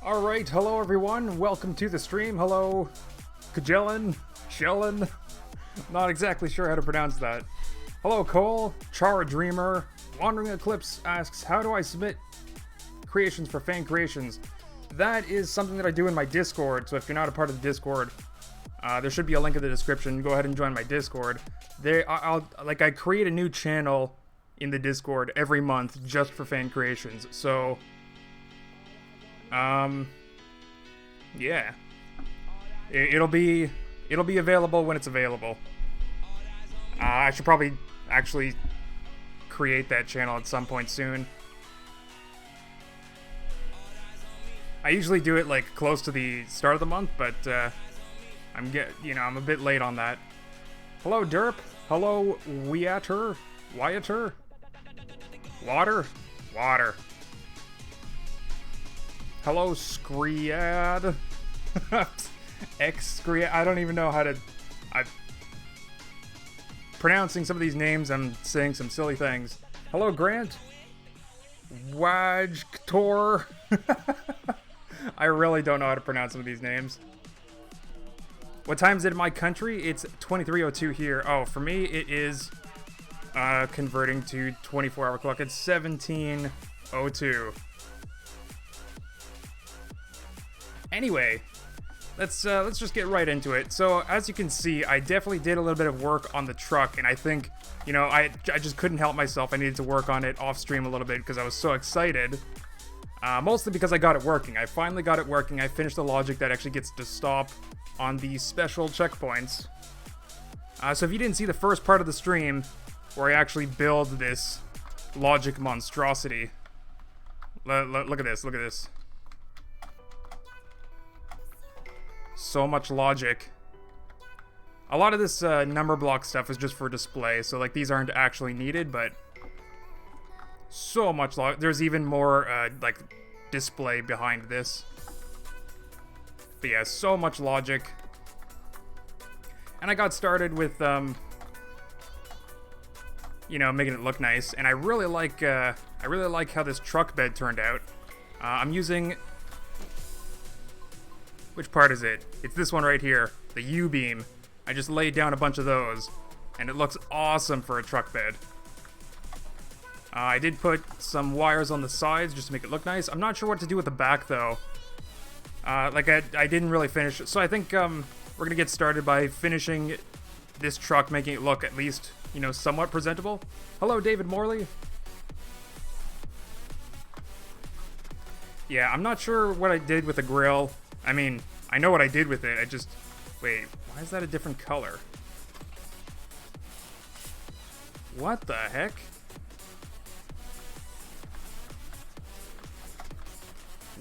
Alright, hello everyone, welcome to the stream. Hello, Kajellan, Shellin. Not exactly sure how to pronounce that. Hello, Cole, Chara Dreamer. Wandering Eclipse asks, how do I submit creations for fan creations? That is something that I do in my Discord, so if you're not a part of the Discord, there should be a link in the description. Go ahead and join my Discord. I create a new channel in the Discord every month just for fan creations, so... yeah. It'll be available when it's available. I should probably actually create that channel at some point soon. I usually do it like close to the start of the month, but I'm a bit late on that. Hello, Durf. Hello, Wyatter. Water. Hello, SKREP. SKREP. I don't even know how to... pronouncing some of these names, I'm saying some silly things. Hello, Grant. Wajktor. I really don't know how to pronounce some of these names. What time is it in my country? It's 23:02 here. Oh, for me, it is converting to 24-hour clock. It's 17:02. Anyway, let's just get right into it. So, as you can see, I definitely did a little bit of work on the truck, and I think, you know, I just couldn't help myself. I needed to work on it off stream a little bit because I was so excited. Mostly because I got it working. I finally got it working. I finished the logic that actually gets to stop on these special checkpoints. So if you didn't see the first part of the stream, where I actually build this logic monstrosity. Look at this. So much logic. A lot of this number block stuff is just for display, so like these aren't actually needed, but so much logic. There's even more like display behind this. But yeah, so much logic. And I got started with making it look nice, and I really like how this truck bed turned out. I'm using... Which part is it? It's this one right here, the U-beam. I just laid down a bunch of those, and it looks awesome for a truck bed. I did put some wires on the sides just to make it look nice. I'm not sure what to do with the back, though. I didn't really finish. So I think we're going to get started by finishing this truck, making it look at least, you know, somewhat presentable. Hello, David Morley. Yeah, I'm not sure what I did with the grill. I mean, I know what I did with it. Wait, why is that a different color? What the heck?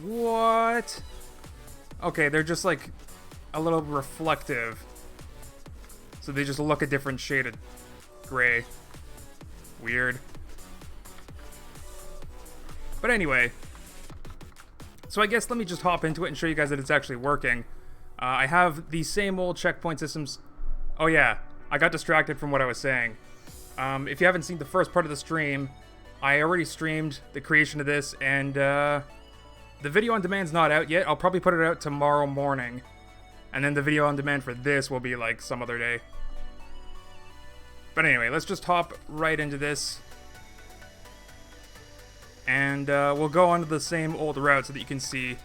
What? Okay, they're just like a little reflective. So they just look a different shade of gray. Weird. But anyway. So I guess let me just hop into it and show you guys that it's actually working. I have the same old checkpoint systems. Oh yeah, I got distracted from what I was saying. If you haven't seen the first part of the stream, I already streamed the creation of this, and the video on demand's not out yet. I'll probably put it out tomorrow morning. And then the video on demand for this will be like some other day. But anyway, let's just hop right into this. And we'll go onto the same old route so that you can see.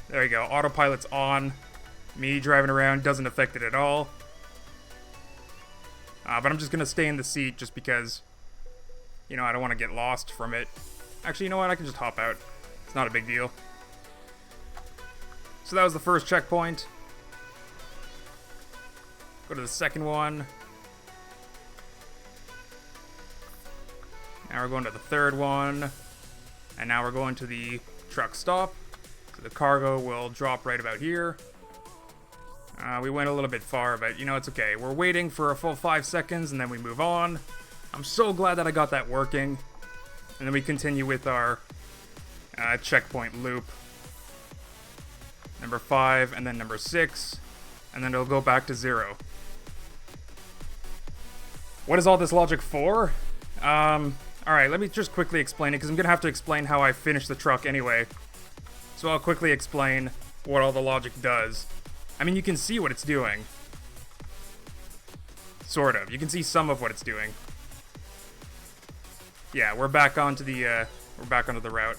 There you go, autopilot's on. Me driving around doesn't affect it at all. But I'm just going to stay in the seat just because, you know, I don't want to get lost from it. Actually, you know what, I can just hop out. It's not a big deal. So that was the first checkpoint. Go to the second one. Now we're going to the third one. And now we're going to the truck stop. So the cargo will drop right about here. We went a little bit far, but you know, it's okay. We're waiting for a full 5 seconds and then we move on. I'm so glad that I got that working. And then we continue with our checkpoint loop. Number 5 and then number 6. And then it'll go back to 0. What is all this logic for? Alright, let me just quickly explain it, because I'm going to have to explain how I finished the truck anyway. So I'll quickly explain what all the logic does. I mean, you can see what it's doing. Sort of. You can see some of what it's doing. Yeah, we're back onto the route.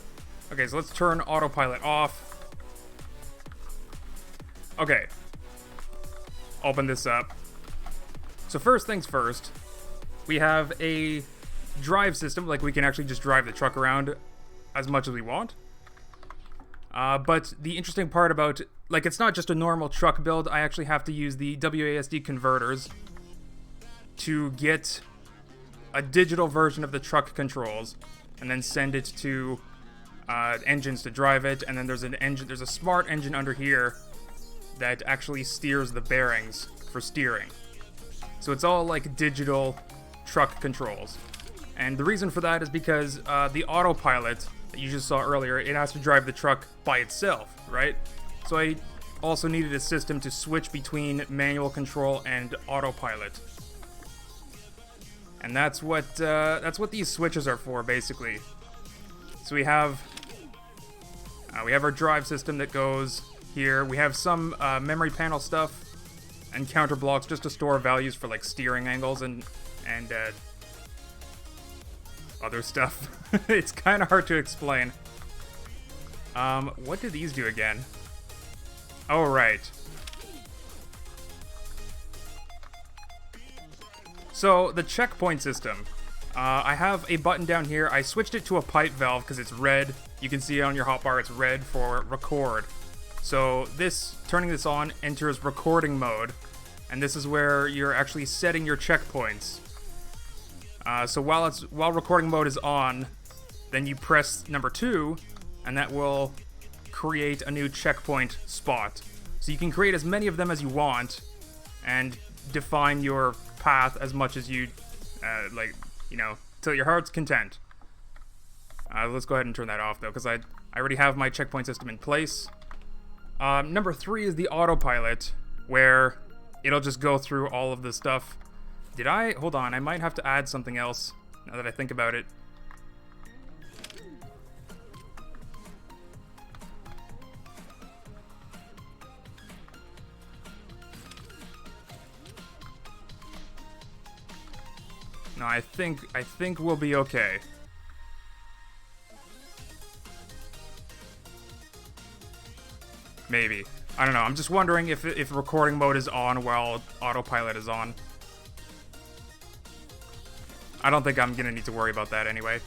Okay, so let's turn autopilot off. Okay. Open this up. So first things first, we have a drive system. Like, we can actually just drive the truck around as much as we want. But the interesting part about, like, it's not just a normal truck build. I actually have to use the WASD converters to get a digital version of the truck controls and then send it to engines to drive it. And then there's a smart engine under here that actually steers the bearings for steering. So it's all like digital truck controls. And the reason for that is because the autopilot that you just saw earlier, it has to drive the truck by itself, right? So I also needed a system to switch between manual control and autopilot. And that's what these switches are for, basically. So we have our drive system that goes here. We have some memory panel stuff and counter blocks just to store values for like steering angles and other stuff. It's kind of hard to explain. What do these do again? Oh, right. So, the checkpoint system. I have a button down here. I switched it to a pipe valve because it's red. You can see it on your hotbar, it's red for record. So, turning this on enters recording mode. And this is where you're actually setting your checkpoints. So while recording mode is on, then you press number 2, and that will create a new checkpoint spot. So you can create as many of them as you want, and define your path as much as you, till your heart's content. Let's go ahead and turn that off, though, because I already have my checkpoint system in place. Number 3 is the autopilot, where it'll just go through all of the stuff. Hold on, I might have to add something else, now that I think about it. No, I think we'll be okay. Maybe. I don't know, I'm just wondering if recording mode is on while autopilot is on. I don't think I'm gonna need to worry about that anyway.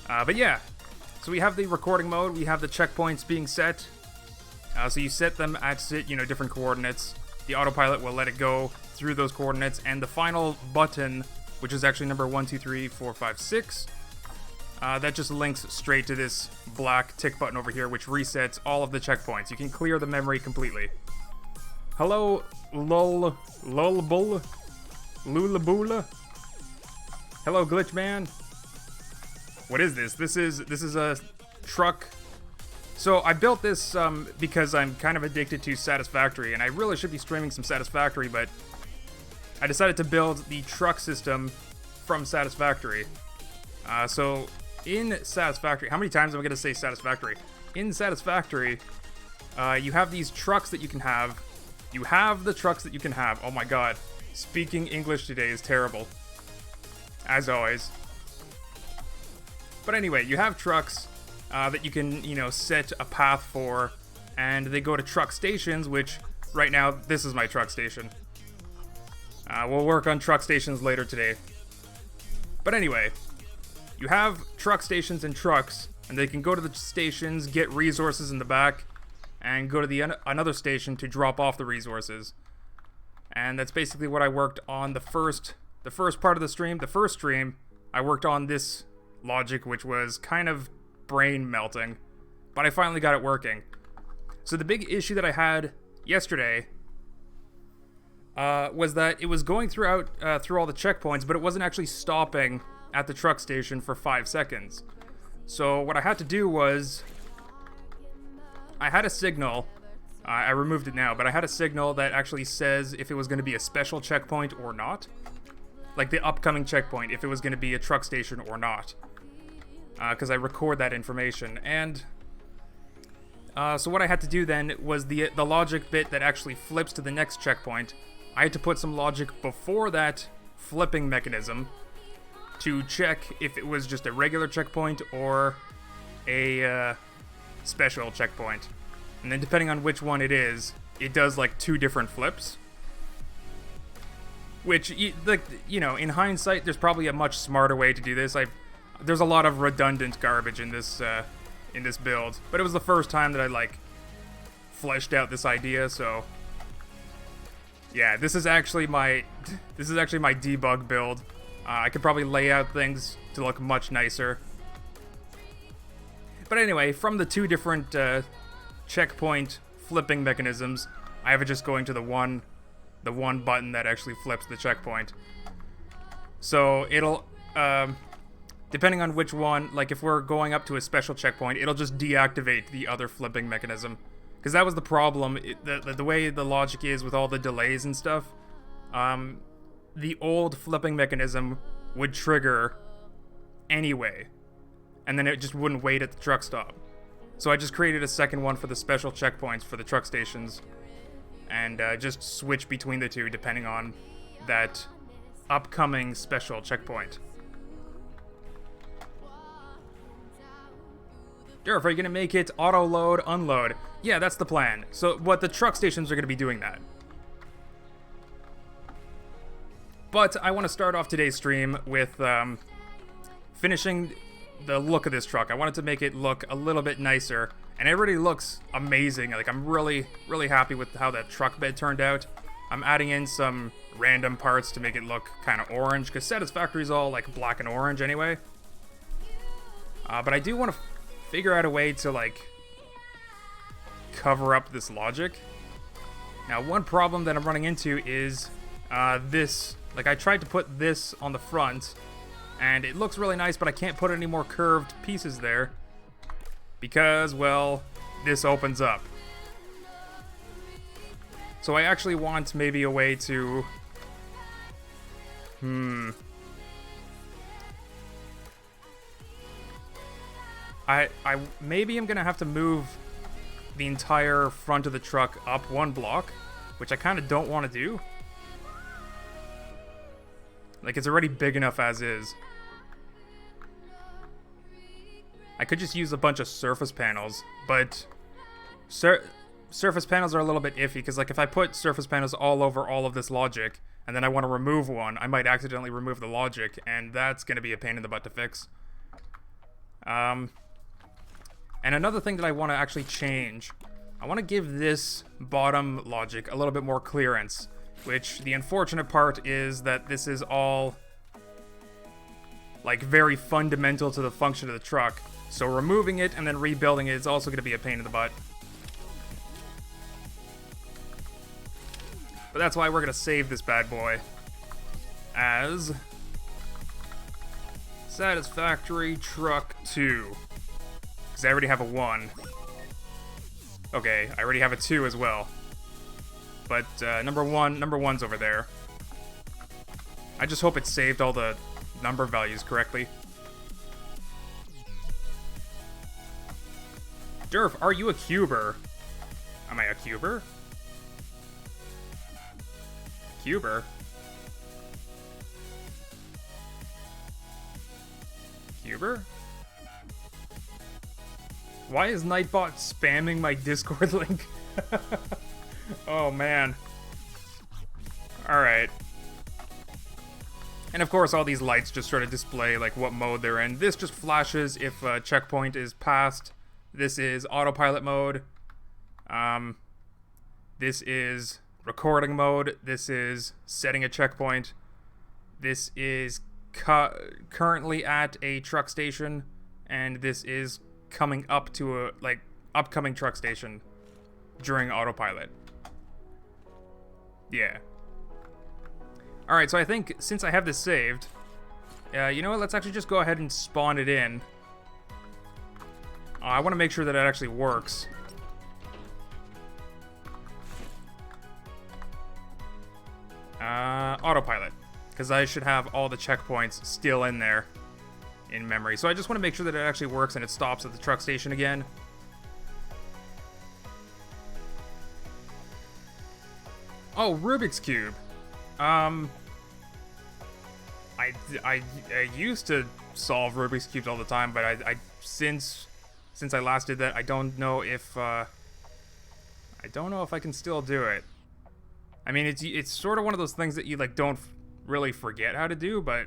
But yeah, so we have the recording mode, we have the checkpoints being set. So you set them at, different coordinates. The autopilot will let it go through those coordinates, and the final button, which is actually number 1, 2, 3, 4, 5, 6, that just links straight to this black tick button over here, which resets all of the checkpoints. You can clear the memory completely. Hello, lulabula. Hello, Glitch Man. What is this? This is a truck. So I built this because I'm kind of addicted to Satisfactory, and I really should be streaming some Satisfactory, but I decided to build the truck system from Satisfactory. So in Satisfactory, how many times am I going to say Satisfactory? In Satisfactory, you have these trucks that you can have. You have the trucks that you can have. Oh my god. Speaking English today is terrible. As always. But anyway, you have trucks that you can, set a path for, and they go to truck stations, which, right now, this is my truck station. We'll work on truck stations later today. But anyway, you have truck stations and trucks, and they can go to the stations, get resources in the back, and go to another station to drop off the resources. And that's basically what I worked on the first part of the stream. The first stream, I worked on this logic, which was kind of brain melting, but I finally got it working. So the big issue that I had yesterday was that it was going through all the checkpoints, but it wasn't actually stopping at the truck station for 5 seconds. So what I had to do was, I had a signal, I removed it now, but I had a signal that actually says if it was going to be a special checkpoint or not. Like the upcoming checkpoint, if it was going to be a truck station or not. Because I record that information. And So what I had to do then was the logic bit that actually flips to the next checkpoint. I had to put some logic before that flipping mechanism to check if it was just a regular checkpoint or a special checkpoint. And then depending on which one it is, it does like 2 different flips. Which, you know, in hindsight, there's probably a much smarter way to do this. There's a lot of redundant garbage in this build, but it was the first time that I like fleshed out this idea. So yeah, this is actually my debug build. I could probably lay out things to look much nicer. But anyway, from the 2 different checkpoint flipping mechanisms, I have it just going to the one button that actually flips the checkpoint. So it'll, depending on which one, like if we're going up to a special checkpoint, it'll just deactivate the other flipping mechanism. Because that was the problem, the way the logic is with all the delays and stuff. The old flipping mechanism would trigger anyway, and then it just wouldn't wait at the truck stop. So I just created a second one for the special checkpoints for the truck stations, and just switch between the 2 depending on that upcoming special checkpoint. Durf, are you gonna make it auto load, unload? Yeah, that's the plan. So what the truck stations are gonna be doing that. But I want to start off today's stream with finishing the look of this truck. I wanted to make it look a little bit nicer, and it already looks amazing. Like, I'm really, really happy with how that truck bed turned out. I'm adding in some random parts to make it look kind of orange, because Satisfactory is all like black and orange anyway. But I do want to figure out a way to like cover up this logic. Now, one problem that I'm running into is this. Like, I tried to put this on the front, and it looks really nice, but I can't put any more curved pieces there because, well, this opens up. So I actually want maybe a way to... Maybe I'm gonna have to move the entire front of the truck up 1 block, which I kind of don't want to do. Like, it's already big enough as is. I could just use a bunch of surface panels, but surface panels are a little bit iffy, because like if I put surface panels all over all of this logic, and then I want to remove one, I might accidentally remove the logic, and that's going to be a pain in the butt to fix. And another thing that I want to actually change, I want to give this bottom logic a little bit more clearance. Which, the unfortunate part is that this is all, like, very fundamental to the function of the truck. So removing it and then rebuilding it is also going to be a pain in the butt. But that's why we're going to save this bad boy as Satisfactory Truck 2. Because I already have a 1. Okay, I already have a 2 as well. But number one's over there. I just hope it saved all the number values correctly. Durf, are you a cuber? Am I a cuber? Cuber? Cuber? Why is Nightbot spamming my Discord link? Oh, man. Alright. And of course, all these lights just sort of display like what mode they're in. This just flashes if a checkpoint is passed. This is autopilot mode. This is recording mode. This is setting a checkpoint. This is currently at a truck station. And this is coming up to a, like, upcoming truck station during autopilot. Yeah. Alright, so I think since I have this saved, you know what, let's actually just go ahead and spawn it in. I want to make sure that it actually works. Autopilot. Because I should have all the checkpoints still in there in memory. So I just want to make sure that it actually works and it stops at the truck station again. Oh, Rubik's Cube. I used to solve Rubik's Cubes all the time, but since I last did that, I don't know if I can still do it. I mean, it's sort of one of those things that you like don't really forget how to do, but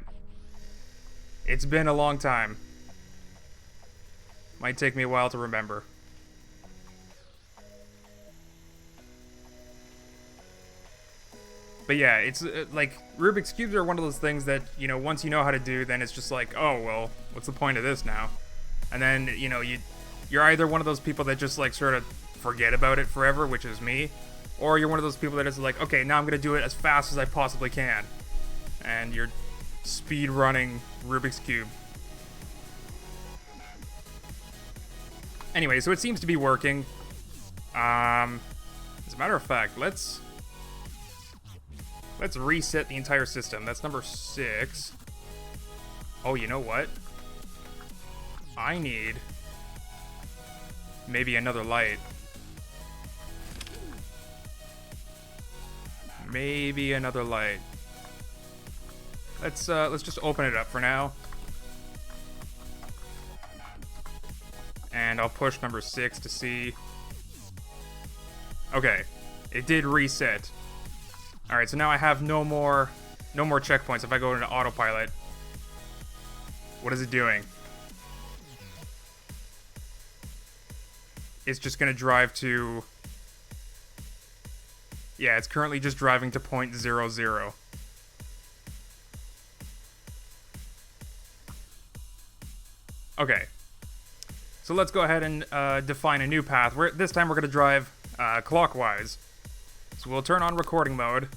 it's been a long time. Might take me a while to remember. But yeah, it's like Rubik's Cubes are one of those things that, you know, once you know how to do, then it's just like, oh, well, what's the point of this now? And then, you know, you're either one of those people that just like sort of forget about it forever, which is me, or you're one of those people that is like, okay, now I'm going to do it as fast as I possibly can. And you're speed running Rubik's Cube. Anyway, so it seems to be working. As a matter of fact, let's reset the entire system. That's number 6. Oh, you know what? I need maybe another light. Maybe another light. Let's just open it up for now. And I'll push number 6 to see. Okay, it did reset. All right, so now I have no more checkpoints. If I go into autopilot, what is it doing? It's just gonna drive to. Yeah, it's currently just driving to 0.00. Okay. So let's go ahead and define a new path. This time we're going to drive clockwise. So we'll turn on recording mode.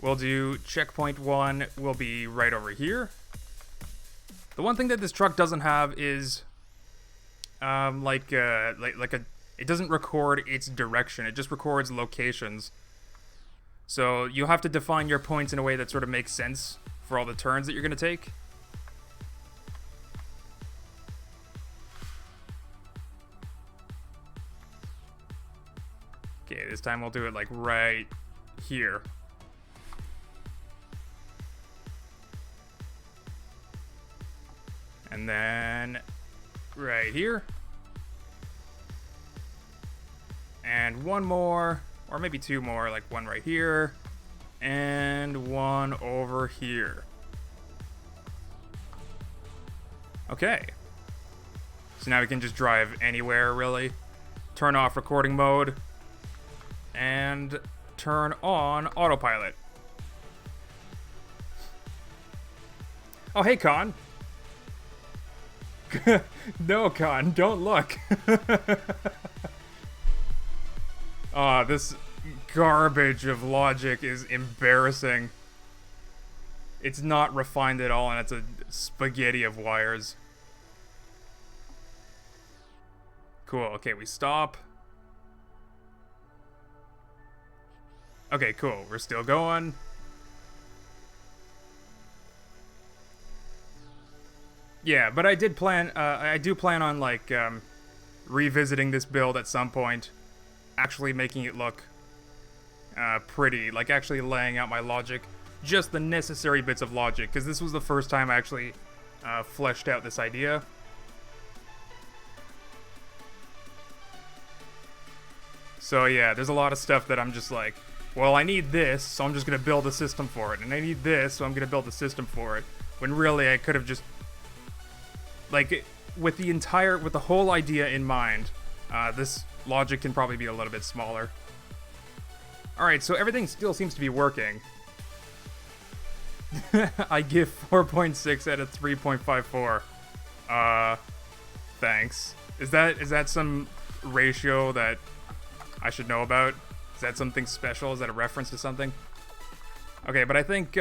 We'll do checkpoint 1 will be right over here. The one thing that this truck doesn't have is it doesn't record its direction. It just records locations. So you'll have to define your points in a way that sort of makes sense for all the turns that you're going to take. Okay, this time we'll do it like right here. And then right here. And one more, or maybe 2 more, like one right here and one over here. Okay. So now we can just drive anywhere, really. Turn off recording mode and turn on autopilot. Oh, hey, Con. No, Con, don't look. Oh, this garbage of logic is embarrassing. It's not refined at all, and it's a spaghetti of wires. Cool, okay, we stop. Okay, cool, we're still going. Yeah, but I do plan on, like, revisiting this build at some point. Actually making it look pretty, like actually laying out my logic, just the necessary bits of logic, because this was the first time I actually fleshed out this idea. So yeah, there's a lot of stuff that I'm just like, well, I need this, so I'm just gonna build a system for it, and I need this, so I'm gonna build a system for it, when really I could have just, like, with the whole idea in mind, this logic can probably be a little bit smaller. Alright, so everything still seems to be working. I give 4.6 out of 3.54. Thanks. Is that some ratio that I should know about? Is that something special? Is that a reference to something? Okay, but I think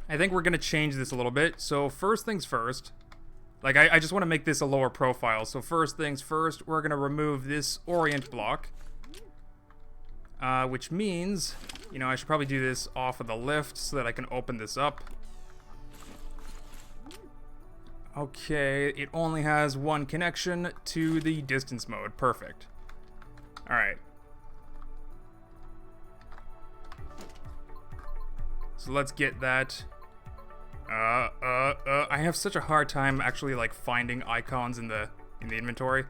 we're gonna change this a little bit. So first things first. Like, I just want to make this a lower profile. So first things first, we're going to remove this orient block. Which means, you know, I should probably do this off of the lift so that I can open this up. Okay, it only has one connection to the distance mode. Perfect. Alright. So let's get that. I have such a hard time actually like finding icons in the inventory.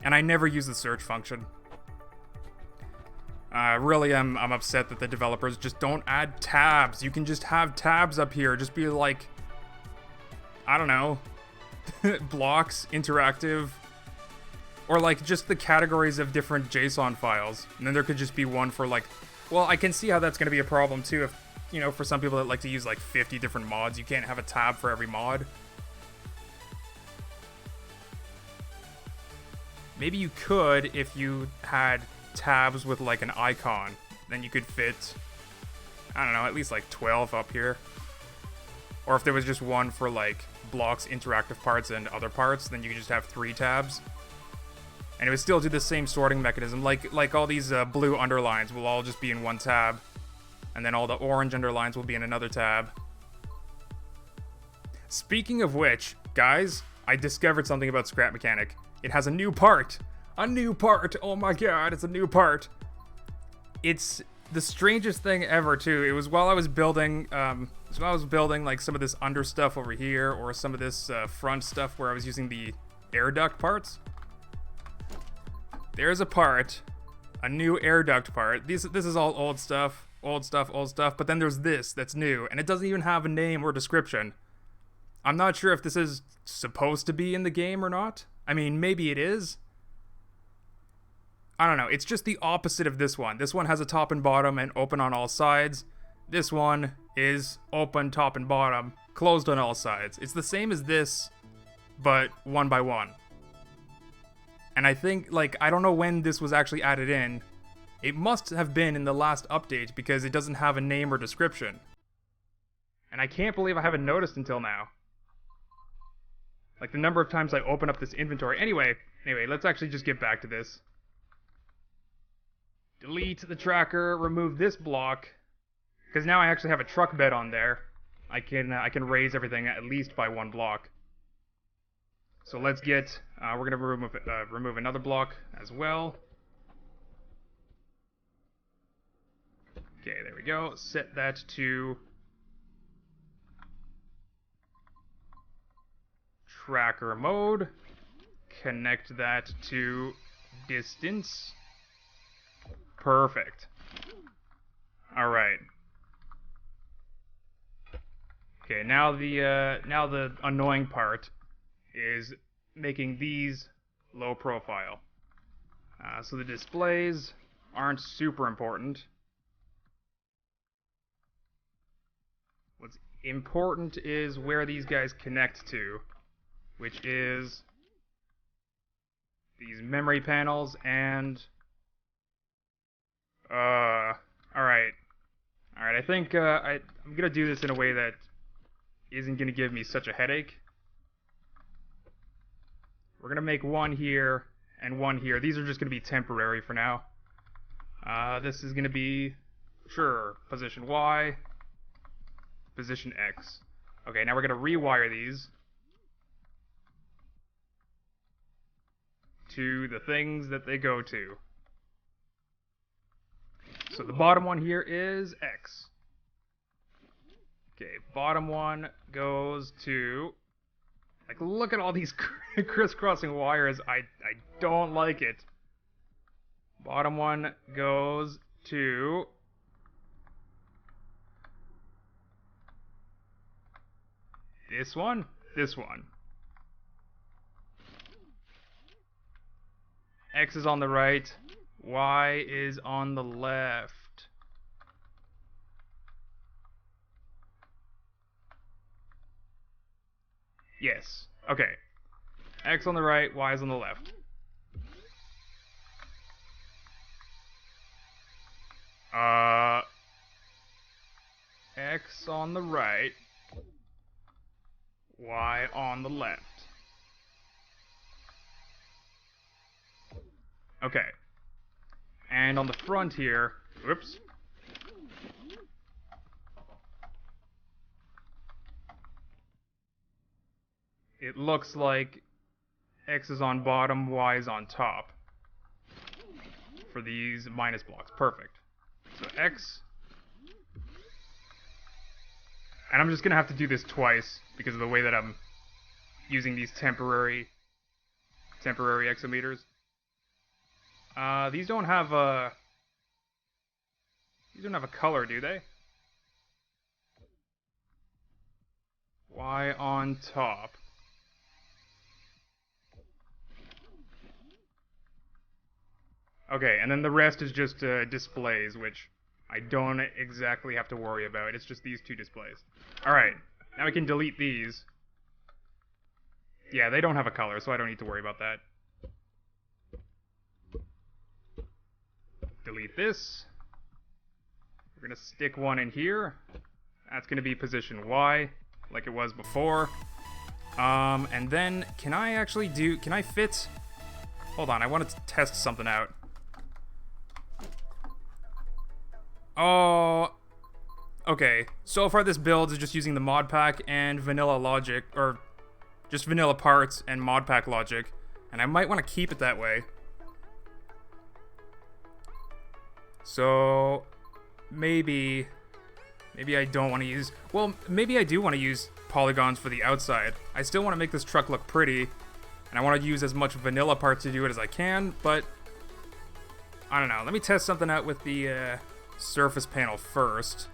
And I never use the search function. Really, I'm upset that the developers just don't add tabs. You can just have tabs up here. Just be like, I don't know, blocks, interactive, or like just the categories of different JSON files. And then there could just be one for like, well, I can see how that's going to be a problem too if, you know, for some people that like to use like 50 different mods, you can't have a tab for every mod. Maybe you could if you had tabs with like an icon. Then you could fit, I don't know, at least like 12 up here. Or if there was just one for like blocks, interactive parts, and other parts, then you could just have 3 tabs. And it would still do the same sorting mechanism. Like all these blue underlines will all just be in one tab. And then all the orange underlines will be in another tab. Speaking of which, guys, I discovered something about Scrap Mechanic. It has a new part! A new part! Oh my god, it's a new part! It's the strangest thing ever, too. It was while I was building, like some of this under stuff over here, or some of this front stuff where I was using the air duct parts. There's a part, a new air duct part. This is all old stuff, but then there's this that's new, and it doesn't even have a name or description. I'm not sure if this is supposed to be in the game or not. I mean, maybe it is. I don't know, it's just the opposite of this one. This one has a top and bottom and open on all sides. This one is open, top and bottom, closed on all sides. It's the same as this, but one by one. And I think, like, I don't know when this was actually added in. It must have been in the last update because it doesn't have a name or description. And I can't believe I haven't noticed until now. Like, the number of times I open up this inventory. Anyway, let's actually just get back to this. Delete the tracker, remove this block. Because now I actually have a truck bed on there. I can raise everything at least by 1 block. So let's get, we're going to remove another block as well. Okay, there we go. Set that to tracker mode. Connect that to distance. Perfect. All right. Okay, now the annoying part is making these low profile. So the displays aren't super important. What's important is where these guys connect to, which is these memory panels and alright, I think I'm gonna do this in a way that isn't gonna give me such a headache. We're gonna make one here and one here. These are just gonna be temporary for now. This is gonna be, sure, position Y, position X. Okay, now we're gonna rewire these to the things that they go to. So the bottom one here is X. Okay, bottom one goes to, like, look at all these crisscrossing wires. I don't like it. Bottom one goes to this one, this one. X is on the right, Y is on the left. Yes. Okay. X on the right, Y is on the left. X on the right, Y on the left. Okay. And on the front here, whoops. It looks like X is on bottom, Y is on top. For these minus blocks. Perfect. So X, And I'm just gonna have to do this twice because of the way that I'm using these temporary exometers. These don't have a color, do they? Why on top? Okay, and then the rest is just displays, which I don't exactly have to worry about. It's just these two displays. Alright, now we can delete these. Yeah, they don't have a color, so I don't need to worry about that. Delete this. We're gonna stick one in here. That's gonna be position Y, like it was before. And then, can I fit? Hold on, I wanted to test something out. Oh, okay. So far this build is just using the mod pack and vanilla logic, or just vanilla parts and mod pack logic, and I might want to keep it that way. So maybe I don't want to use, well, maybe I do want to use polygons for the outside. I still want to make this truck look pretty, and I want to use as much vanilla parts to do it as I can, but I don't know. Let me test something out with the surface panel first.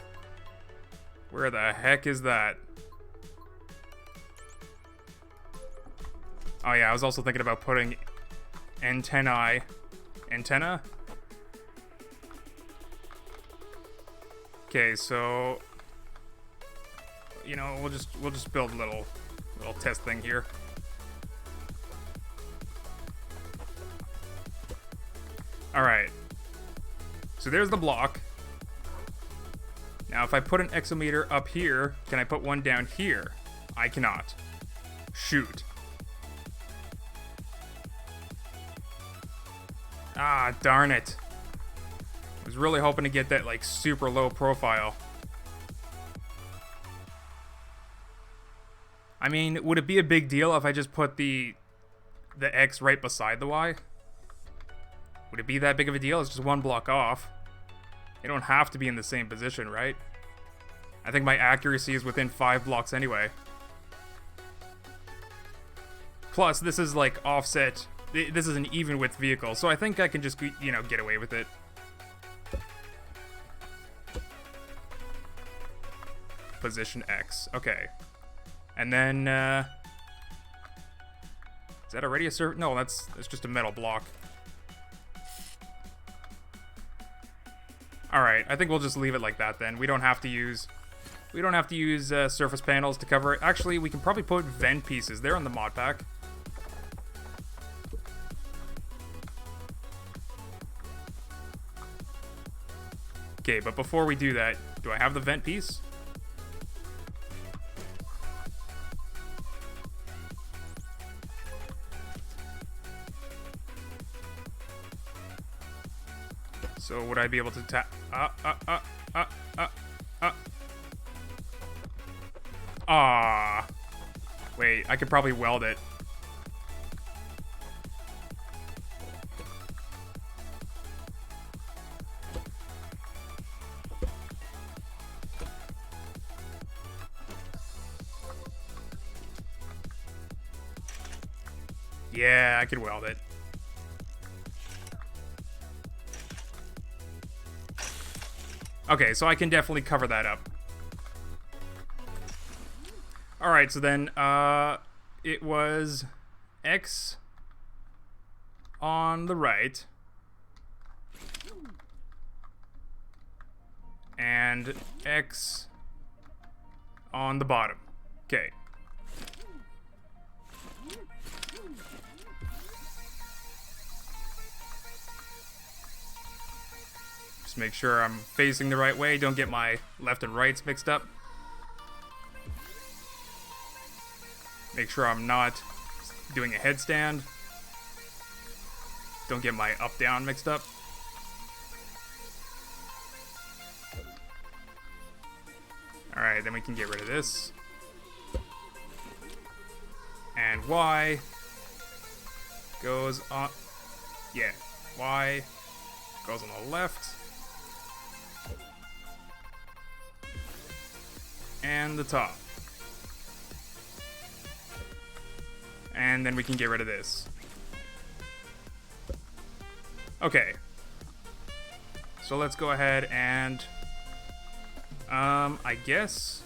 Where the heck is that? Oh yeah, I was also thinking about putting antenna. Okay, so you know, we'll just build a little test thing here. All right. So there's the block. Now, if I put an exometer up here, can I put one down here? I cannot. Shoot. Ah, darn it. I was really hoping to get that, like, super low profile. I mean, would it be a big deal if I just put the X right beside the Y? Would it be that big of a deal? It's just one block off. They don't have to be in the same position, right? I think my accuracy is within 5 blocks anyway. Plus, this is like offset. This is an even width vehicle, so I think I can just, you know, get away with it. Position X. Okay. And then, is that already a surface? No, that's just a metal block. Alright, I think we'll just leave it like that then. We don't have to use surface panels to cover it. Actually, we can probably put vent pieces. They're on the mod pack. Okay, but before we do that, do I have the vent piece? So would I be able to tap? Wait, I could probably weld it. Yeah, I could weld it. Okay, so I can definitely cover that up. Alright, so then, it was X on the right. And X on the bottom. Okay. Just make sure I'm facing the right way. Don't get my left and rights mixed up. Make sure I'm not doing a headstand. Don't get my up-down mixed up. Alright, then we can get rid of this. And Y goes on... Yeah, Y goes on the left. and the top. And then we can get rid of this. Okay. So let's go ahead and, I guess,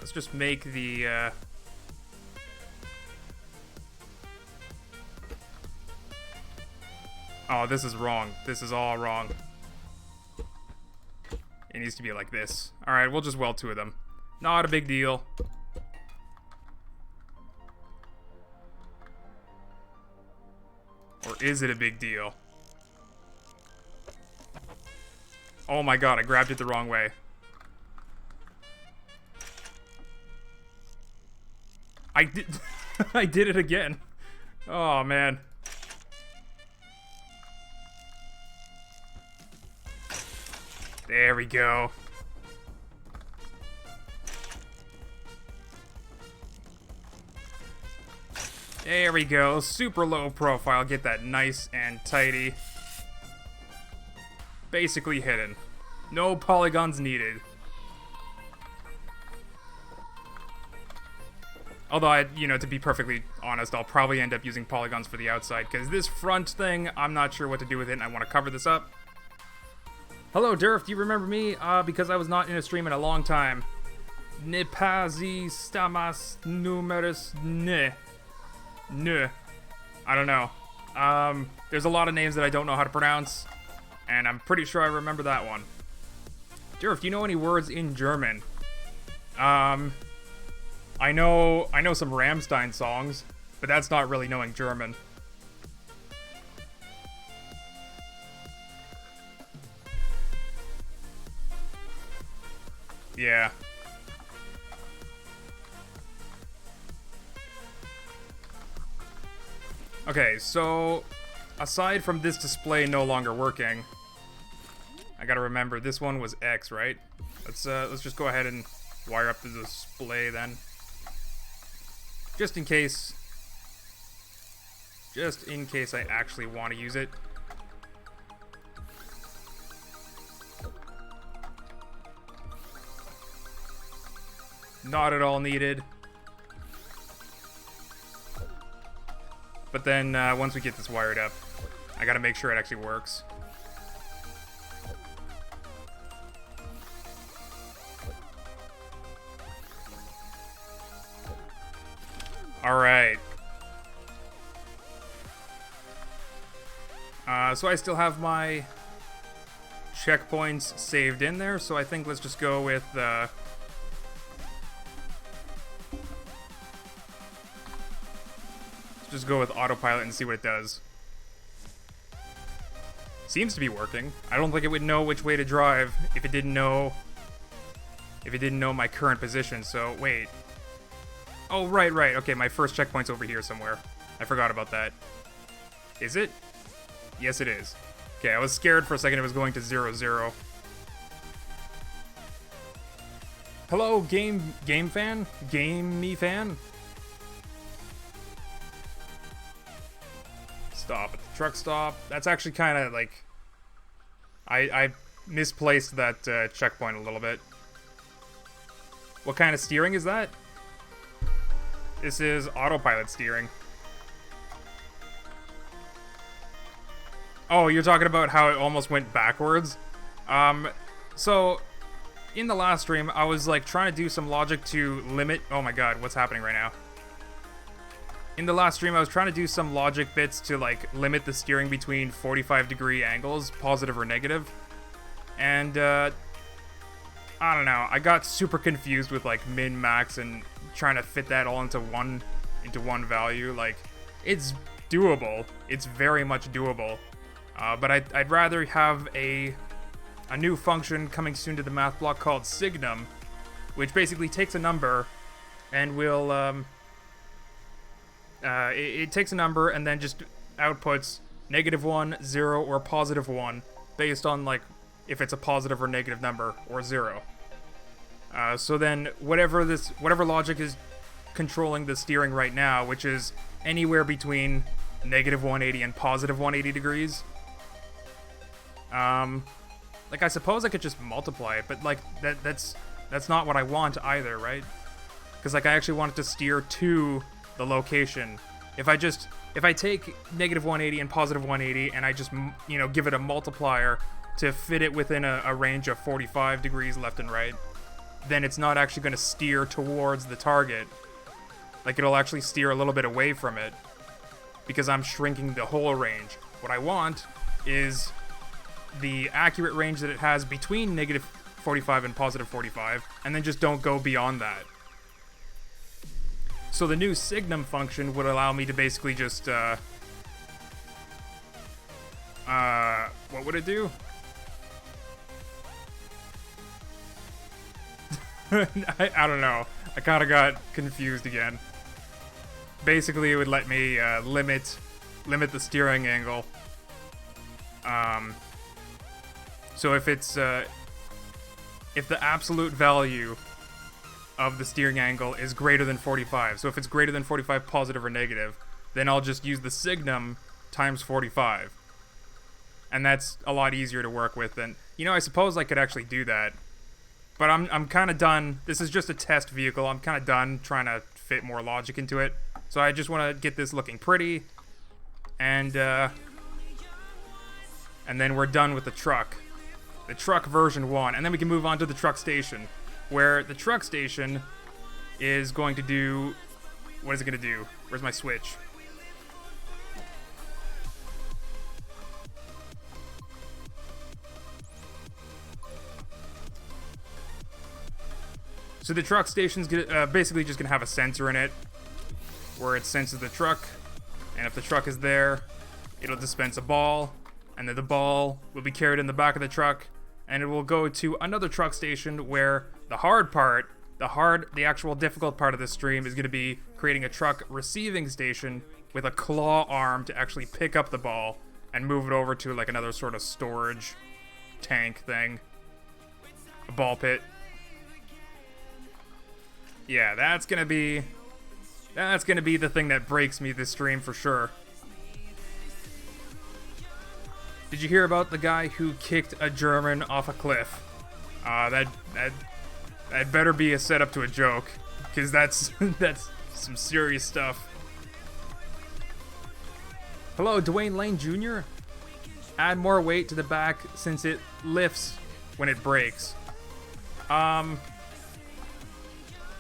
let's just make the, oh, this is wrong. This is all wrong. It needs to be like this. Alright, we'll just weld 2 of them. Not a big deal. Or is it a big deal? Oh my god, I grabbed it the wrong way. I did I did it again. Oh man. There we go. There we go. Super low profile. Get that nice and tidy. Basically hidden. No polygons needed. Although, to be perfectly honest, I'll probably end up using polygons for the outside, because this front thing, I'm not sure what to do with it, and I want to cover this up. Hello, Durf, do you remember me? Because I was not in a stream in a long time. Ne pas stamas numerus ne. Ne. I don't know. There's a lot of names that I don't know how to pronounce, and I'm pretty sure I remember that one. Durf, do you know any words in German? I know some Rammstein songs, but that's not really knowing German. Yeah. Okay, so aside from this display no longer working, I gotta remember this one was X, right? Let's just go ahead and wire up the display then. Just in case I actually want to use it. Not at all needed. But then, once we get this wired up, I gotta make sure it actually works. Alright. So I still have my checkpoints saved in there, so I think let's just go with, just go with autopilot and see what it does. Seems to be working. I don't think it would know which way to drive if it didn't know my current position. So wait. Oh, right. Okay, my first checkpoint's over here somewhere. I forgot about that. Is it? Yes, it is. Okay, I was scared for a second it was going to 0-0. Hello, game fan? Game me fan? Stop at the truck stop. That's actually kind of like... I misplaced that checkpoint a little bit. What kind of steering is that? This is autopilot steering. Oh, you're talking about how it almost went backwards? So, in the last stream, I was like trying to do some logic to limit... Oh my god, what's happening right now? In the last stream, I was trying to do some logic bits to, like, limit the steering between 45-degree angles, positive or negative. And, I don't know, I got super confused with, like, min, max, and trying to fit that all into one value. Like, it's doable. It's very much doable. But I'd rather have a new function coming soon to the math block called Signum, which basically takes a number and will, it takes a number and then just outputs -1, 0, or +1 based on, like, if it's a positive or negative number, or 0. So then whatever logic is controlling the steering right now, which is anywhere between -180 and +180 degrees. Like, I suppose I could just multiply it, but, like, that's not what I want either, right? Because, like, I actually want it to steer to the location. If I take negative 180 and positive 180, and I just, you know, give it a multiplier to fit it within a range of 45 degrees left and right, then it's not actually going to steer towards the target. Like, it'll actually steer a little bit away from it, because I'm shrinking the whole range. What I want is the accurate range that it has between negative 45 and positive 45, and then just don't go beyond that. So the new signum function would allow me to basically just, what would it do? I don't know. I kind of got confused again. Basically, it would let me limit the steering angle. So if it's if the absolute value of the steering angle is greater than 45, so if it's greater than 45 positive or negative, then I'll just use the signum times 45. And that's a lot easier to work with than, you know, I suppose I could actually do that. But I'm kind of done. This is just a test vehicle. I'm kind of done trying to fit more logic into it. So I just want to get this looking pretty. And then we're done with the truck. The truck version 1. And then we can move on to the truck station, where the truck station is going to do... What is it going to do? Where's my switch? So the truck station's basically just going to have a sensor in it, where it senses the truck, and if the truck is there, it'll dispense a ball, and then the ball will be carried in the back of the truck, and it will go to another truck station where the hard part, the actual difficult part of this stream is going to be creating a truck receiving station with a claw arm to actually pick up the ball and move it over to like another sort of storage tank thing. A ball pit. Yeah, that's gonna be the thing that breaks me this stream for sure. Did you hear about the guy who kicked a German off a cliff? That better be a setup to a joke, because that's some serious stuff. Hello, Dwayne Lane Jr. Add more weight to the back since it lifts when it breaks.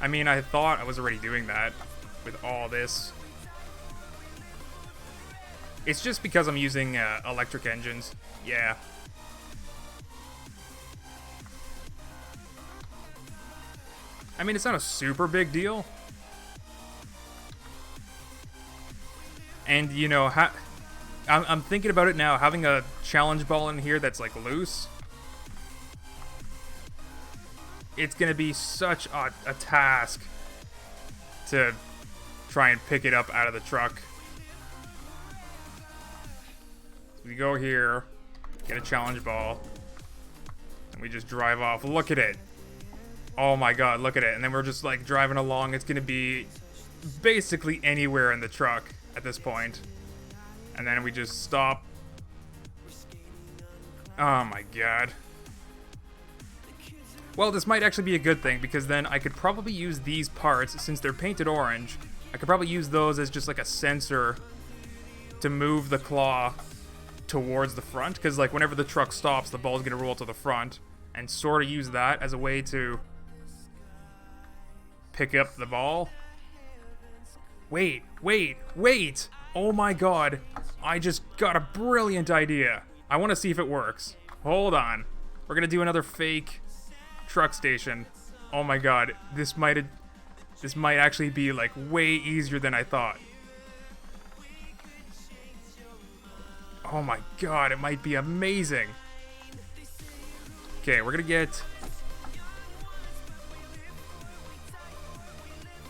I mean, I thought I was already doing that with all this. It's just because I'm using electric engines. Yeah. I mean, it's not a super big deal. And, you know, I'm thinking about it now, having a challenge ball in here that's, like, loose. It's going to be such a task to try and pick it up out of the truck. We go here, get a challenge ball, and we just drive off. Look at it. Oh my god, look at it. And then we're just like driving along. It's going to be basically anywhere in the truck at this point. And then we just stop. Oh my god. Well, this might actually be a good thing, because then I could probably use these parts, since they're painted orange, I could probably use those as just like a sensor to move the claw towards the front, because like whenever the truck stops, the ball's gonna roll to the front, and sort of use that as a way to pick up the ball. Wait! Oh my god, I just got a brilliant idea. I want to see if it works. Hold on. We're gonna do another fake truck station. Oh my god, this might actually be like way easier than I thought. Oh my god, it might be amazing. Okay, we're gonna get...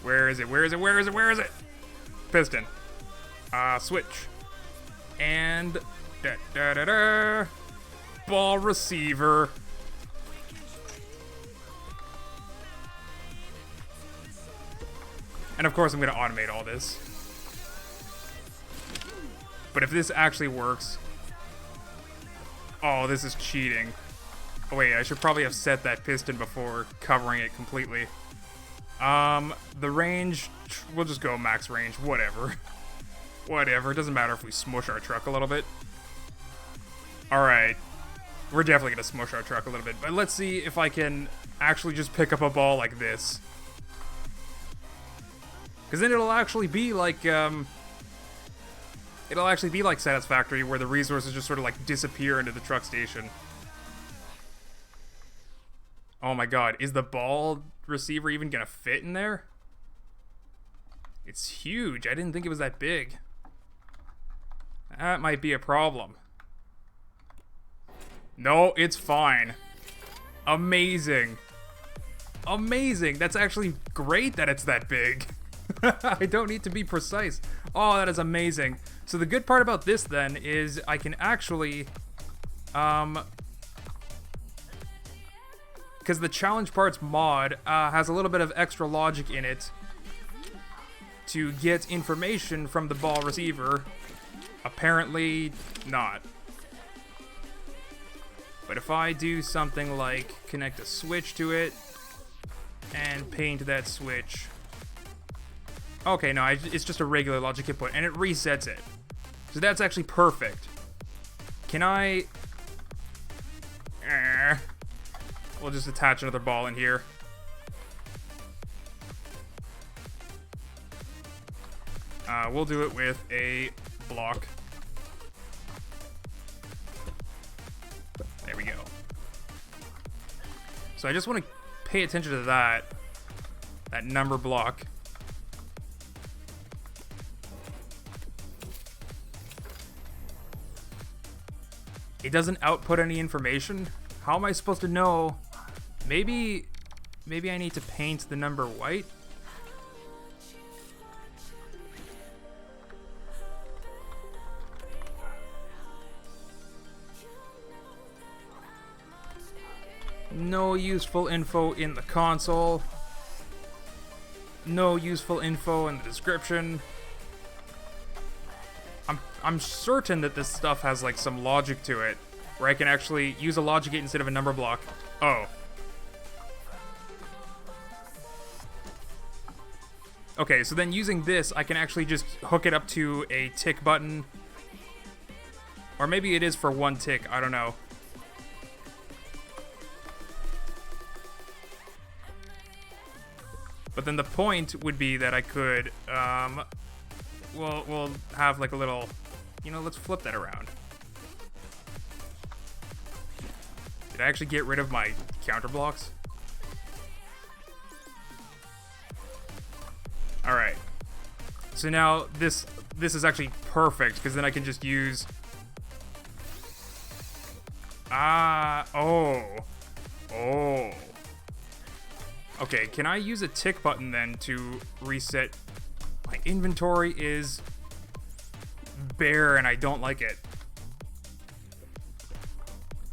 Where is it? Piston. Switch. And... Ball receiver. And of course I'm going to automate all this. But if this actually works... Oh, this is cheating. Oh wait, I should probably have set that piston before covering it completely. The range, we'll just go max range, whatever. Whatever, it doesn't matter if we smush our truck a little bit. Alright, we're definitely gonna smush our truck a little bit, but let's see if I can actually just pick up a ball like this. Because then it'll actually be like, Satisfactory, where the resources just sort of like disappear into the truck station. Oh my god, is the ball receiver even gonna fit in there? It's huge. I didn't think it was that big. That might be a problem. No, it's fine. Amazing. Amazing. That's actually great that it's that big. I don't need to be precise. Oh, that is amazing. So the good part about this then is I can actually, because the challenge parts mod has a little bit of extra logic in it to get information from the ball receiver. Apparently not. But if I do something like connect a switch to it and paint that switch. Okay, no, it's just a regular logic input and it resets it. So that's actually perfect. Can I... We'll just attach another ball in here. We'll do it with a block. There we go. So I just want to pay attention to that number block. It doesn't output any information. How am I supposed to know? Maybe I need to paint the number white. No useful info in the console. No useful info in the description. I'm certain that this stuff has like some logic to it, where I can actually use a logic gate instead of a number block. Oh. Okay, so then using this, I can actually just hook it up to a tick button. Or maybe it is for one tick, I don't know. But then the point would be that I could, we'll have like a little, you know, let's flip that around. Did I actually get rid of my counter blocks? Alright. So now this is actually perfect, because then I can just use... Oh. Okay, can I use a tick button then to reset? My inventory is bare and I don't like it.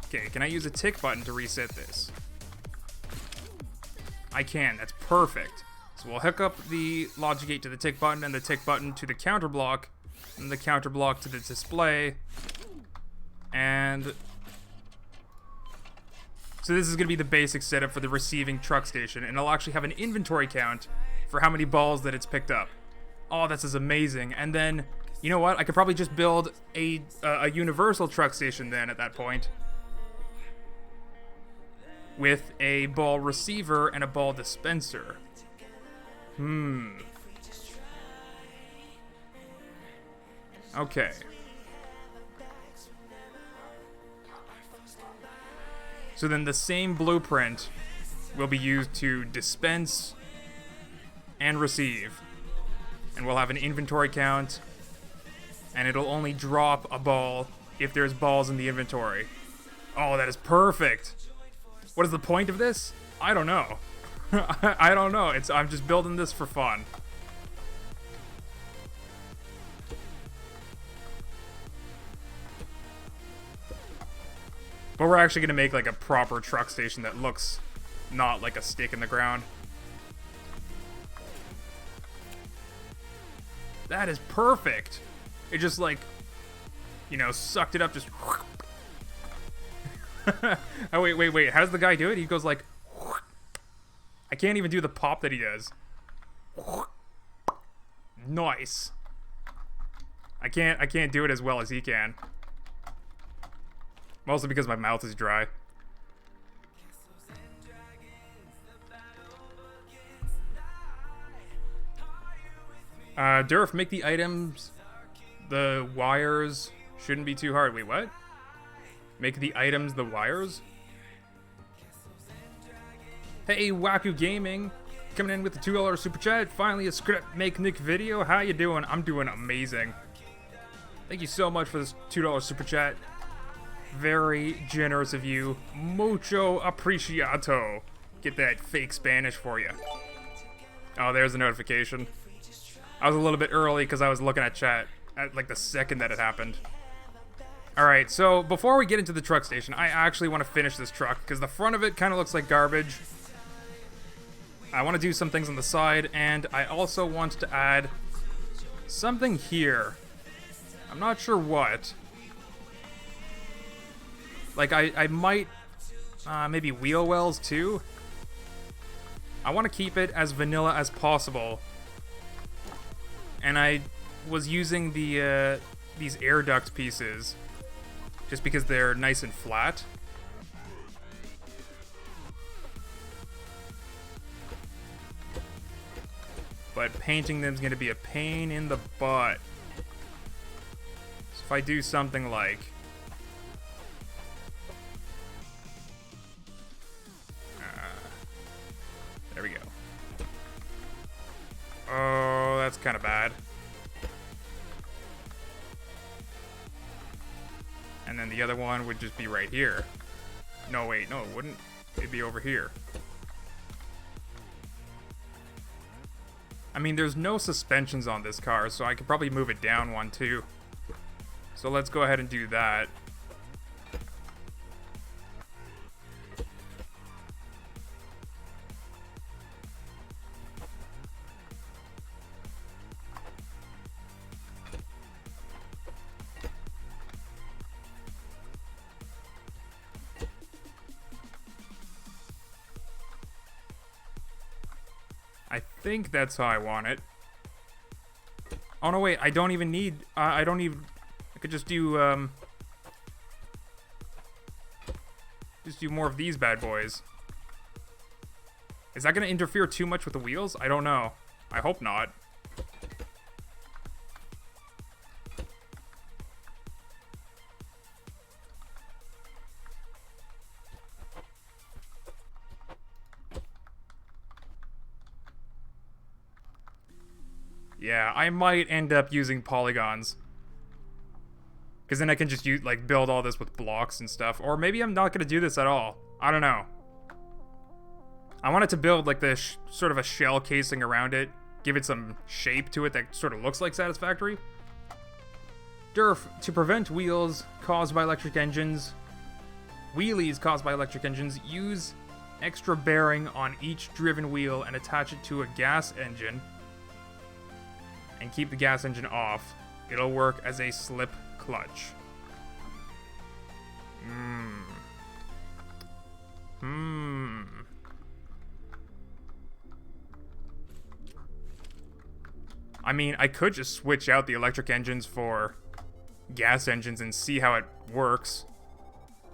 Okay, can I use a tick button to reset this? I can, that's perfect. So we'll hook up the logic gate to the tick button and the tick button to the counter block and the counter block to the display. And so this is going to be the basic setup for the receiving truck station, and I'll actually have an inventory count for how many balls that it's picked up. Oh, this is amazing. And then, you know what? I could probably just build a universal truck station then at that point, with a ball receiver and a ball dispenser. Okay. So then the same blueprint will be used to dispense and receive. And we'll have an inventory count, and it'll only drop a ball if there's balls in the inventory. Oh, that is perfect. What is the point of this? I don't know. I don't know. I'm just building this for fun. But we're actually going to make like a proper truck station that looks not like a stick in the ground. That is perfect. It just like, you know, sucked it up just... Oh, wait. How does the guy do it? He goes like... I can't even do the pop that he does. Nice. I can't do it as well as he can. Mostly because my mouth is dry. Durf, make the items... The wires shouldn't be too hard. Wait, what? Make the items the wires? Hey, Waku Gaming. Coming in with the $2 super chat. Finally a SKREP MAKENIK video. How you doing? I'm doing amazing. Thank you so much for this $2 super chat. Very generous of you. Mucho apreciado. Get that fake Spanish for you. Oh, there's the notification. I was a little bit early because I was looking at chat at like the second that it happened. Alright, so before we get into the truck station, I actually want to finish this truck because the front of it kind of looks like garbage. I want to do some things on the side, and I also want to add something here. I'm not sure what. Like, I might, maybe wheel wells too. I want to keep it as vanilla as possible. And I was using the, these air duct pieces just because they're nice and flat. But painting them is going to be a pain in the butt. So if I do something like... there we go. Oh, that's kind of bad. And then the other one would just be right here. No, wait, no, it wouldn't. It'd be over here. I mean, there's no suspensions on this car, so I could probably move it down one, too. So let's go ahead and do that. I think that's how I want it. Oh no, wait, I don't even need, I could just do, just do more of these bad boys. Is that gonna interfere too much with the wheels? I don't know. I hope not. Yeah, I might end up using polygons. Because then I can just use, like, build all this with blocks and stuff. Or maybe I'm not going to do this at all. I don't know. I wanted to build, like, this sort of a shell casing around it. Give it some shape to it that sort of looks like Satisfactory. Durf, to prevent wheels caused by electric engines... wheelies caused by electric engines, use extra bearing on each driven wheel and attach it to a gas engine. And keep the gas engine off. It'll work as a slip clutch. I mean, I could just switch out the electric engines for gas engines and see how it works.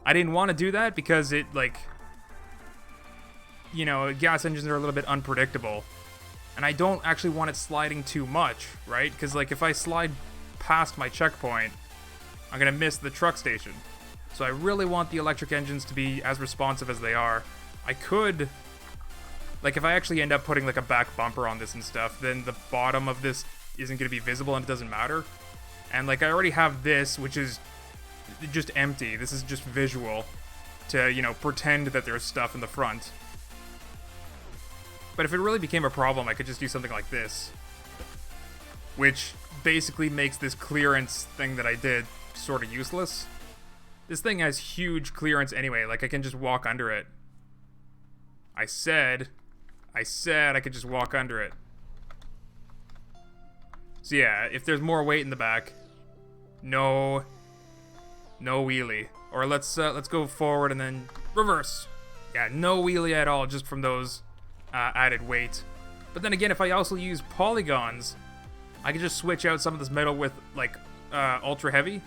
I didn't want to do that because it, like... you know, gas engines are a little bit unpredictable. And I don't actually want it sliding too much, right? Because, like, if I slide past my checkpoint, I'm going to miss the truck station. So I really want the electric engines to be as responsive as they are. I could... like, if I actually end up putting, like, a back bumper on this and stuff, then the bottom of this isn't going to be visible and it doesn't matter. And, like, I already have this, which is just empty. This is just visual to, you know, pretend that there's stuff in the front. But if it really became a problem, I could just do something like this. Which basically makes this clearance thing that I did sort of useless. This thing has huge clearance anyway, like I can just walk under it. I said I could just walk under it. So yeah, if there's more weight in the back, no wheelie. Or let's go forward and then reverse. Yeah, no wheelie at all, just from those added weight. But then again, if I also use polygons, I can just switch out some of this metal with, like, ultra heavy,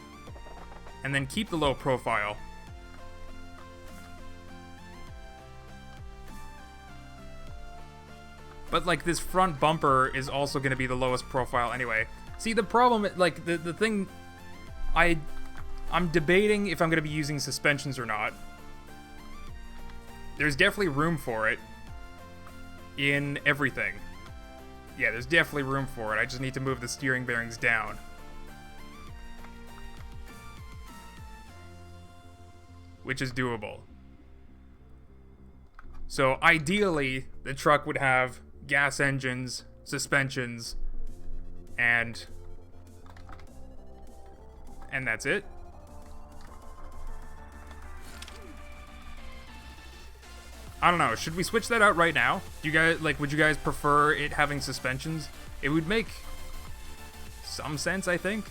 and then keep the low profile. But, like, this front bumper is also going to be the lowest profile anyway. See, the problem, like, the thing... I'm debating if I'm going to be using suspensions or not. There's definitely room for it in everything. Yeah, there's definitely room for it. I just need to move the steering bearings down. Which is doable. So, ideally, the truck would have gas engines, suspensions, and that's it. I don't know, should we switch that out right now? Do you guys, like, would you guys prefer it having suspensions? It would make some sense, I think.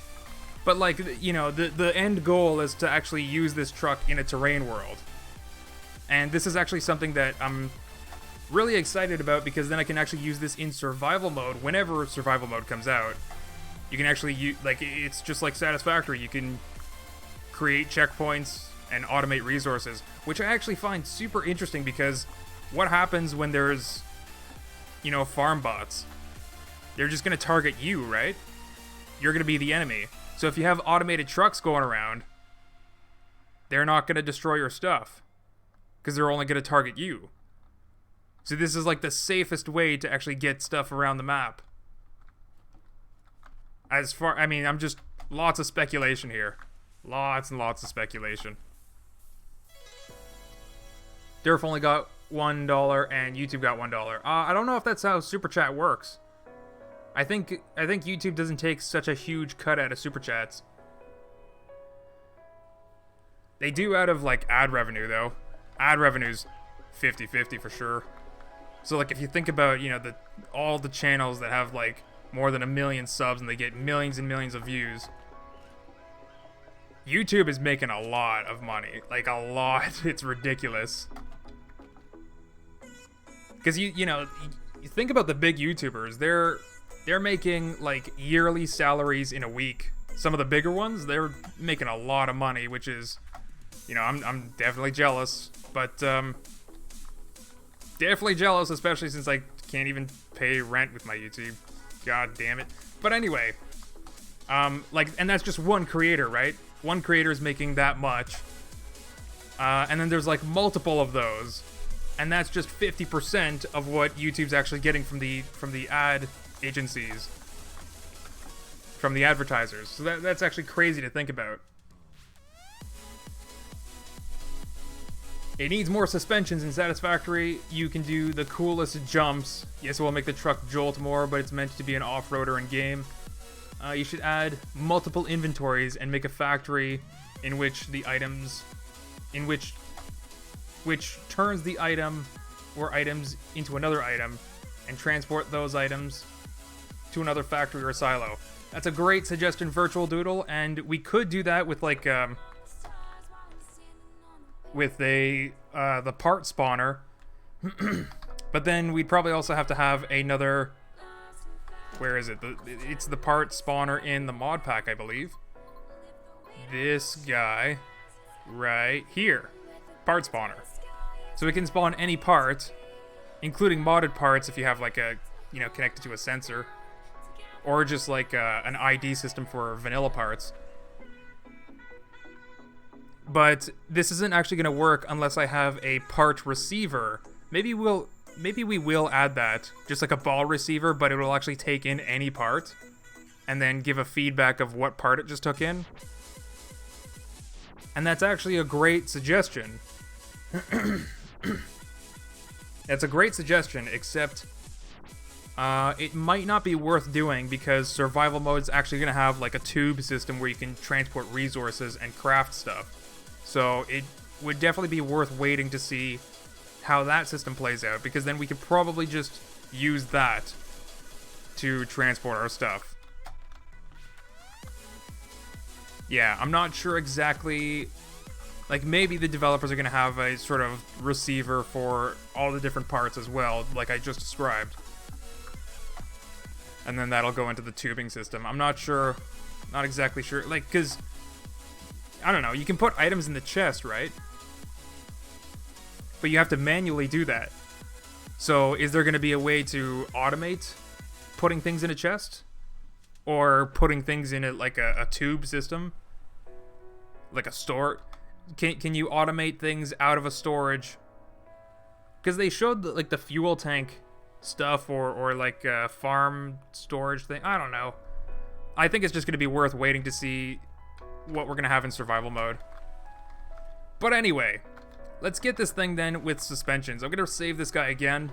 But, like, you know, the end goal is to actually use this truck in a terrain world. And this is actually something that I'm really excited about, because then I can actually use this in survival mode whenever survival mode comes out. You can actually use, like, it's just like Satisfactory. You can create checkpoints and automate resources, which I actually find super interesting, because what happens when there's, you know, farm bots? They're just going to target you, right? You're going to be the enemy. So if you have automated trucks going around, they're not going to destroy your stuff, because they're only going to target you. So this is like the safest way to actually get stuff around the map. As far, I mean, I'm just, lots of speculation here. Lots and lots of speculation. Durf only got $1 and YouTube got $1. I don't know if that's how Super Chat works. I think YouTube doesn't take such a huge cut out of Super Chats. They do out of, like, ad revenue, though. Ad revenue's 50-50 for sure. So, like, if you think about, you know, all the channels that have, like, more than 1 million subs and they get millions and millions of views, YouTube is making a lot of money. Like, a lot. It's ridiculous. Because, you know, you think about the big YouTubers, they're making, like, yearly salaries in a week. Some of the bigger ones, they're making a lot of money, which is, you know, I'm definitely jealous. But, definitely jealous, especially since I can't even pay rent with my YouTube. God damn it. But anyway, like, and that's just one creator, right? One creator is making that much. And then there's, like, multiple of those. And that's just 50% of what YouTube's actually getting from the ad agencies. From the advertisers. So that's actually crazy to think about. It needs more suspensions in Satisfactory. You can do the coolest jumps. Yes, it will make the truck jolt more, but it's meant to be an off-roader in game. You should add multiple inventories and make a factory in which the items, which turns the item or items into another item and transport those items to another factory or silo. That's a great suggestion, Virtual Doodle, and we could do that with, like, with the part spawner. But then we'd probably also have to have another, where is it? It's the part spawner in the mod pack, I believe. This guy right here. Part spawner. So we can spawn any part, including modded parts if you have, like, a, you know, connected to a sensor. Or just, like, an ID system for vanilla parts. But this isn't actually going to work unless I have a part receiver. Maybe we will add that, just like a ball receiver, but it will actually take in any part and then give a feedback of what part it just took in. And that's actually a great suggestion. That's a great suggestion, except it might not be worth doing, because survival mode's actually going to have, like, a tube system where you can transport resources and craft stuff. So it would definitely be worth waiting to see how that system plays out, because then we could probably just use that to transport our stuff. Yeah, I'm not sure exactly Like, maybe the developers are going to have a sort of receiver for all the different parts as well, like I just described. And then that'll go into the tubing system. I'm not sure. Not exactly sure. Like, because, I don't know, you can put items in the chest, right? But you have to manually do that. So is there going to be a way to automate putting things in a chest? Or putting things in like a tube system? Like a store? Can you automate things out of a storage? Because they showed like the fuel tank stuff or like farm storage thing. I don't know. I think it's just going to be worth waiting to see what we're going to have in survival mode. But anyway, let's get this thing then with suspensions. I'm going to save this guy again.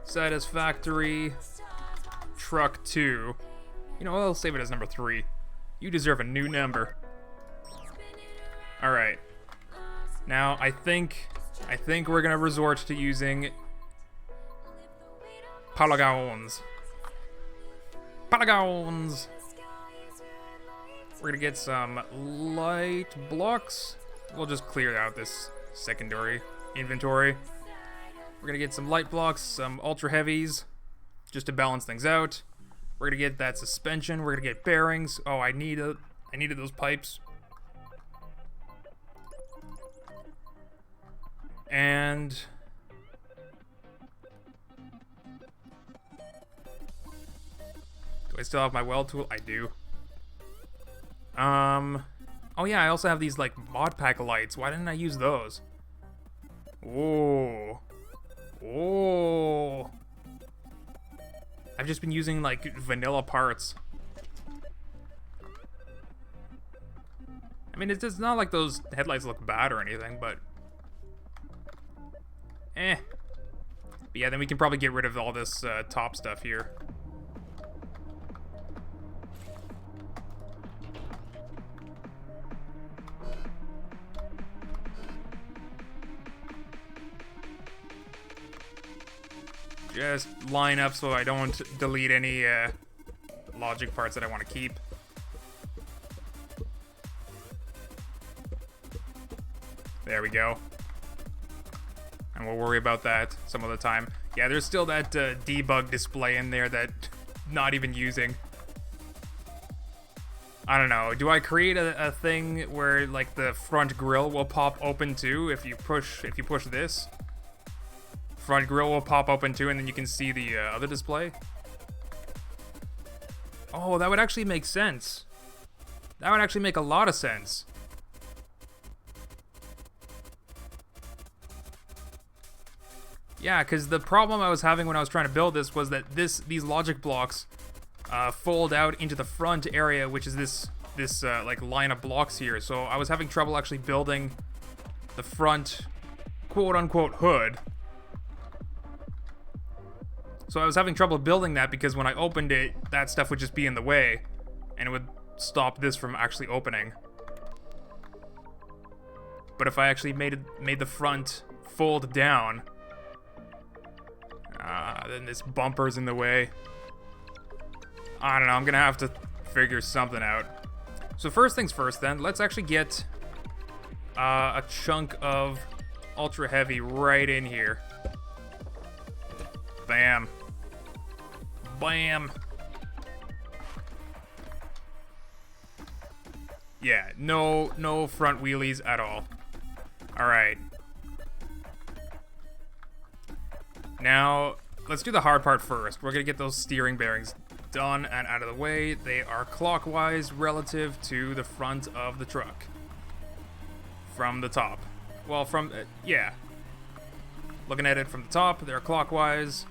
Satisfactory. Truck 2. You know, I'll save it as number 3. You deserve a new number. Alright. Now, I think we're going to resort to using polygons. Polygons! We're going to get some light blocks. We'll just clear out this secondary inventory. We're going to get some light blocks, some ultra heavies, just to balance things out. We're going to get that suspension. We're going to get bearings. Oh, I needed those pipes. And do I still have my weld tool? I do. Oh yeah, I also have these like mod pack lights. Why didn't I use those? Whoa. Whoa. I've just been using like vanilla parts. I mean, it's not like those headlights look bad or anything, but But yeah, then we can probably get rid of all this top stuff here. Just line up so I don't delete any logic parts that I want to keep. There we go. And we'll worry about that some other time. Yeah, there's still that debug display in there that not even using. I don't know. Do I create a thing where like the front grille will pop open too if you push this? Front grille will pop open too, and then you can see the other display. Oh, that would actually make sense. That would actually make a lot of sense. Yeah, because the problem I was having when I was trying to build this was that these logic blocks fold out into the front area, which is this like line of blocks here. So I was having trouble actually building the front quote-unquote hood. So I was having trouble building that because when I opened it, that stuff would just be in the way, and it would stop this from actually opening. But if I actually made the front fold down, then this bumper's in the way. I don't know, I'm gonna have to figure something out. So first things first then, let's actually get a chunk of ultra heavy right in here. Bam. Bam. Yeah, no front wheelies at all. Alright. Now, let's do the hard part first. We're gonna get those steering bearings done and out of the way. They are clockwise relative to the front of the truck. From the top. Well, yeah. Looking at it from the top, they're clockwise.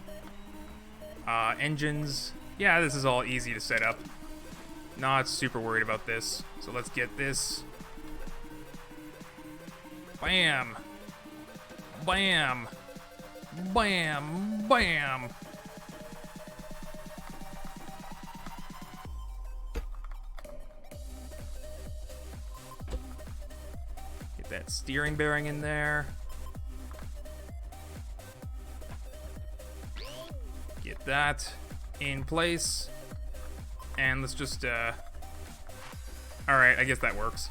Engines. Yeah, this is all easy to set up. Not super worried about this. So let's get this. Bam. Bam. Bam. Bam. Get that steering bearing in there. Get that in place. And let's just Alright, I guess that works.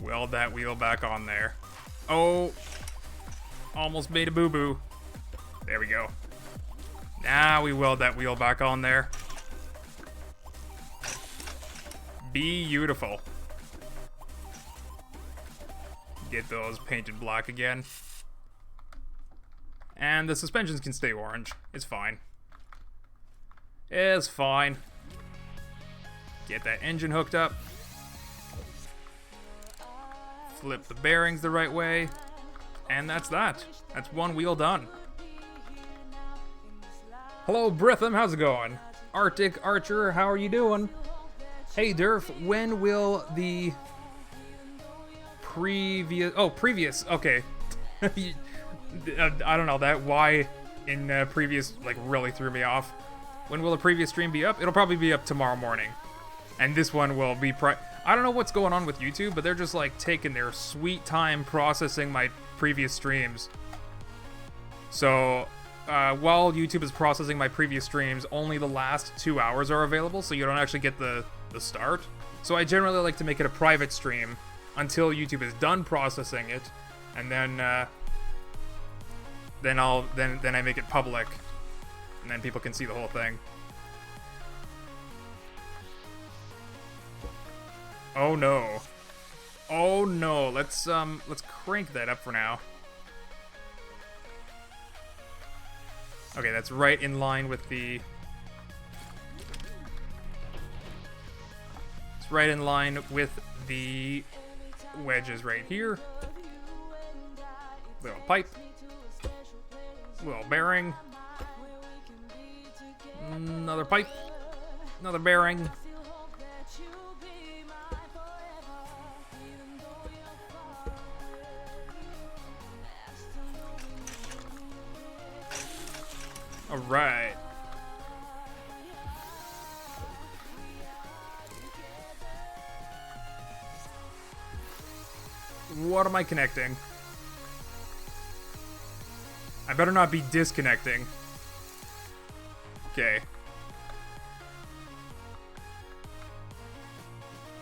Weld that wheel back on there. Oh, almost made a boo-boo. There we go. Now we weld that wheel back on there. Beautiful. Get those painted black again. And the suspensions can stay orange. It's fine. It's fine. Get that engine hooked up. Flip the bearings the right way. And that's that. That's one wheel done. Hello, Britham. How's it going? Arctic Archer, how are you doing? Hey, Durf, when will the previous, okay. I don't know, that Y in previous, like, really threw me off. When will the previous stream be up? It'll probably be up tomorrow morning. And this one will be I don't know what's going on with YouTube, but they're just, like, taking their sweet time processing my previous streams. So, while YouTube is processing my previous streams, only the last 2 hours are available, so you don't actually get the start. So I generally like to make it a private stream until YouTube is done processing it, and then I make it public, and then people can see the whole thing. Oh no. Oh no. Let's crank that up for now. Okay, that's right in line with the... It's right in line with the wedges right here. Little pipe. Little bearing. Another pipe. Another bearing. All right. What am I connecting? I better not be disconnecting. Okay.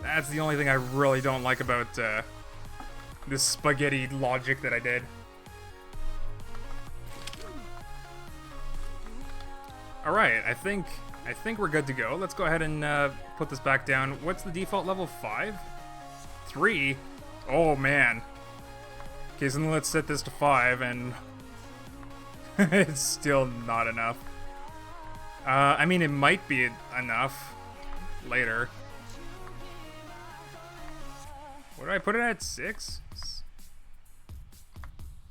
That's the only thing I really don't like about this spaghetti logic that I did. Alright, I think we're good to go. Let's go ahead and put this back down. What's the default level? 5? 3? Oh, man. Okay, so then let's set this to 5, and it's still not enough. I mean, it might be enough later. What do I put it at? 6?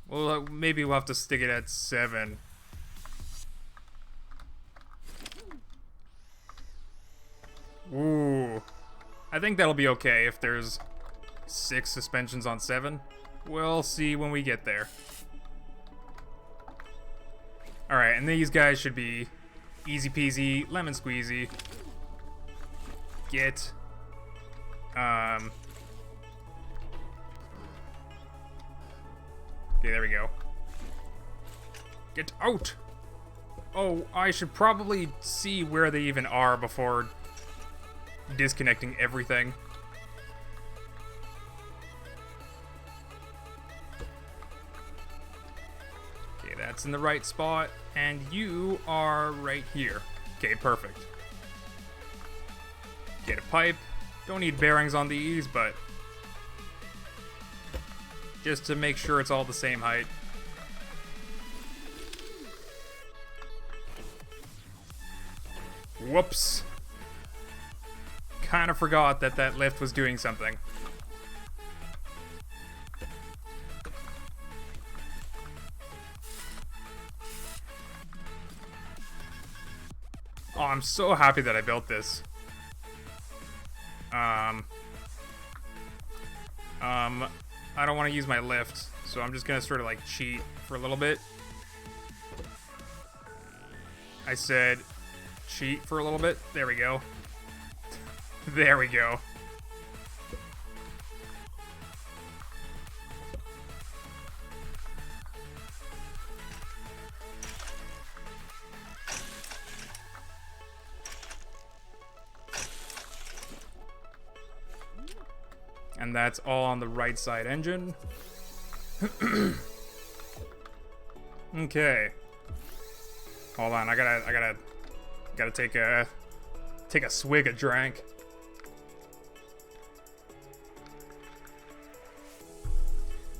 Well, maybe we'll have to stick it at 7. Ooh. I think that'll be okay if there's 6 suspensions on 7. We'll see when we get there. Alright, and these guys should be easy peasy, lemon squeezy. Get... Okay, there we go. Get out! Oh, I should probably see where they even are before disconnecting everything. Okay, that's in the right spot, and you are right here. Okay, perfect. Get a pipe. Don't need bearings on these, but just to make sure it's all the same height. Whoops. Kind of forgot that that lift was doing something. Oh, I'm so happy that I built this. I don't want to use my lift, so I'm just gonna sort of like cheat for a little bit. I said cheat for a little bit. There we go. There we go. And that's all on the right side engine. Okay. Hold on, I gotta take a swig of drink.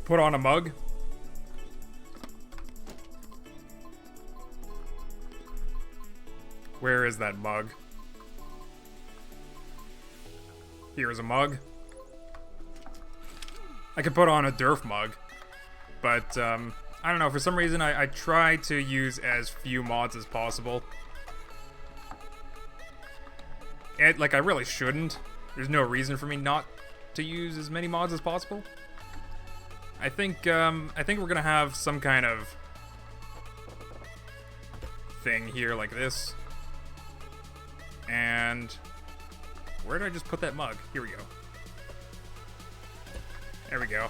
Put on a mug. Where is that mug? Here's a mug. I could put on a Durf mug, but I don't know, for some reason I try to use as few mods as possible. And, like, I really shouldn't. There's no reason for me not to use as many mods as possible. I think we're gonna have some kind of thing here like this. And where did I just put that mug? Here we go. There we go.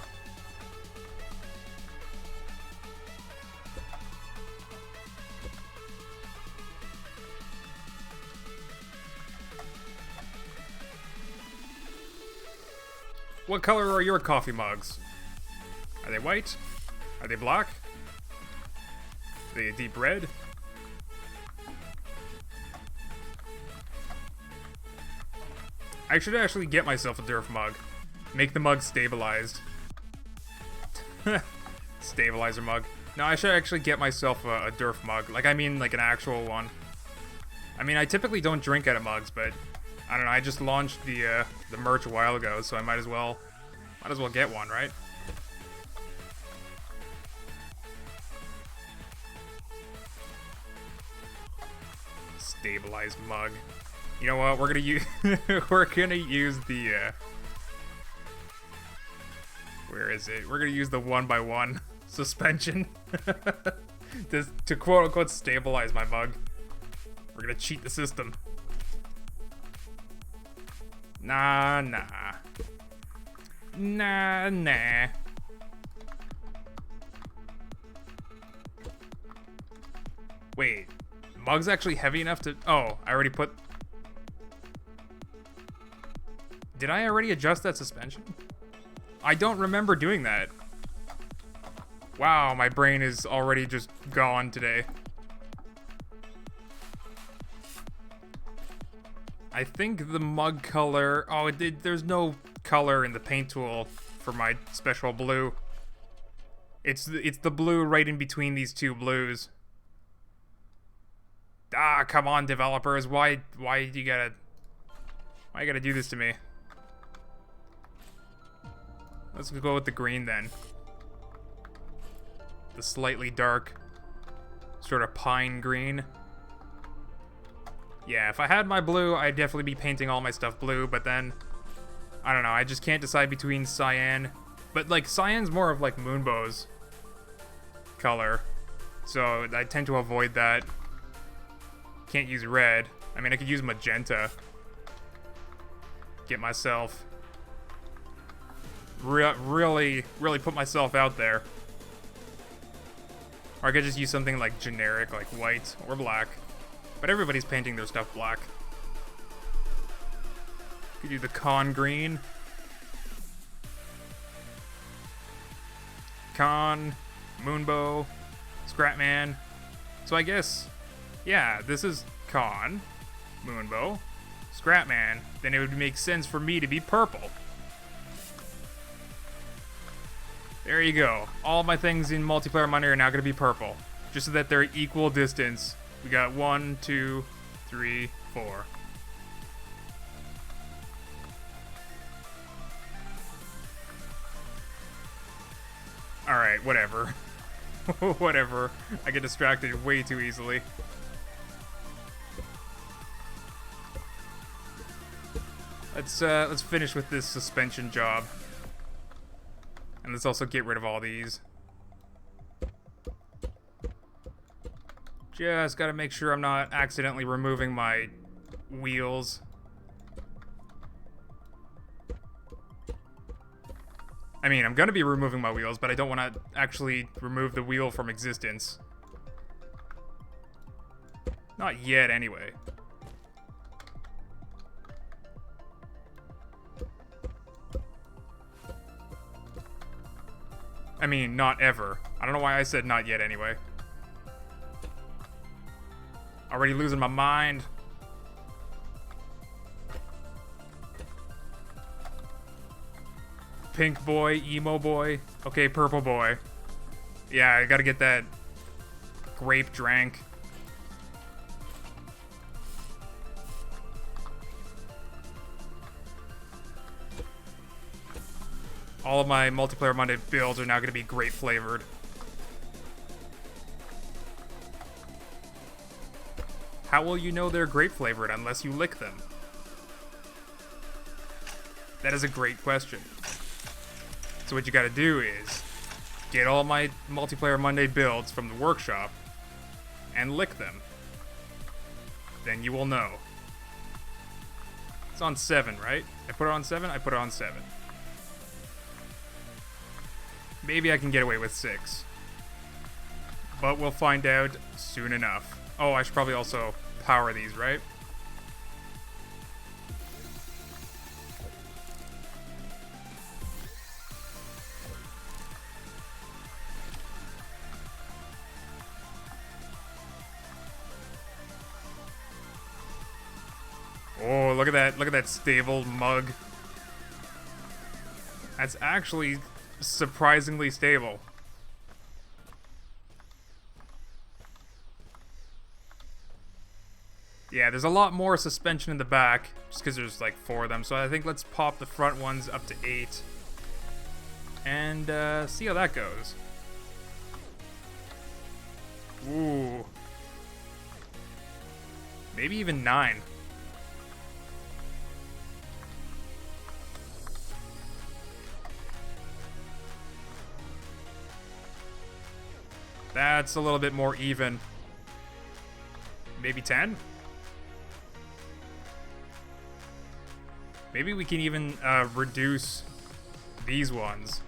What color are your coffee mugs? Are they white? Are they black? Are they a deep red? I should actually get myself a Durf mug. Make the mug stabilized. Stabilizer mug. No, I should actually get myself a Durf mug. Like, I mean, like an actual one. I mean, I typically don't drink out of mugs, but I don't know. I just launched the merch a while ago, so I might as well get one, right? Stabilized mug. You know what? We're gonna use the where is it? We're gonna use the 1x1 suspension to quote unquote stabilize my mug. We're gonna cheat the system. Nah. Wait, mug's actually heavy enough to... Oh, I already put... Did I already adjust that suspension? I don't remember doing that. Wow, my brain is already just gone today. I think the mug color... Oh, there's no color in the paint tool for my special blue. It's the blue right in between these two blues. Ah, come on, developers. Why you gotta do this to me? Let's go with the green then. The slightly dark, sort of pine green. Yeah, if I had my blue, I'd definitely be painting all my stuff blue, but then, I don't know, I just can't decide between cyan. But, like, cyan's more of, like, Moonbow's color, so I tend to avoid that. Can't use red. I mean, I could use magenta. Get myself... really put myself out there. Or I could just use something like generic, like white or black. But everybody's painting their stuff black. Could do the con green. Con, Moonbow, Scrapman. So I guess, yeah, this is Con, Moonbow, Scrapman. Then it would make sense for me to be purple. There you go. All my things in multiplayer money are now going to be purple. Just so that they're equal distance. We got 1, 2, 3, 4. Alright, whatever. Whatever. I get distracted way too easily. Let's finish with this suspension job. And let's also get rid of all these. Just gotta make sure I'm not accidentally removing my wheels. I mean, I'm gonna be removing my wheels, but I don't want to actually remove the wheel from existence. Not yet, anyway. I mean, not ever. I don't know why I said not yet anyway. Already losing my mind. Pink boy, emo boy. Okay, purple boy. Yeah, I gotta get that grape drank. All of my multiplayer Monday builds are now gonna be grape flavored. How will you know they're grape flavored unless you lick them? That is a great question. So what you gotta do is get all my multiplayer Monday builds from the workshop and lick them. Then you will know. It's on 7, right? I put it on 7? I put it on 7. Maybe I can get away with 6. But we'll find out soon enough. Oh, I should probably also power these, right? Oh, look at that. Look at that stable mug. That's actually surprisingly stable. Yeah, there's a lot more suspension in the back, just because there's like 4 of them. So I think let's pop the front ones up to 8. And see how that goes. Ooh. Maybe even 9. That's a little bit more even. Maybe 10? Maybe we can even reduce these ones.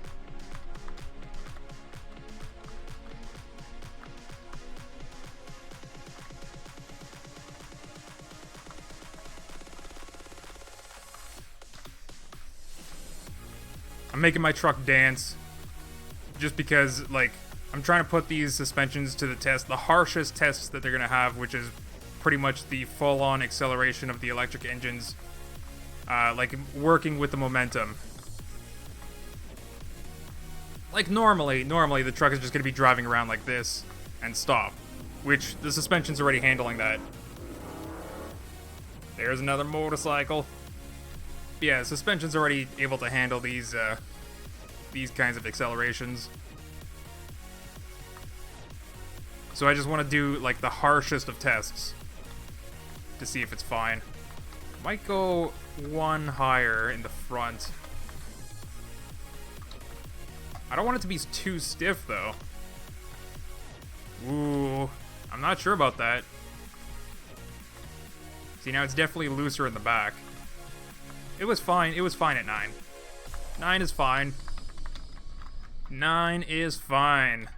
I'm making my truck dance just because, like, I'm trying to put these suspensions to the test, the harshest tests that they're going to have, which is pretty much the full-on acceleration of the electric engines, like working with the momentum. Like normally the truck is just going to be driving around like this and stop, which the suspension's already handling that. There's another motorcycle. Yeah, suspension's already able to handle these kinds of accelerations. So I just want to do, like, the harshest of tests to see if it's fine. Might go 1 higher in the front. I don't want it to be too stiff, though. Ooh, I'm not sure about that. See, now it's definitely looser in the back. It was fine. It was fine at 9. 9 is fine. 9 is fine.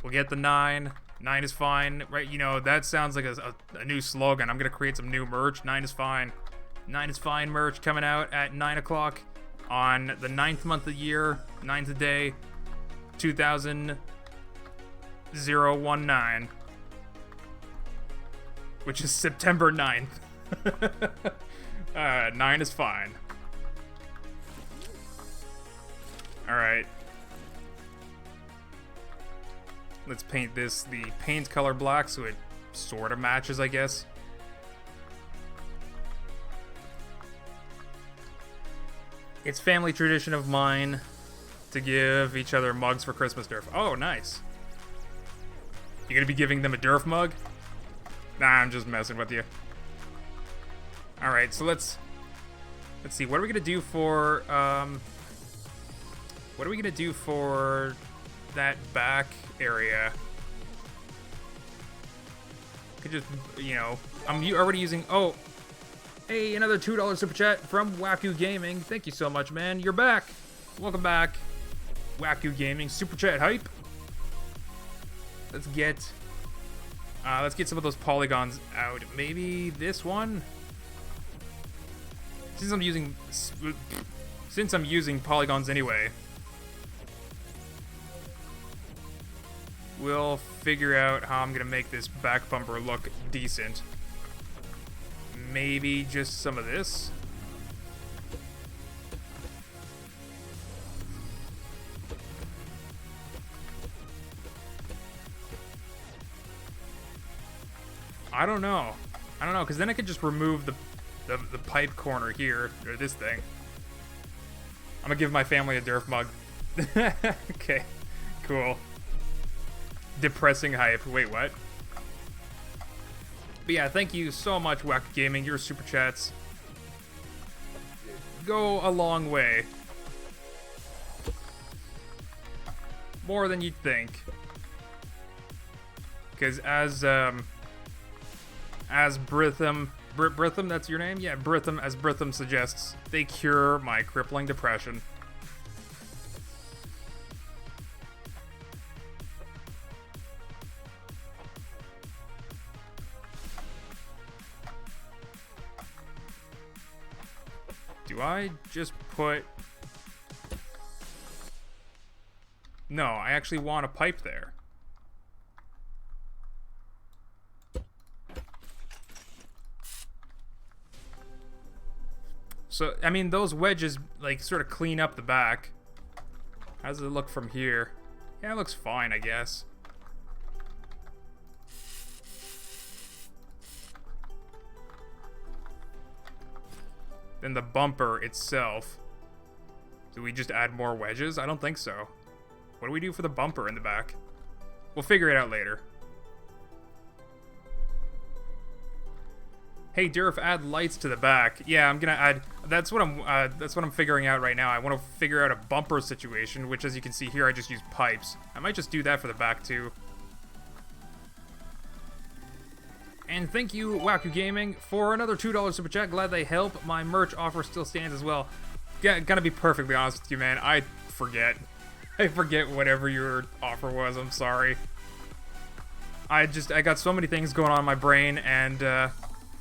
We'll get the 9. 9 is fine. Right, you know, that sounds like a new slogan. I'm going to create some new merch. 9 is fine. 9 is fine merch coming out at 9 o'clock on the 9th month of the year, 9th day, 2019, which is September 9th. 9 is fine. Alright. Let's paint this the paint color black so it sort of matches, I guess. It's family tradition of mine to give each other mugs for Christmas, Durf. Oh, nice. You gonna be giving them a Durf mug? Nah, I'm just messing with you. Alright, so let's see, what are we gonna do for that back area? Could just, you know, I'm already using, oh, hey, another $2 super chat from Wacko Gaming. Thank you so much, man. You're back. Welcome back, Wacko Gaming. Super chat hype. Let's get some of those polygons out. Maybe this one. Since I'm using polygons anyway, we'll figure out how I'm gonna make this back bumper look decent. Maybe just some of this. I don't know, because then I could just remove the pipe corner here, or this thing. I'm gonna give my family a Durf mug. Okay, cool. Depressing hype. Wait, what? But yeah, thank you so much, Wack Gaming. Your super chats go a long way. More than you'd think. Because as Britham, that's your name? Yeah, Britham, as Britham suggests, they cure my crippling depression. Do I just put... No, I actually want a pipe there. So, I mean, those wedges, like, sort of clean up the back. How does it look from here? Yeah, it looks fine, I guess. Then the bumper itself. Do we just add more wedges? I don't think so. What do we do for the bumper in the back? We'll figure it out later. Hey, Durf, add lights to the back. Yeah, I'm gonna add. That's what I'm figuring out right now. I want to figure out a bumper situation, which, as you can see here, I just use pipes. I might just do that for the back too. And thank you, Waku Gaming, for another $2 super chat. Glad they help. My merch offer still stands as well. Gonna be perfectly honest with you, man. I forget. I forget whatever your offer was. I'm sorry. I got so many things going on in my brain, and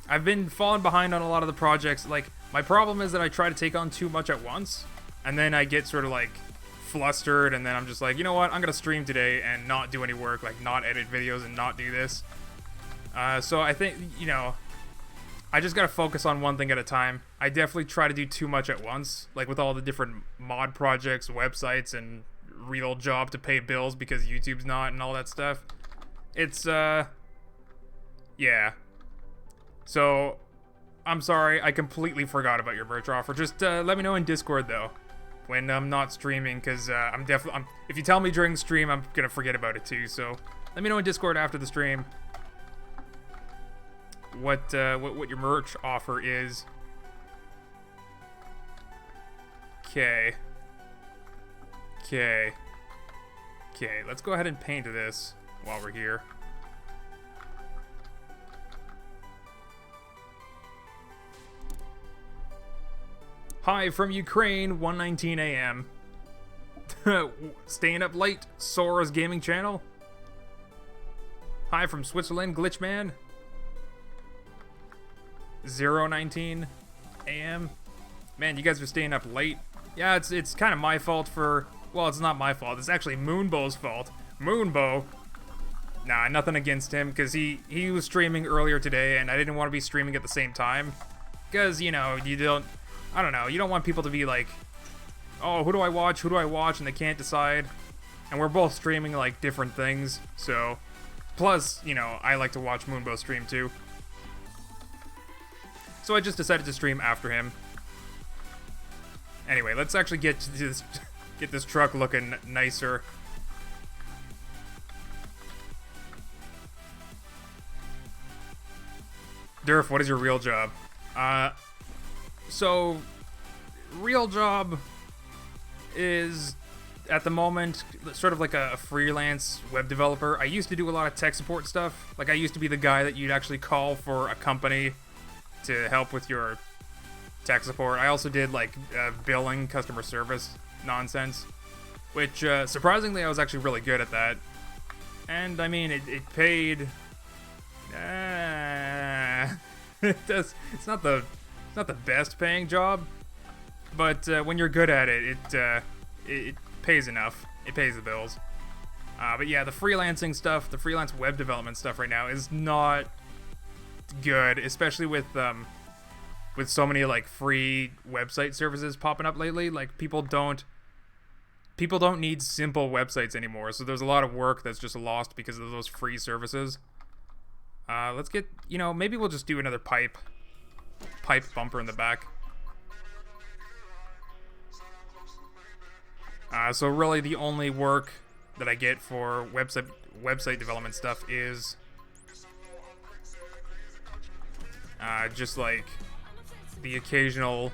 I've been falling behind on a lot of the projects. Like, my problem is that I try to take on too much at once, and then I get sort of like flustered, and then I'm just like, you know what? I'm gonna stream today and not do any work, like not edit videos and not do this. So I think, you know, I just gotta focus on one thing at a time. I definitely try to do too much at once, like with all the different mod projects, websites, and real job to pay bills because YouTube's not and all that stuff. It's, yeah. So, I'm sorry, I completely forgot about your merch offer. Just let me know in Discord, though, when I'm not streaming, because if you tell me during the stream, I'm gonna forget about it too. So, let me know in Discord after the stream what your merch offer is. Okay. Let's go ahead and paint this while we're here. Hi from Ukraine, 1:19 a.m. Staying up late, Sora's gaming channel. Hi from Switzerland, Glitchman. 0:19 a.m. Man, you guys are staying up late. Yeah, it's kind of my fault for... Well, it's not my fault. It's actually Moonbow's fault. Moonbow. Nah, nothing against him, because he was streaming earlier today, and I didn't want to be streaming at the same time. Because, you know, you don't... I don't know. You don't want people to be like, oh, who do I watch? Who do I watch? And they can't decide. And we're both streaming, like, different things. So, plus, you know, I like to watch Moonbow stream, too. So I just decided to stream after him. Anyway, let's actually get this truck looking nicer. Durf, what is your real job? So, real job is, at the moment, sort of like a freelance web developer. I used to do a lot of tech support stuff. Like, I used to be the guy that you'd actually call for a company to help with your tech support. I also did, like, billing, customer service nonsense, which, surprisingly, I was actually really good at that. And, I mean, it paid... It's not the best paying job, but when you're good at it, it pays enough. It pays the bills. But yeah, the freelancing stuff, the freelance web development stuff right now is not good, especially with so many like free website services popping up lately. Like people don't need simple websites anymore. So there's a lot of work that's just lost because of those free services. Let's get, maybe we'll just do another pipe bumper in the back. So really the only work that I get for website development stuff is just like the occasional,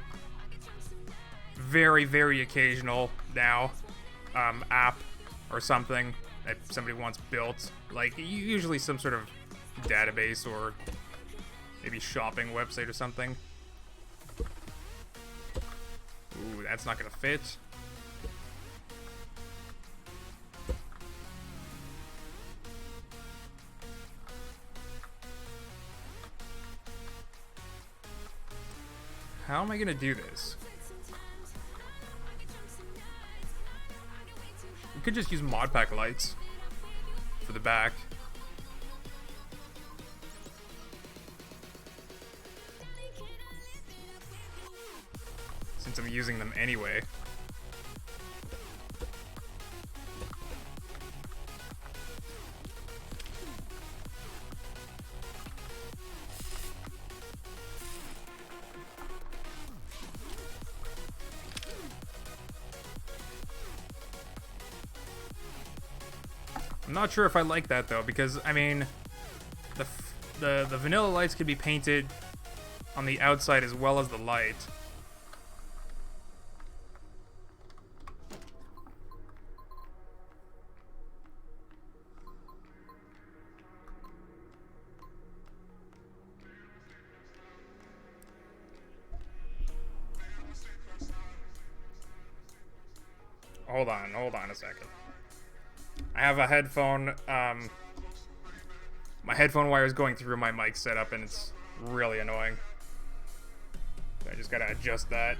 very, very occasional now, app or something that somebody wants built. Like usually some sort of database or maybe shopping website or something. Ooh, that's not gonna fit. How am I gonna do this? We could just use mod pack lights for the back. Since I'm using them anyway. I'm not sure if I like that though, because I mean, the vanilla lights could be painted on the outside as well as the light. Hold on a second. I have a headphone, my headphone wire is going through my mic setup and it's really annoying. So I just gotta adjust that.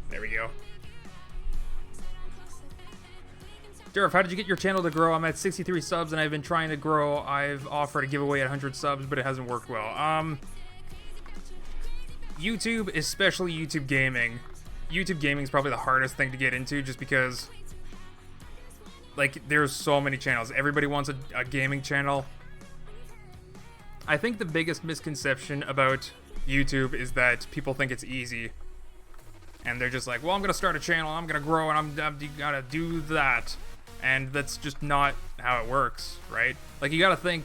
There we go. Durf, how did you get your channel to grow? I'm at 63 subs and I've been trying to grow. I've offered a giveaway at 100 subs, but it hasn't worked well. YouTube, especially YouTube gaming. YouTube gaming is probably the hardest thing to get into just because, like, there's so many channels. Everybody wants a gaming channel. I think the biggest misconception about YouTube is that people think it's easy. And they're just like, well, I'm going to start a channel, I'm going to grow, and I'm going to do that. And that's just not how it works, right? Like, you got to think,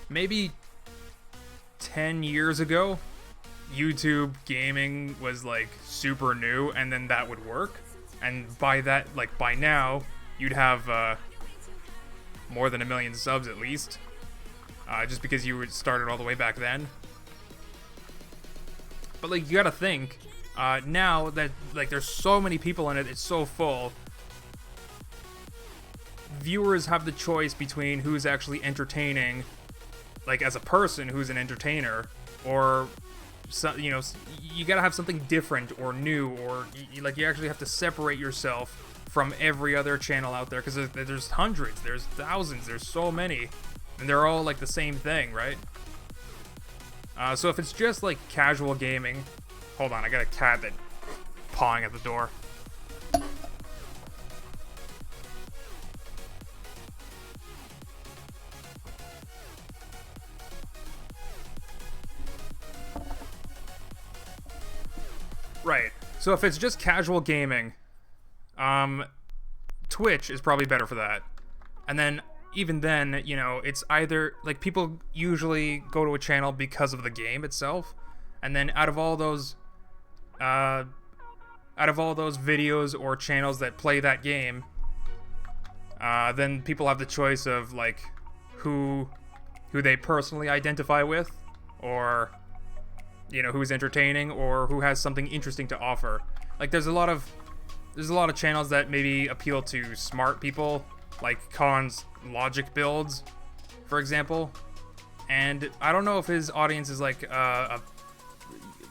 maybe 10 years ago, YouTube gaming was, like, super new, and then that would work. And by that, like, by now, you'd have more than 1 million subs at least, just because you started all the way back then. But like, you gotta think, now that like there's so many people in it, it's so full, viewers have the choice between who's actually entertaining, like as a person who's an entertainer, or you gotta have something different or new, or like you actually have to separate yourself from every other channel out there, because there's hundreds, there's thousands, there's so many, and they're all like the same thing, right? So if it's just like casual gaming, hold on, I got a cat that pawing at the door. Right. So if it's just casual gaming, Twitch is probably better for that. And then, even then, it's either, like, people usually go to a channel because of the game itself, and then out of all those videos or channels that play that game, then people have the choice of, like, who they personally identify with, or, who's entertaining, or who has something interesting to offer. Like, there's a lot of channels that maybe appeal to smart people, like Khan's logic builds, for example. And I don't know if his audience is like a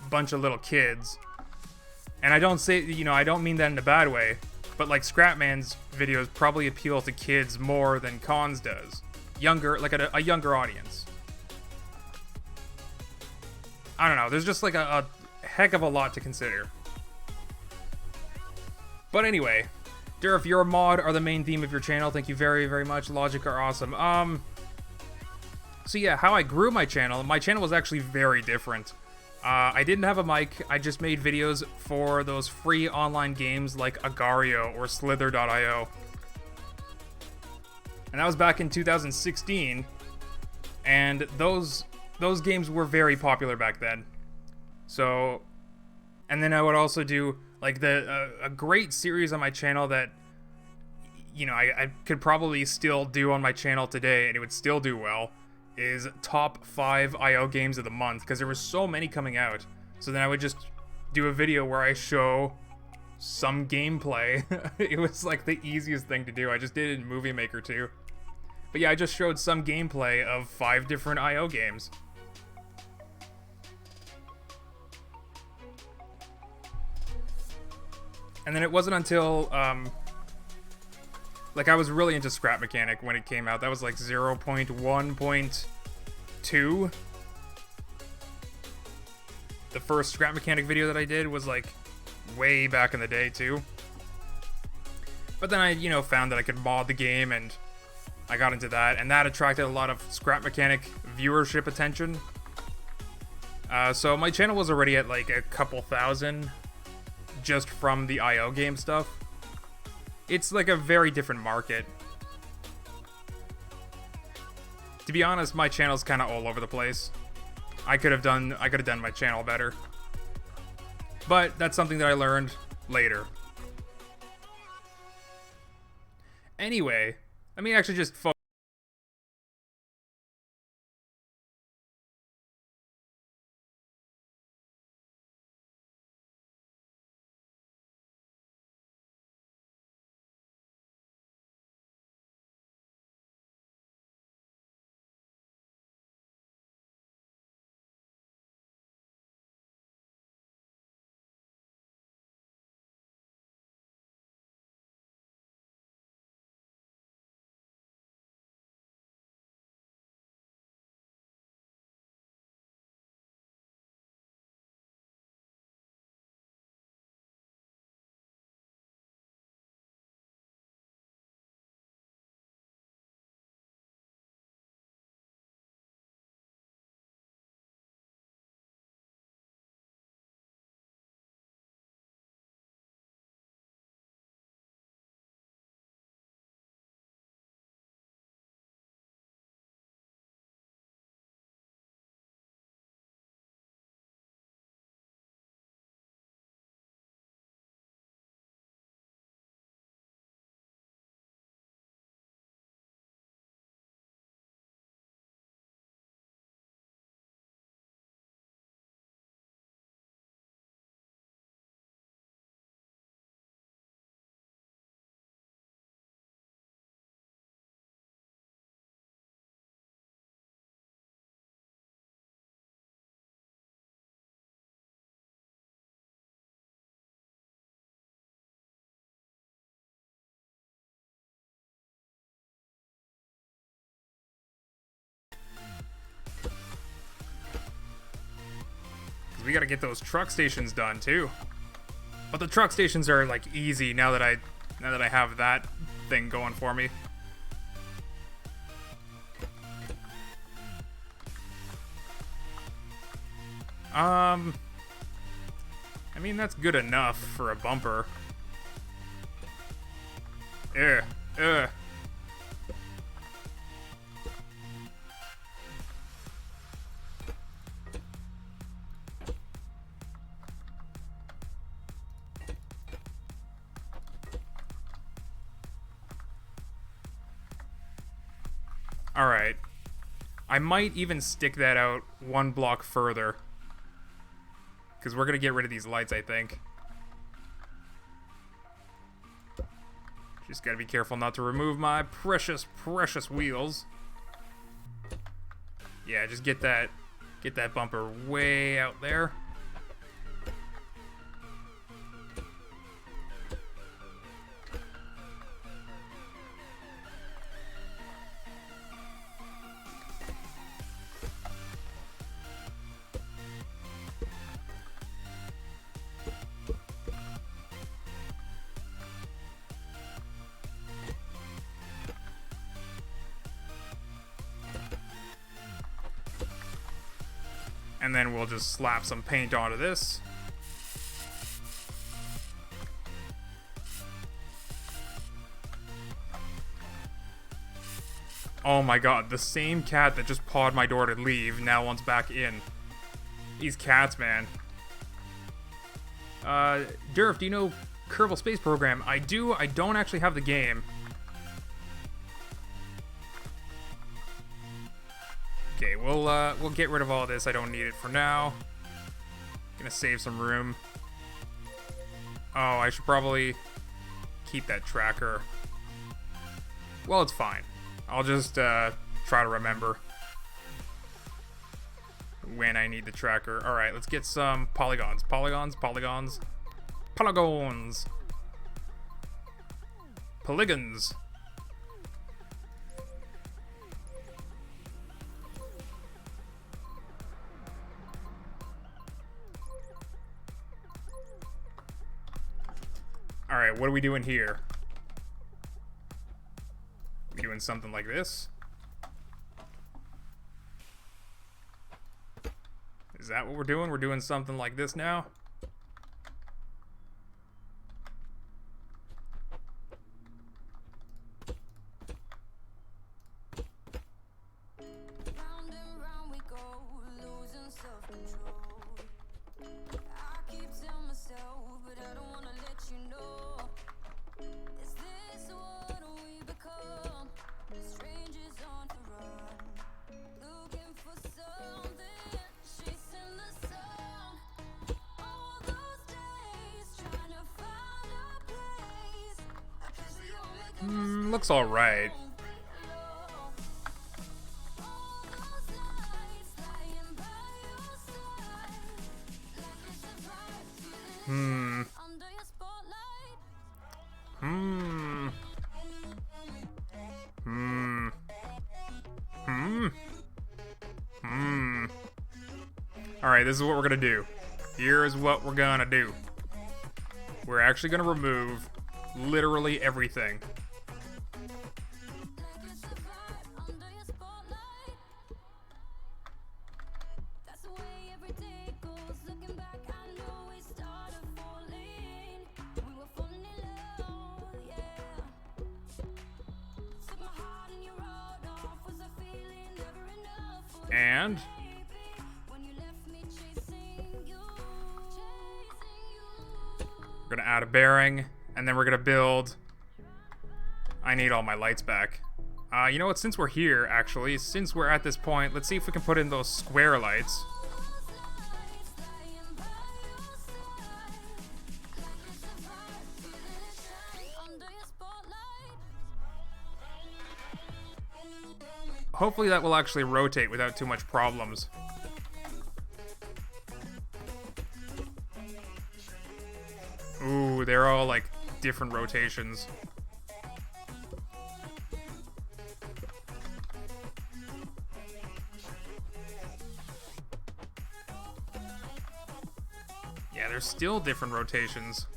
bunch of little kids. And I don't say, I don't mean that in a bad way. But like Scrapman's videos probably appeal to kids more than Cons does. Younger, like a younger audience. I don't know, there's just like a heck of a lot to consider. But anyway, Durf, your mod are the main theme of your channel. Thank you very, very much. Logic are awesome. So yeah, how I grew my channel was actually very different. I didn't have a mic, I just made videos for those free online games like Agario or Slither.io. And that was back in 2016, and those games were very popular back then. So, and then I would also do like a great series on my channel that, you know, I could probably still do on my channel today, and it would still do well, is top 5 IO games of the month, because there were so many coming out. So then I would just do a video where I show some gameplay. It was like the easiest thing to do. I just did it in Movie Maker too. But yeah, I just showed some gameplay of 5 different IO games. And then it wasn't until, like, I was really into Scrap Mechanic when it came out. That was like 0.1.2. The first Scrap Mechanic video that I did was like way back in the day too. But then I, you know, found that I could mod the game, and I got into that, and that attracted a lot of Scrap Mechanic viewership attention. So my channel was already at like a couple thousand just from the IO game stuff. It's like a very different market. To be honest, my channel's kind of all over the place. I could have done my channel better. But that's something that I learned later. Anyway, let me actually just focus. We gotta get those truck stations done too. But the truck stations are like easy now that I have that thing going for me. I mean, that's good enough for a bumper. Ugh. Alright. I might even stick that out one block further. Because we're going to get rid of these lights, I think. Just got to be careful not to remove my precious, precious wheels. Yeah, just get that bumper way out there. And then we'll just slap some paint onto this. Oh my god, the same cat that just pawed my door to leave now wants back in. These cats, man. Durf, do you know Kerbal Space Program? I do. I don't actually have the game. Okay, we'll get rid of all this. I don't need it for now. Gonna save some room. Oh, I should probably keep that tracker. Well, it's fine. I'll just try to remember when I need the tracker. Alright, let's get some polygons. Polygons. Polygons. Alright, what are we doing here? We doing something like this? Is that what we're doing? We're doing something like this now? Looks alright. Alright, this is what we're gonna do. Here is what we're gonna do. We're actually gonna remove literally everything. And we're gonna add a bearing, and then we're gonna build. I need all my lights back. You know what? Since we're here, actually, since we're at this point, let's see if we can put in those square lights. Hopefully that will actually rotate without too much problems. Ooh, they're all like different rotations. Yeah, there's still different rotations.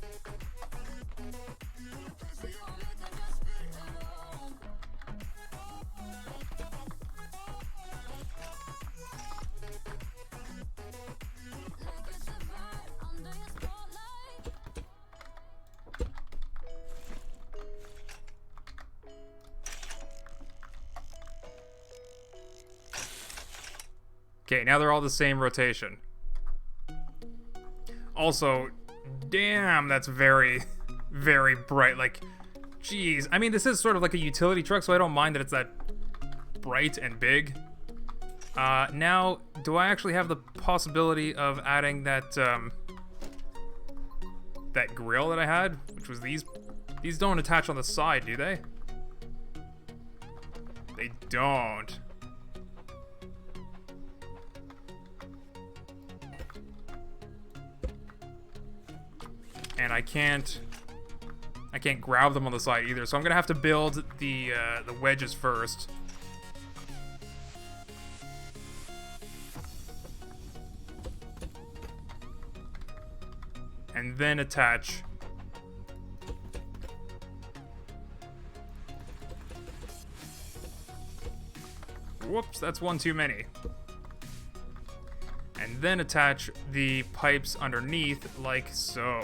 Okay, now they're all the same rotation. Also, damn, that's very, very bright. Like, geez. I mean, this is sort of like a utility truck, so I don't mind that it's that bright and big. Now, do I actually have the possibility of adding that, that grill that I had? Which was these. These don't attach on the side, do they? They don't. And I can't grab them on the side either, so I'm gonna have to build the wedges first. And then attach. Whoops, that's one too many. and then attach the pipes underneath like so.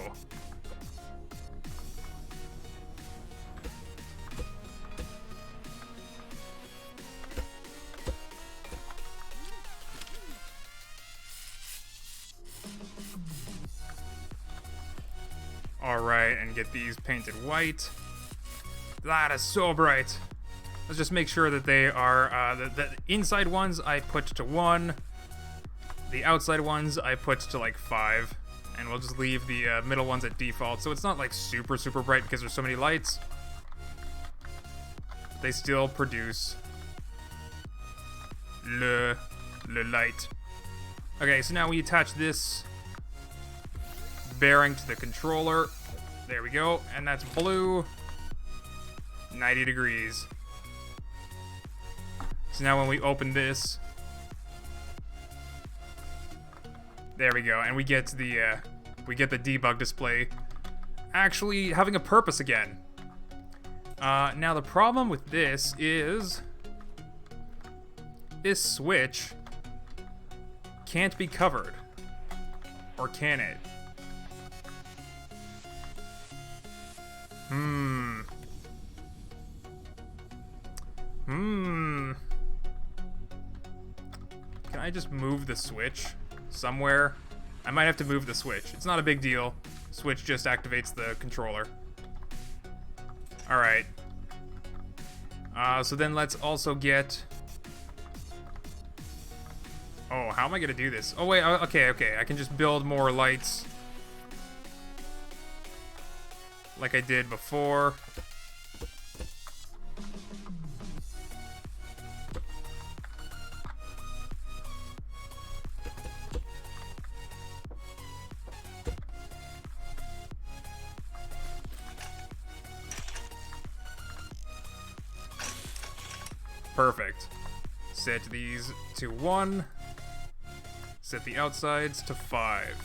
Alright, and get these painted white. That is so bright. Let's just make sure that they are, the inside ones I put to 1. The outside ones I put to like 5. And we'll just leave the middle ones at default. So it's not like super, super bright because there's so many lights. They still produce le light. Okay, so now we attach this bearing to the controller. There we go, and that's blue. 90 degrees. So now when we open this, there we go, and we get the debug display actually having a purpose again. Now the problem with this is this switch can't be covered, or can it? Can I just move the switch somewhere? I might have to move the switch. It's not a big deal. Switch just activates the controller. Alright. So then let's also get... Oh, how am I gonna do this? Oh wait, okay. I can just build more lights like I did before. Perfect. Set these to 1. Set the outsides to 5.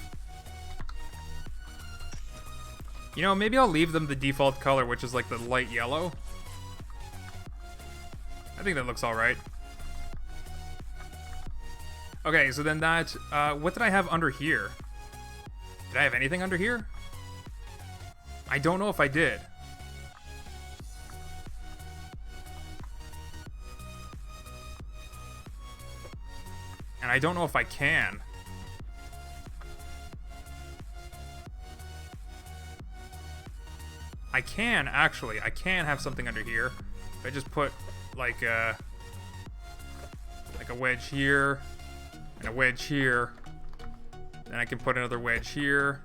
You know, maybe I'll leave them the default color, which is like the light yellow. I think that looks alright. Okay, so then that, what did I have under here? Did I have anything under here? I don't know if I did. And I don't know if I can. I can, actually. I can have something under here. If I just put, like a wedge here, and a wedge here. Then I can put another wedge here,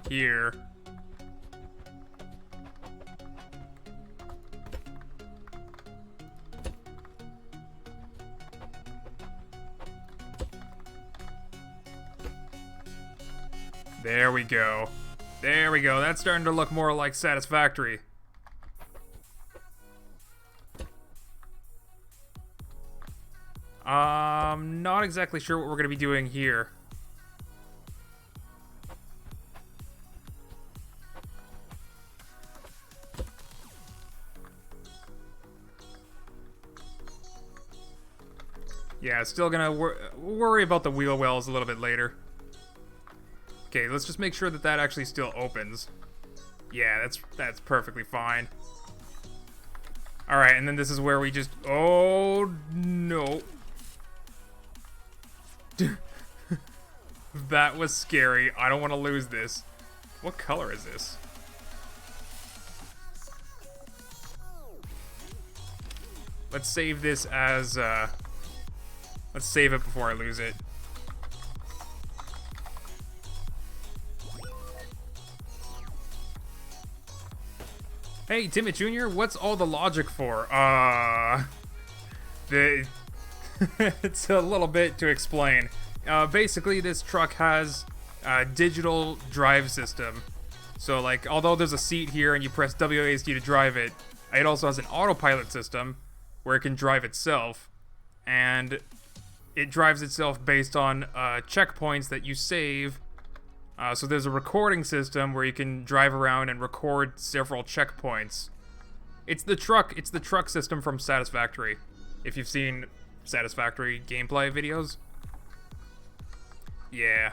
here. There we go. There we go. That's starting to look more like Satisfactory. Not exactly sure what we're going to be doing here. Yeah, still gonna worry about the wheel wells a little bit later. Okay, let's just make sure that that actually still opens. Yeah, that's perfectly fine. Alright, and then this is where we just... Oh, no. That was scary. I don't want to lose this. What color is this? Let's save this as, let's save it before I lose it. Hey, Timmy Jr., what's all the logic for? It's a little bit to explain. Basically, this truck has a digital drive system. So, like, although there's a seat here and you press WASD to drive it, it also has an autopilot system where it can drive itself. And it drives itself based on checkpoints that you save. So there's a recording system where you can drive around and record several checkpoints. It's the truck system from Satisfactory, if you've seen Satisfactory gameplay videos. Yeah.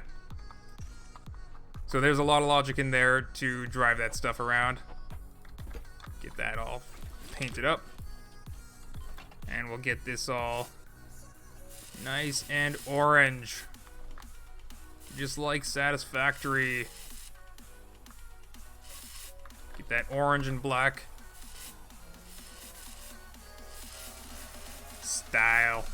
So there's a lot of logic in there to drive that stuff around. Get that all painted up. And we'll get this all nice and orange. Just like Satisfactory. Get that orange and black style.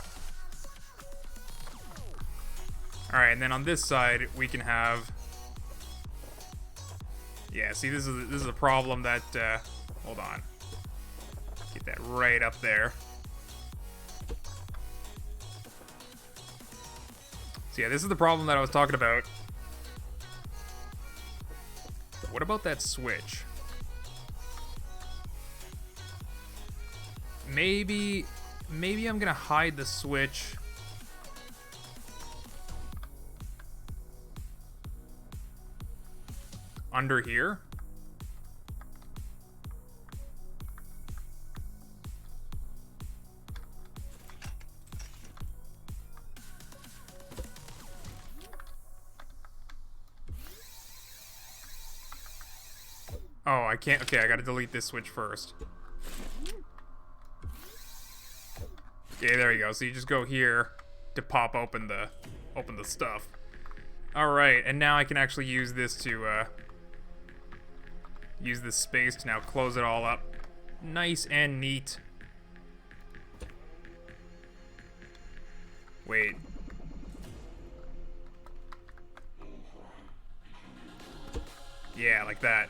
Alright, and then on this side, we can have... Yeah, see, this is a problem that... hold on. Get that right up there. So yeah, this is the problem that I was talking about. What about that switch? Maybe I'm gonna hide the switch. Under here? Oh, I can't. Okay, I gotta delete this switch first. Okay, there you go. So you just go here to pop open the stuff. All right, and now I can actually use this to use this space to now close it all up, nice and neat. Wait. Yeah, like that.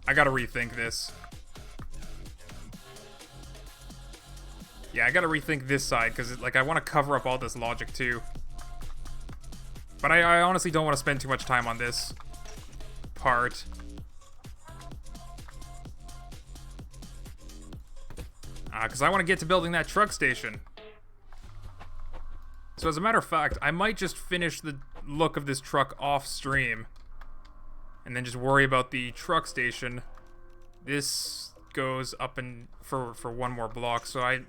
I gotta rethink this. Yeah, I gotta rethink this side, because like I want to cover up all this logic too. But I honestly don't want to spend too much time on this part. Because I want to get to building that truck station. So as a matter of fact, I might just finish the look of this truck off stream. And then just worry about the truck station. This goes up and for one more block, so I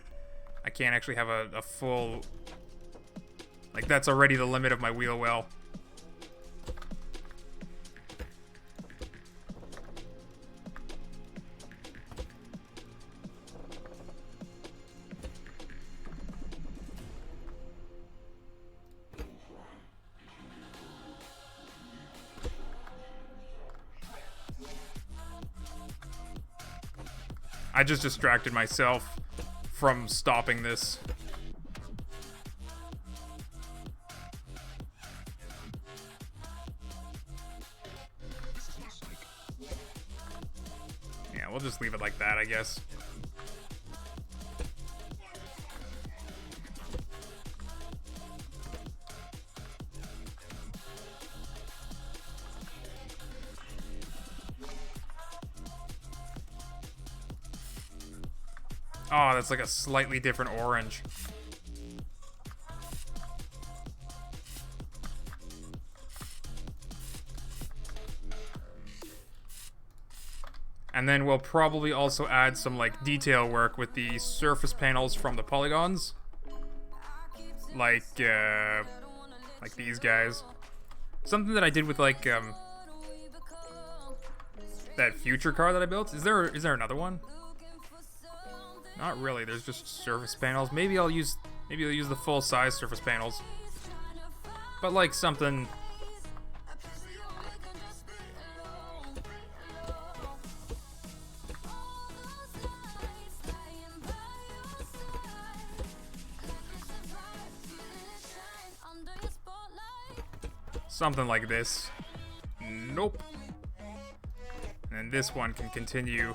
can't actually have a full... Like, that's already the limit of my wheel well. I just distracted myself from stopping this. Yeah, we'll just leave it like that, I guess. Oh, that's like a slightly different orange. And then we'll probably also add some like detail work with the surface panels from the polygons. Like these guys. Something that I did with like that future car that I built. Is there another one? Not really, there's just surface panels. Maybe I'll use the full size surface panels. But like something... Something like this. Nope. And this one can continue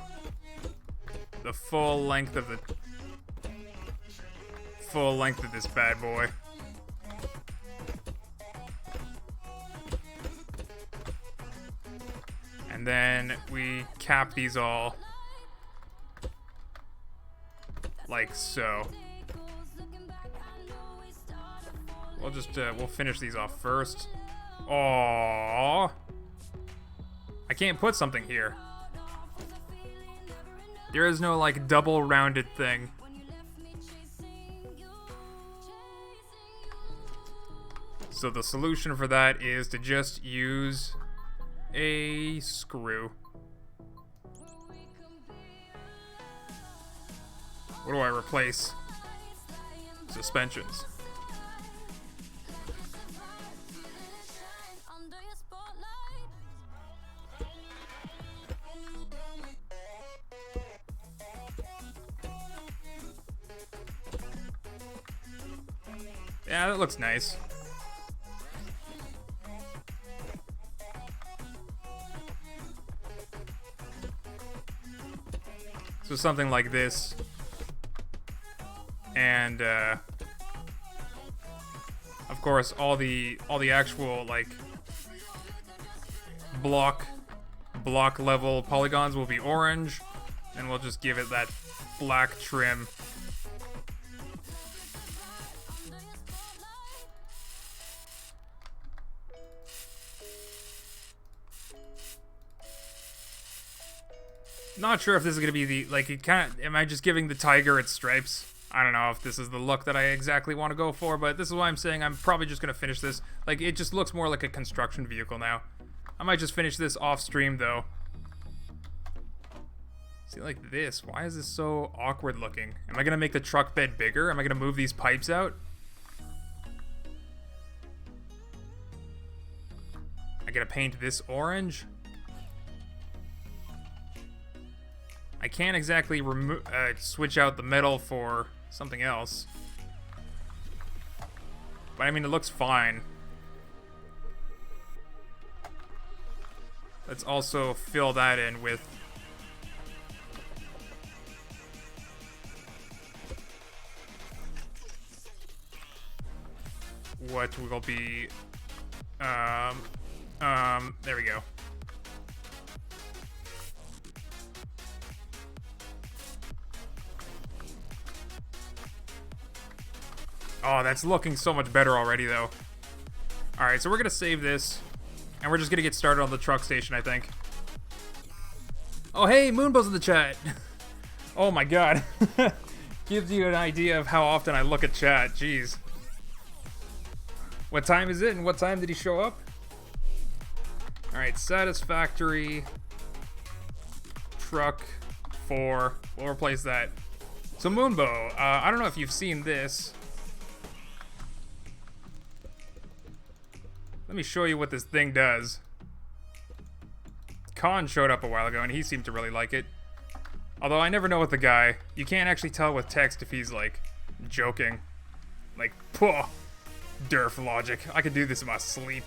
the full length of this bad boy. And then we cap these all like so. We'll just, we'll finish these off first. Aww. I can't put something here. There is no, like, double rounded thing. So the solution for that is to just use a screw. What do I replace? Suspensions. Yeah, that looks nice. So something like this. And of course all the actual like block level polygons will be orange, and we'll just give it that black trim. Not sure if this is gonna be the, like, it kind of, am I just giving the tiger its stripes? I don't know if this is the look that I exactly want to go for, but this is why I'm saying I'm probably just gonna finish this. Like, it just looks more like a construction vehicle now. I might just finish this off stream though. See, like this, why is this so awkward looking? Am I gonna make the truck bed bigger? Am I gonna move these pipes out? I gotta paint this orange? I can't exactly switch out the metal for something else. But I mean, it looks fine. Let's also fill that in with... what will be... there we go. Oh, that's looking so much better already, though. Alright, so we're gonna save this, and we're just gonna get started on the truck station, I think. Oh, hey, Moonbow's in the chat! Oh my god. Gives you an idea of how often I look at chat, jeez. What time is it, and what time did he show up? Alright, Satisfactory. Truck 4. We'll replace that. So, Moonbow, I don't know if you've seen this. Let me show you what this thing does. Khan showed up a while ago, and he seemed to really like it. Although I never know with the guy. You can't actually tell with text if he's, like, joking. Like, puh, Durf logic. I could do this in my sleep.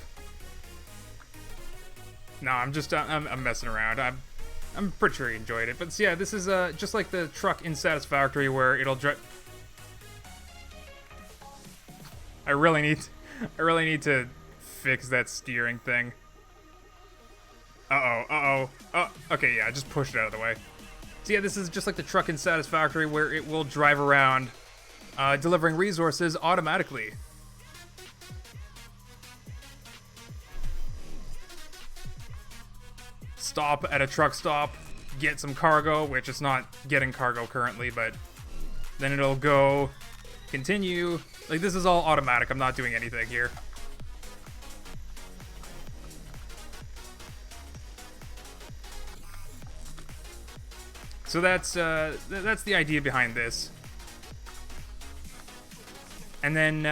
Nah, I'm messing around. I'm pretty sure he enjoyed it. But yeah, this is just like the truck in Satisfactory where it'll drive. I really need to fix that steering thing. Oh, okay, yeah, just push it out of the way. So yeah, this is just like the truck in Satisfactory where it will drive around, delivering resources automatically. Stop at a truck stop, get some cargo, which it's not getting cargo currently, but then it'll go, continue. Like, this is all automatic, I'm not doing anything here. So that's the idea behind this. And then,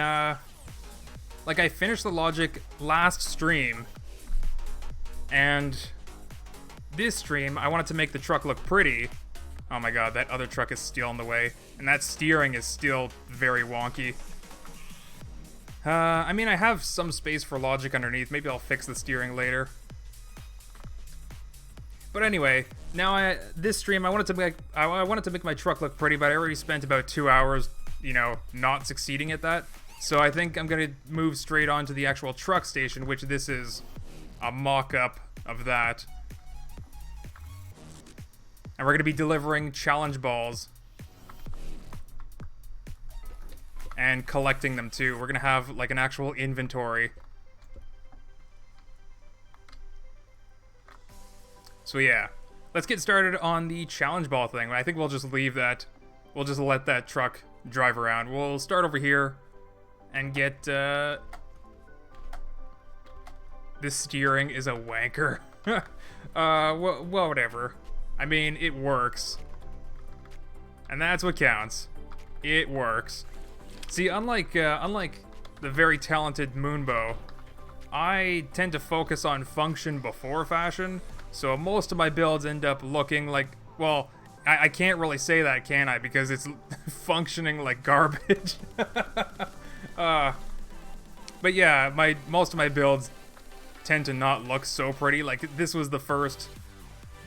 like, I finished the logic last stream, and this stream, I wanted to make the truck look pretty. Oh my god, that other truck is still in the way, and that steering is still very wonky. I mean, I have some space for logic underneath. Maybe I'll fix the steering later. But anyway, now this stream, I wanted to make my truck look pretty, but I already spent about 2 hours, you know, not succeeding at that. So I think I'm gonna move straight on to the actual truck station, which this is a mock-up of that. And we're going to be delivering challenge balls. And collecting them too. We're going to have like an actual inventory. So yeah, let's get started on the challenge ball thing. I think we'll just leave that. We'll just let that truck drive around. We'll start over here and get, this steering is a wanker. Well, whatever. I mean, it works. And that's what counts. It works. See, unlike the very talented Moonbow, I tend to focus on function before fashion, so most of my builds end up looking like, well, I can't really say that, can I? Because it's functioning like garbage. But yeah, most of my builds tend to not look so pretty. Like, this was the first...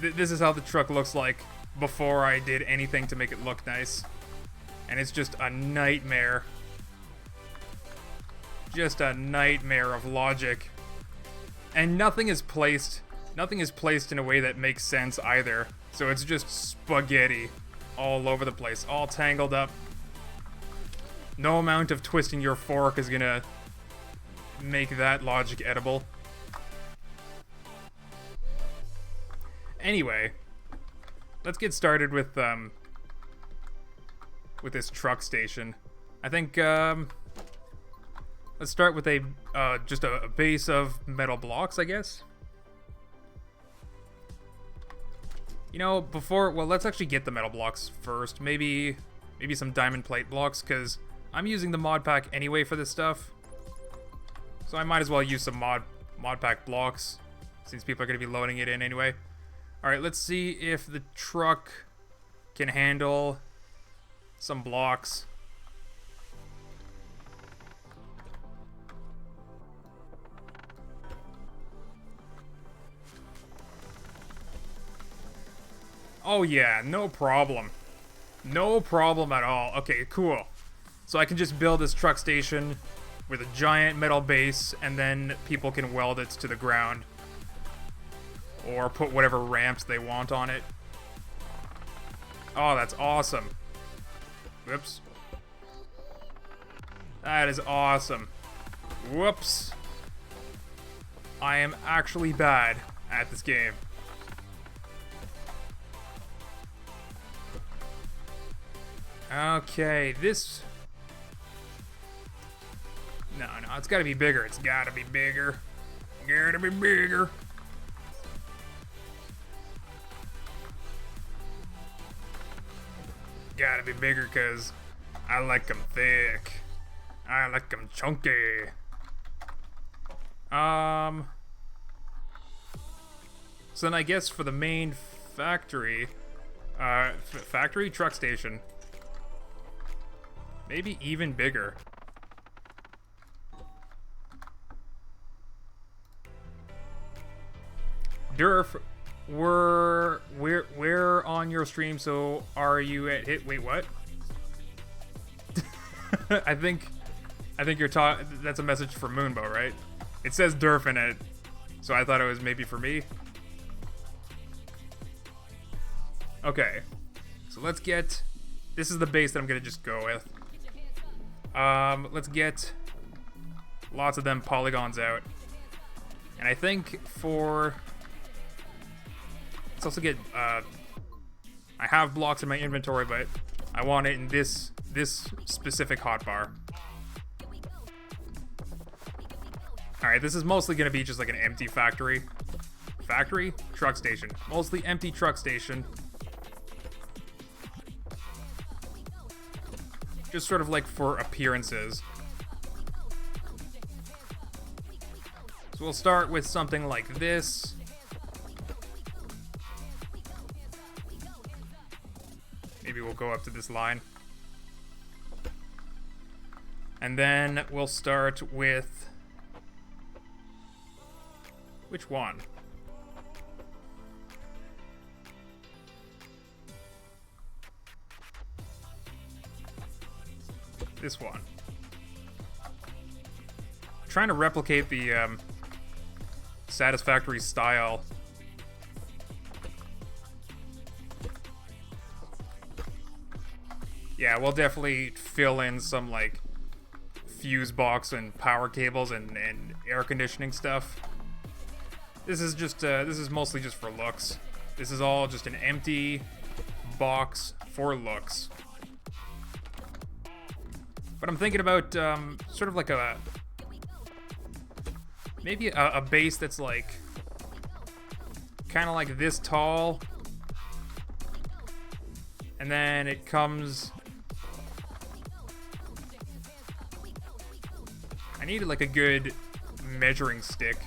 this is how the truck looks like before I did anything to make it look nice. And it's just a nightmare. Just a nightmare of logic. And nothing is placed in a way that makes sense either. So it's just spaghetti all over the place, all tangled up. No amount of twisting your fork is gonna make that logic edible. Anyway, let's get started with this truck station. I think let's start with just a base of metal blocks, I guess. You know, well, let's actually get the metal blocks first. Maybe some diamond plate blocks, because I'm using the mod pack anyway for this stuff. So I might as well use some mod pack blocks, since people are going to be loading it in anyway. Alright, let's see if the truck can handle some blocks. Oh yeah, no problem. No problem at all. Okay, cool. So I can just build this truck station with a giant metal base, and then people can weld it to the ground. Or put whatever ramps they want on it. Oh, that's awesome. Whoops. That is awesome. Whoops. I am actually bad at this game. Okay, this... No, it's gotta be bigger. It's gotta be bigger. Gotta be bigger. Gotta be bigger, because I like them thick. I like them chunky. So then I guess for the main factory, factory truck station, maybe even bigger. Durf, we're on your stream, so are you at hit? Wait, what? I think you're talking. That's a message for Moonbow, right? It says Durf in it, so I thought it was maybe for me. Okay, so let's get. This is the base that I'm gonna just go with. Let's get lots of them polygons out, and I think for. Let's also get, I have blocks in my inventory, but I want it in this specific hotbar. Alright, this is mostly going to be just like an empty factory. Factory? Truck station. Mostly empty truck station. Just sort of like for appearances. So we'll start with something like this. Maybe we'll go up to this line. And then we'll start with... Which one? This one. I'm trying to replicate the Satisfactory style. Yeah, we'll definitely fill in some, like, fuse box and power cables and air conditioning stuff. This is just, this is mostly just for looks. This is all just an empty box for looks. But I'm thinking about, sort of like maybe a base that's like, kind of like this tall. And then it comes... I needed like a good measuring stick.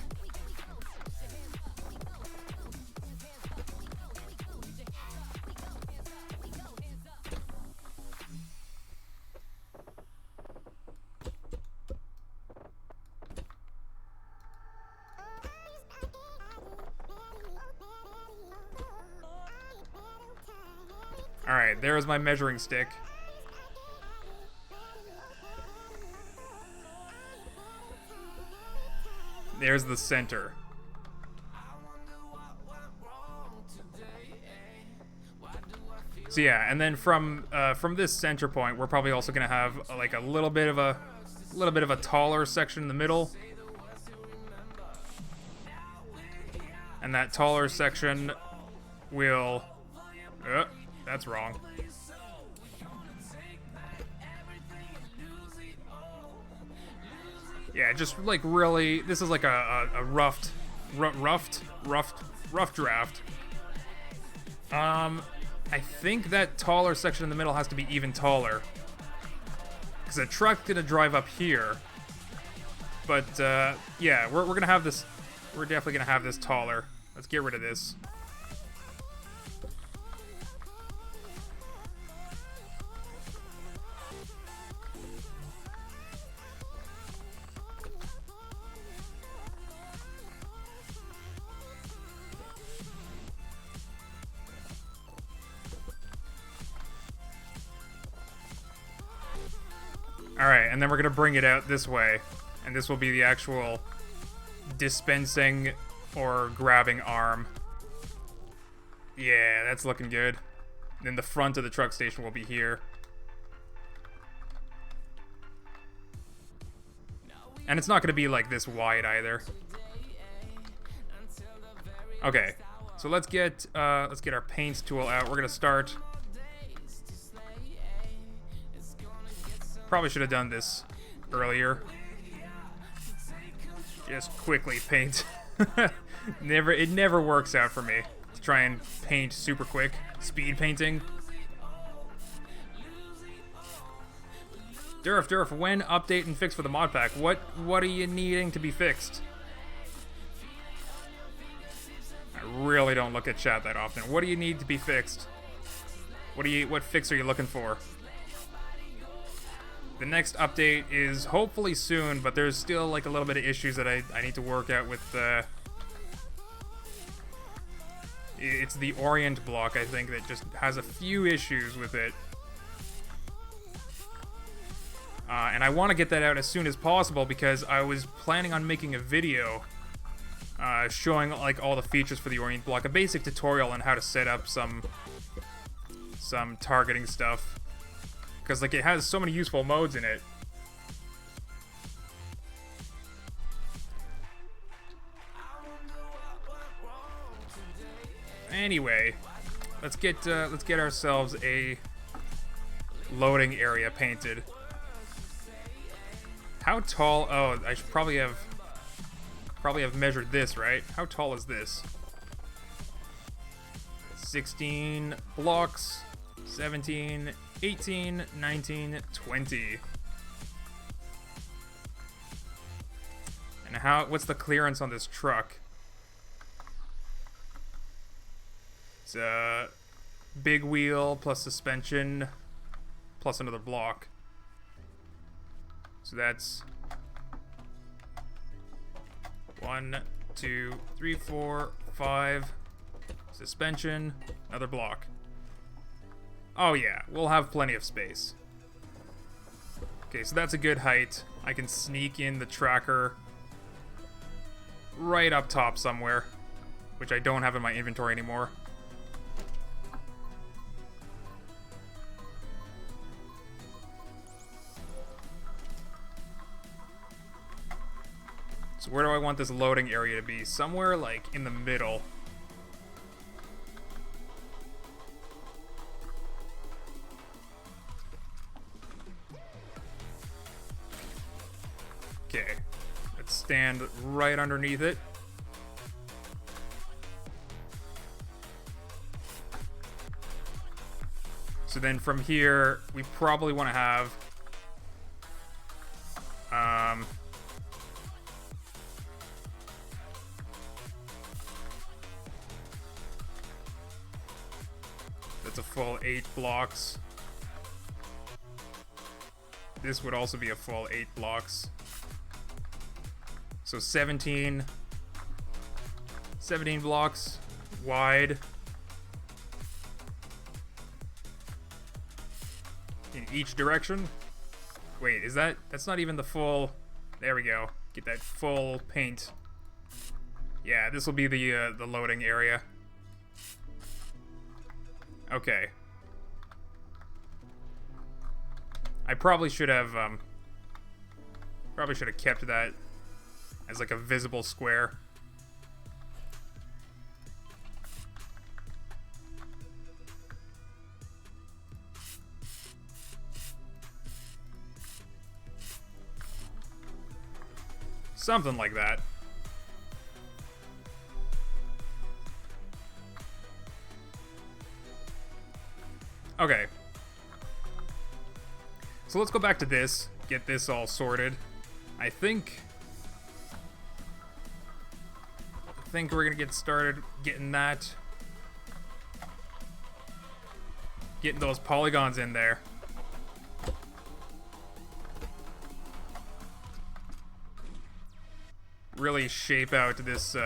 Alright, there's my measuring stick. There's the center. So yeah, and then from this center point, we're probably also gonna have like a little bit of a taller section in the middle, and that taller section will. That's wrong. Yeah, just like really, this is like a rough draft. I think that taller section in the middle has to be even taller, because the truck's gonna drive up here. But yeah, we're gonna have this. We're definitely gonna have this taller. Let's get rid of this. Alright, and then we're going to bring it out this way. And this will be the actual dispensing or grabbing arm. Yeah, that's looking good. Then the front of the truck station will be here. And it's not going to be like this wide either. Okay, so let's get our paint tool out. We're going to start... Probably should have done this earlier. Just quickly paint. It never works out for me to try and paint super quick. Speed painting. Durf, when update and fix for the mod pack? What are you needing to be fixed? I really don't look at chat that often. What do you need to be fixed? What fix are you looking for? The next update is hopefully soon, but there's still like a little bit of issues that I need to work out with it's the Orient block, I think, that just has a few issues with it. And I want to get that out as soon as possible because I was planning on making a video showing like all the features for the Orient block, a basic tutorial on how to set up some targeting stuff. Because, like, it has so many useful modes in it. Anyway, let's get ourselves a loading area painted. How tall? Oh, I should probably have measured this, right? How tall is this? 16 blocks, 17. 18, 19, 20. And what's the clearance on this truck? It's a big wheel plus suspension plus another block. So that's 1, 2, 3, 4, 5. Suspension, another block. Oh yeah, we'll have plenty of space. Okay, so that's a good height. I can sneak in the tracker right up top somewhere, which I don't have in my inventory anymore. So where do I want this loading area to be? Somewhere, like, in the middle. Okay. Let's stand right underneath it. So then from here, we probably want to have... that's a full 8 blocks. This would also be a full 8 blocks. So 17 blocks wide in each direction. Wait, is that's not even the full... There we go. Get that full paint. Yeah, this will be the loading area. Okay. I probably should have kept that as like a visible square. Something like that. Okay. So let's go back to this, get this all sorted. I think we're gonna get started getting those polygons in there. Really shape out this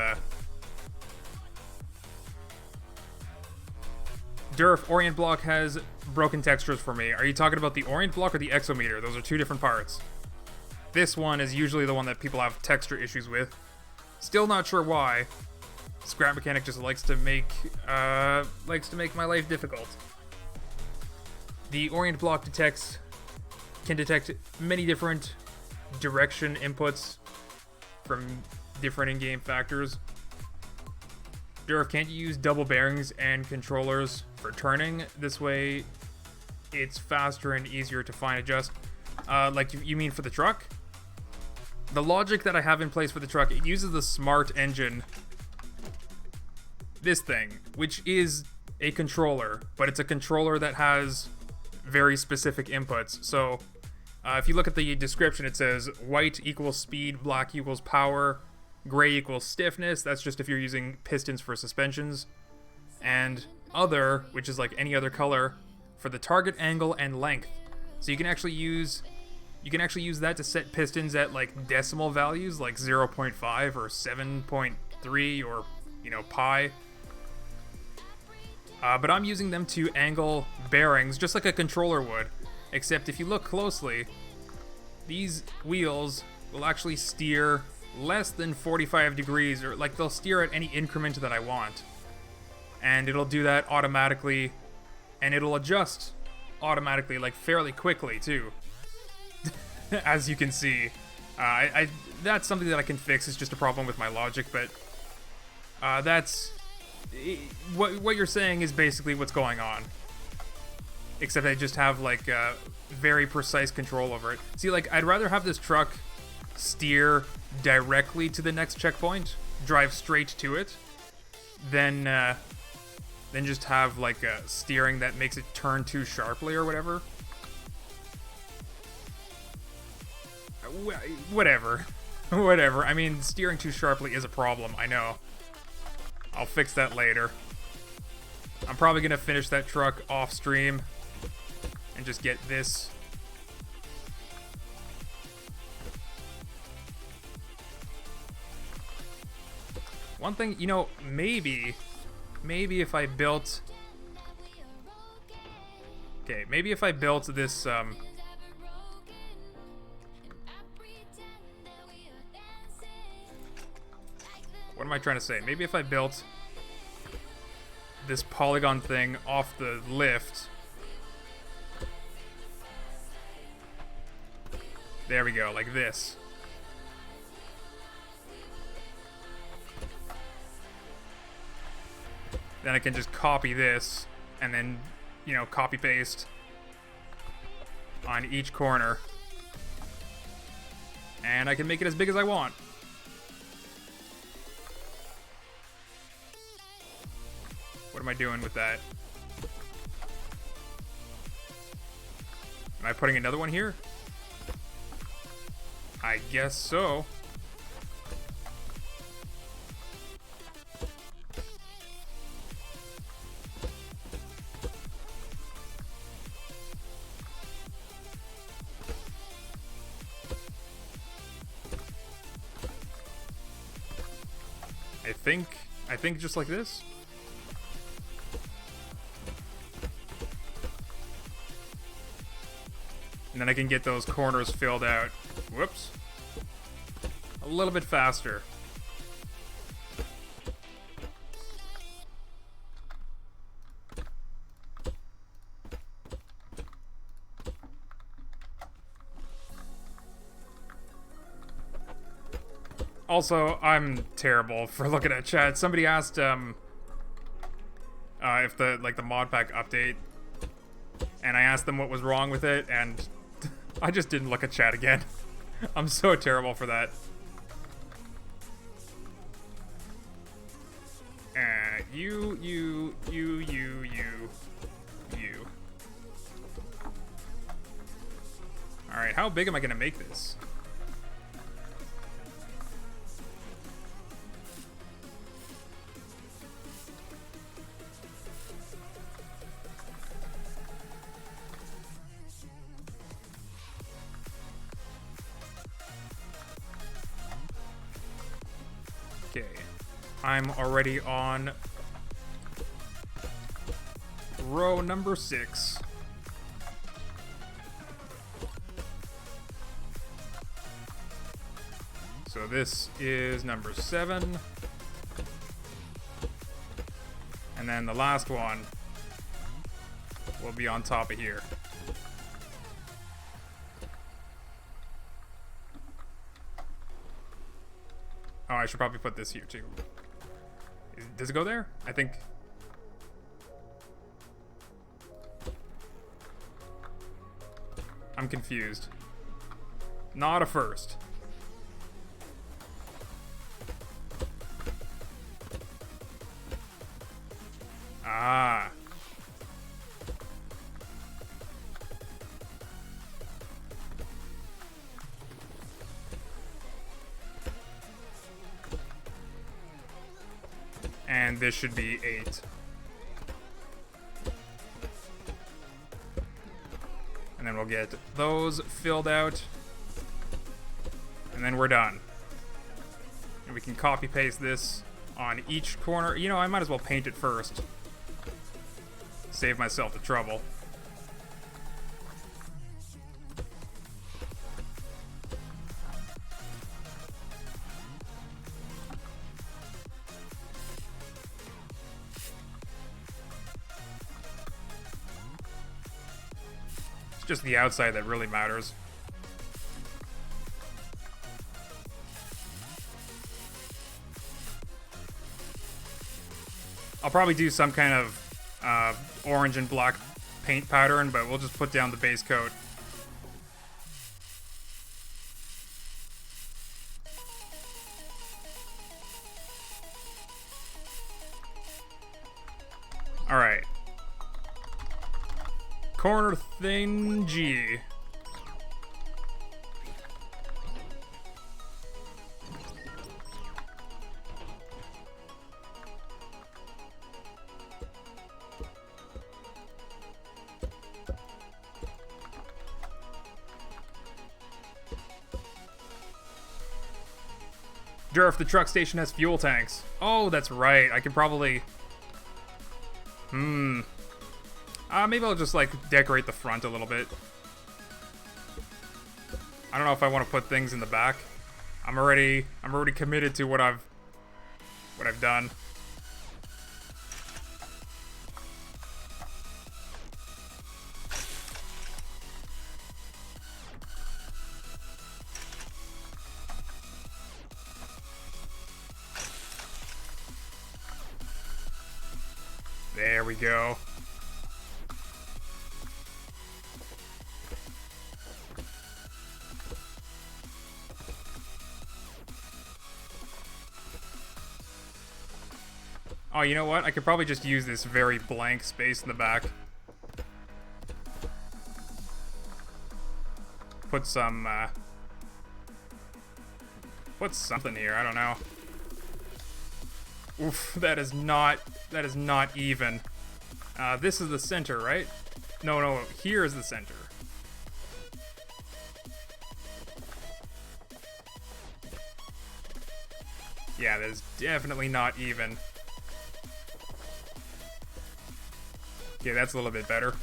Durf orient block has broken textures for me. Are you talking about the orient block or the exometer? Those are two different parts. This one is usually the one that people have texture issues with. Still not sure why. Scrap Mechanic just likes to make my life difficult. The orient block can detect many different direction inputs from different in-game factors. Durf, can't you use double bearings and controllers for turning? This way it's faster and easier to fine adjust. Like you mean for the truck? The logic that I have in place for the truck, it uses the smart engine. This thing, which is a controller, but it's a controller that has very specific inputs. So if you look at the description, it says white equals speed, black equals power, gray equals stiffness. That's just if you're using pistons for suspensions. And other, which is like any other color, for the target angle and length. So you can actually use that to set pistons at like decimal values, like 0.5 or 7.3 or, you know, pi. But I'm using them to angle bearings just like a controller would. Except if you look closely, these wheels will actually steer less than 45 degrees, or like they'll steer at any increment that I want. And it'll do that automatically, and it'll adjust automatically, like fairly quickly too. As you can see, that's something that I can fix. It's just a problem with my logic, but that's what you're saying is basically what's going on. Except I just have like very precise control over it. See, like I'd rather have this truck steer directly to the next checkpoint, drive straight to it, than just have like a steering that makes it turn too sharply or whatever. Whatever. Whatever. I mean, steering too sharply is a problem, I know. I'll fix that later. I'm probably gonna finish that truck off stream and just get this. One thing, you know, maybe if I built... Okay, maybe if I built this, what am I trying to say? Maybe if I built this polygon thing off the lift. There we go, like this. Then I can just copy this and then, you know, copy paste on each corner. And I can make it as big as I want. What am I doing with that? Am I putting another one here? I guess so. I think just like this. And then I can get those corners filled out. Whoops. A little bit faster. Also, I'm terrible for looking at chat. Somebody asked if the mod pack update, and I asked them what was wrong with it, and I just didn't look at chat again. I'm so terrible for that. You. Alright, how big am I gonna make this? Okay, I'm already on row number 6. So this is number 7. And then the last one will be on top of here. Oh, I should probably put this here too. Does it go there? I think. I'm confused. Not a first. Ah. And this should be 8. And then we'll get those filled out. And then we're done. And we can copy paste this on each corner. You know, I might as well paint it first. Save myself the trouble. It's just the outside that really matters. I'll probably do some kind of orange and black paint pattern, but we'll just put down the base coat. Alright. Corner thing G. Durf, the truck station has fuel tanks. Oh, that's right. I could probably... maybe I'll just, like, decorate the front a little bit. I don't know if I want to put things in the back. I'm already committed to what I've done. There we go. Oh, you know what? I could probably just use this very blank space in the back. Put some, put something here, I don't know. Oof, that is not even. This is the center, right? No, here is the center. Yeah, that is definitely not even. Okay, that's a little bit better.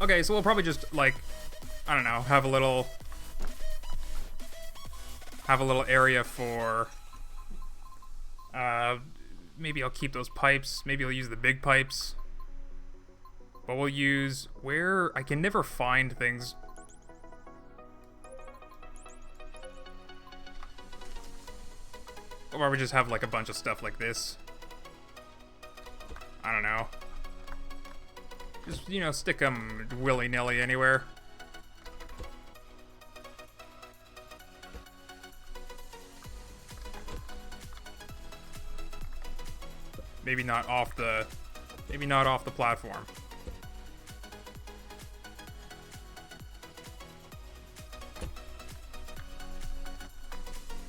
Okay, so we'll probably just, like, I don't know, have a little area for, maybe I'll keep those pipes. Maybe I'll use the big pipes. But we'll use, where, I can never find things. Or we just have, like, a bunch of stuff like this. I don't know. Just, you know, stick them willy-nilly anywhere. Maybe not off the platform.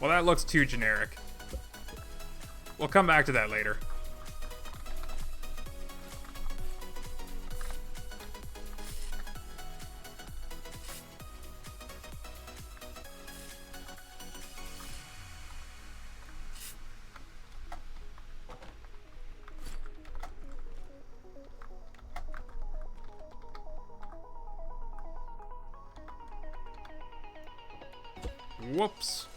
Well, that looks too generic. We'll come back to that later. Whoops.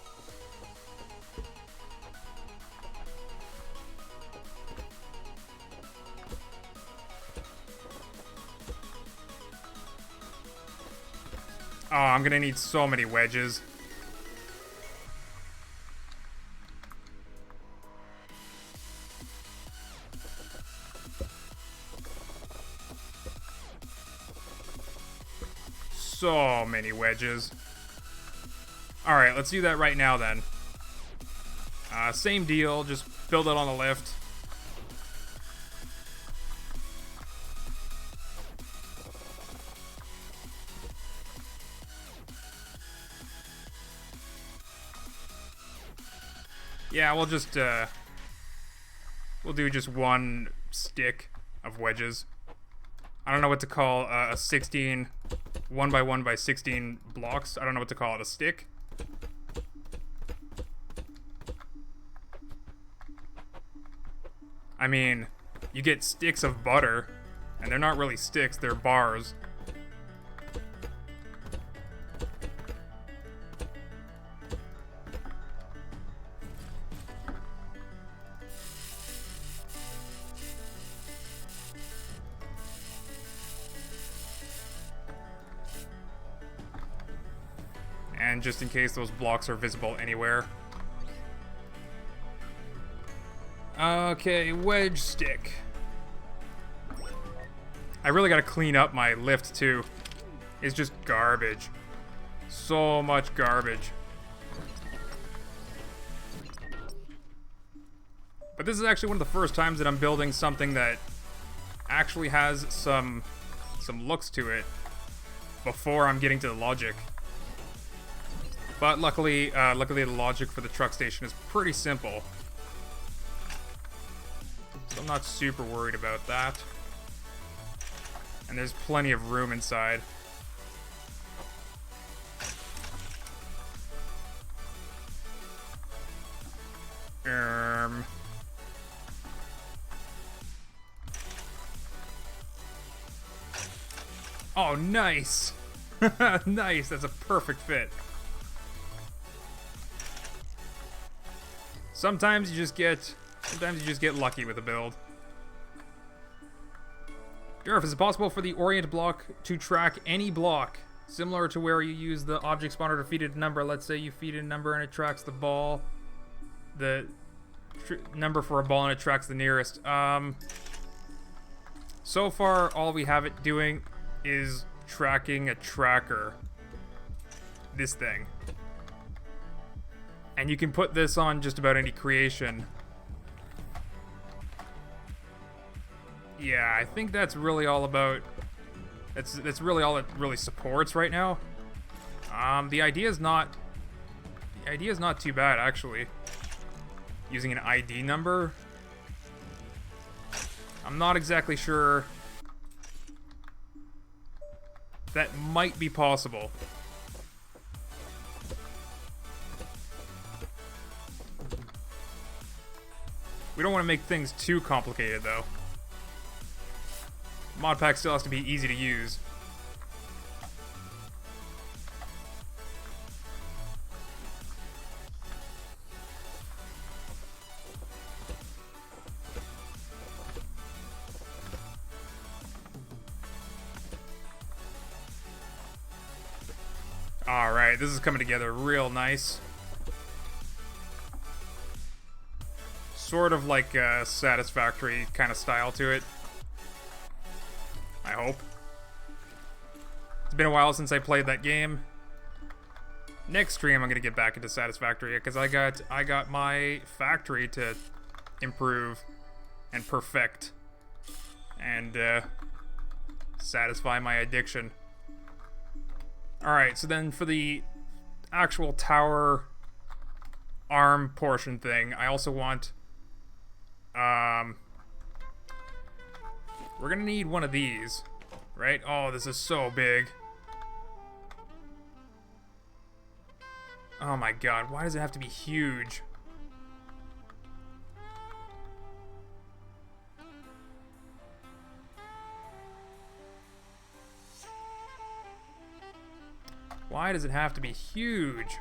Oh, I'm gonna need so many wedges. So many wedges. Alright, let's do that right now then. Same deal, just build it on the lift. Yeah, we'll just, we'll do just one stick of wedges. I don't know what to call a 16, 1x1 by 16 blocks. I don't know what to call it, a stick. I mean, you get sticks of butter, and they're not really sticks, they're bars. And just in case those blocks are visible anywhere. Okay, wedge stick. I really gotta clean up my lift too. It's just garbage. So much garbage. But this is actually one of the first times that I'm building something that actually has some looks to it before I'm getting to the logic. But luckily the logic for the truck station is pretty simple. So I'm not super worried about that. And there's plenty of room inside. Oh, nice! Nice, that's a perfect fit. Sometimes you just get lucky with a build. Durf, is it possible for the orient block to track any block, similar to where you use the object spawner to feed it a number? Let's say you feed it a number and it tracks the ball. number for a ball and it tracks the nearest. So far, all we have it doing is tracking a tracker. This thing. And you can put this on just about any creation. Yeah, I think that's really all about... That's really all it really supports right now. The idea is not too bad, actually. Using an ID number. I'm not exactly sure. That might be possible. We don't want to make things too complicated, though. Mod pack still has to be easy to use. Alright, this is coming together real nice. Sort of like a Satisfactory kind of style to it. I hope. It's been a while since I played that game. Next stream I'm gonna get back into Satisfactory because I got my factory to improve and perfect and satisfy my addiction. Alright, so then for the actual tower arm portion thing, I also want we're gonna need one of these, right? Oh, this is so big. Oh my god, why does it have to be huge? Why does it have to be huge?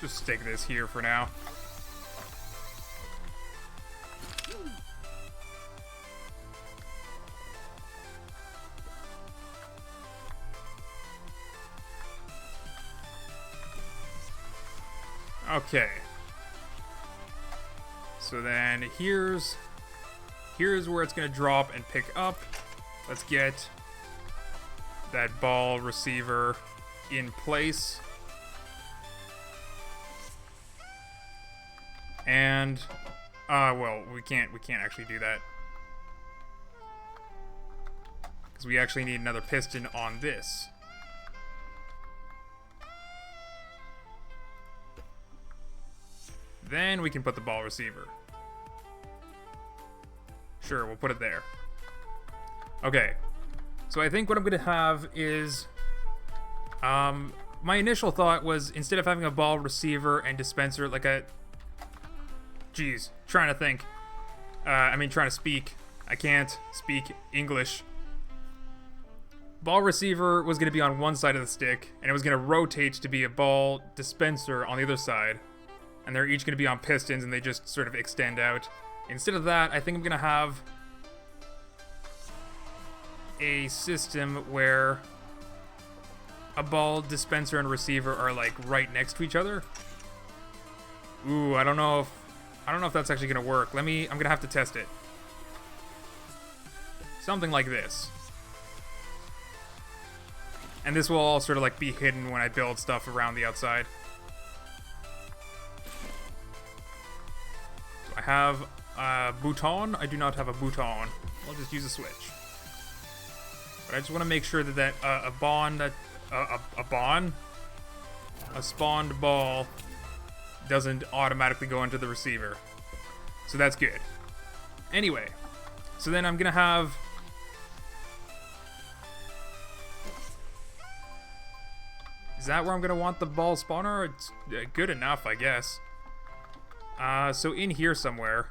Just stick this here for now. Okay. So then here's where it's gonna drop and pick up. Let's get that ball receiver in place. And well, we can't actually do that because we actually need another piston on this. Then we can put the ball receiver. Sure, we'll put it there. Okay, so I think what I'm gonna have is my initial thought was, instead of having a ball receiver and dispenser, like a Jeez, trying to think. Trying to speak. I can't speak English. Ball receiver was going to be on one side of the stick, and it was going to rotate to be a ball dispenser on the other side. And they're each going to be on pistons, and they just sort of extend out. Instead of that, I think I'm going to have a system where a ball dispenser and receiver are like right next to each other. Ooh, I don't know if that's actually gonna work. I'm gonna have to test it. Something like this. And this will all sort of like be hidden when I build stuff around the outside. Do I have a bouton? I do not have a bouton. I'll just use a switch. But I just want to make sure that a spawned ball doesn't automatically go into the receiver. So that's good. Anyway, so then I'm gonna have is that where I'm gonna want the ball spawner? It's good enough, I guess. So in here somewhere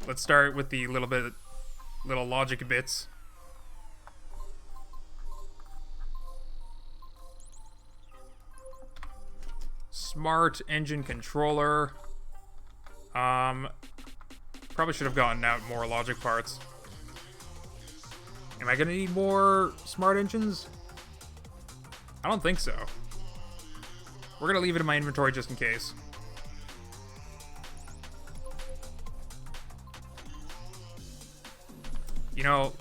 let's start with the little logic bits. Smart engine controller. Probably should have gotten out more logic parts. Am I gonna need more smart engines? I don't think so. We're gonna leave it in my inventory just in case. You know,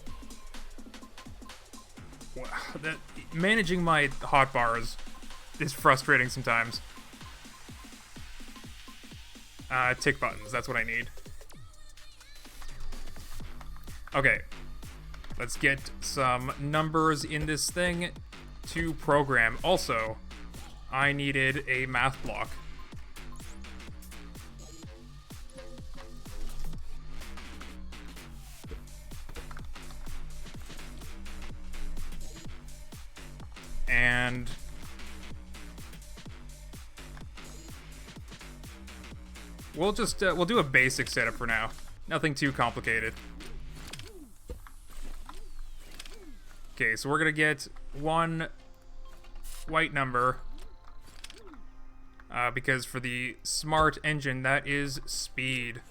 managing my hotbars is frustrating sometimes. Tick buttons, that's what I need. Okay, let's get some numbers in this thing to program. Also, I needed a math block. And we'll just we'll do a basic setup for now. Nothing too complicated. Okay, so we're gonna get one white number because for the smart engine, that is speed.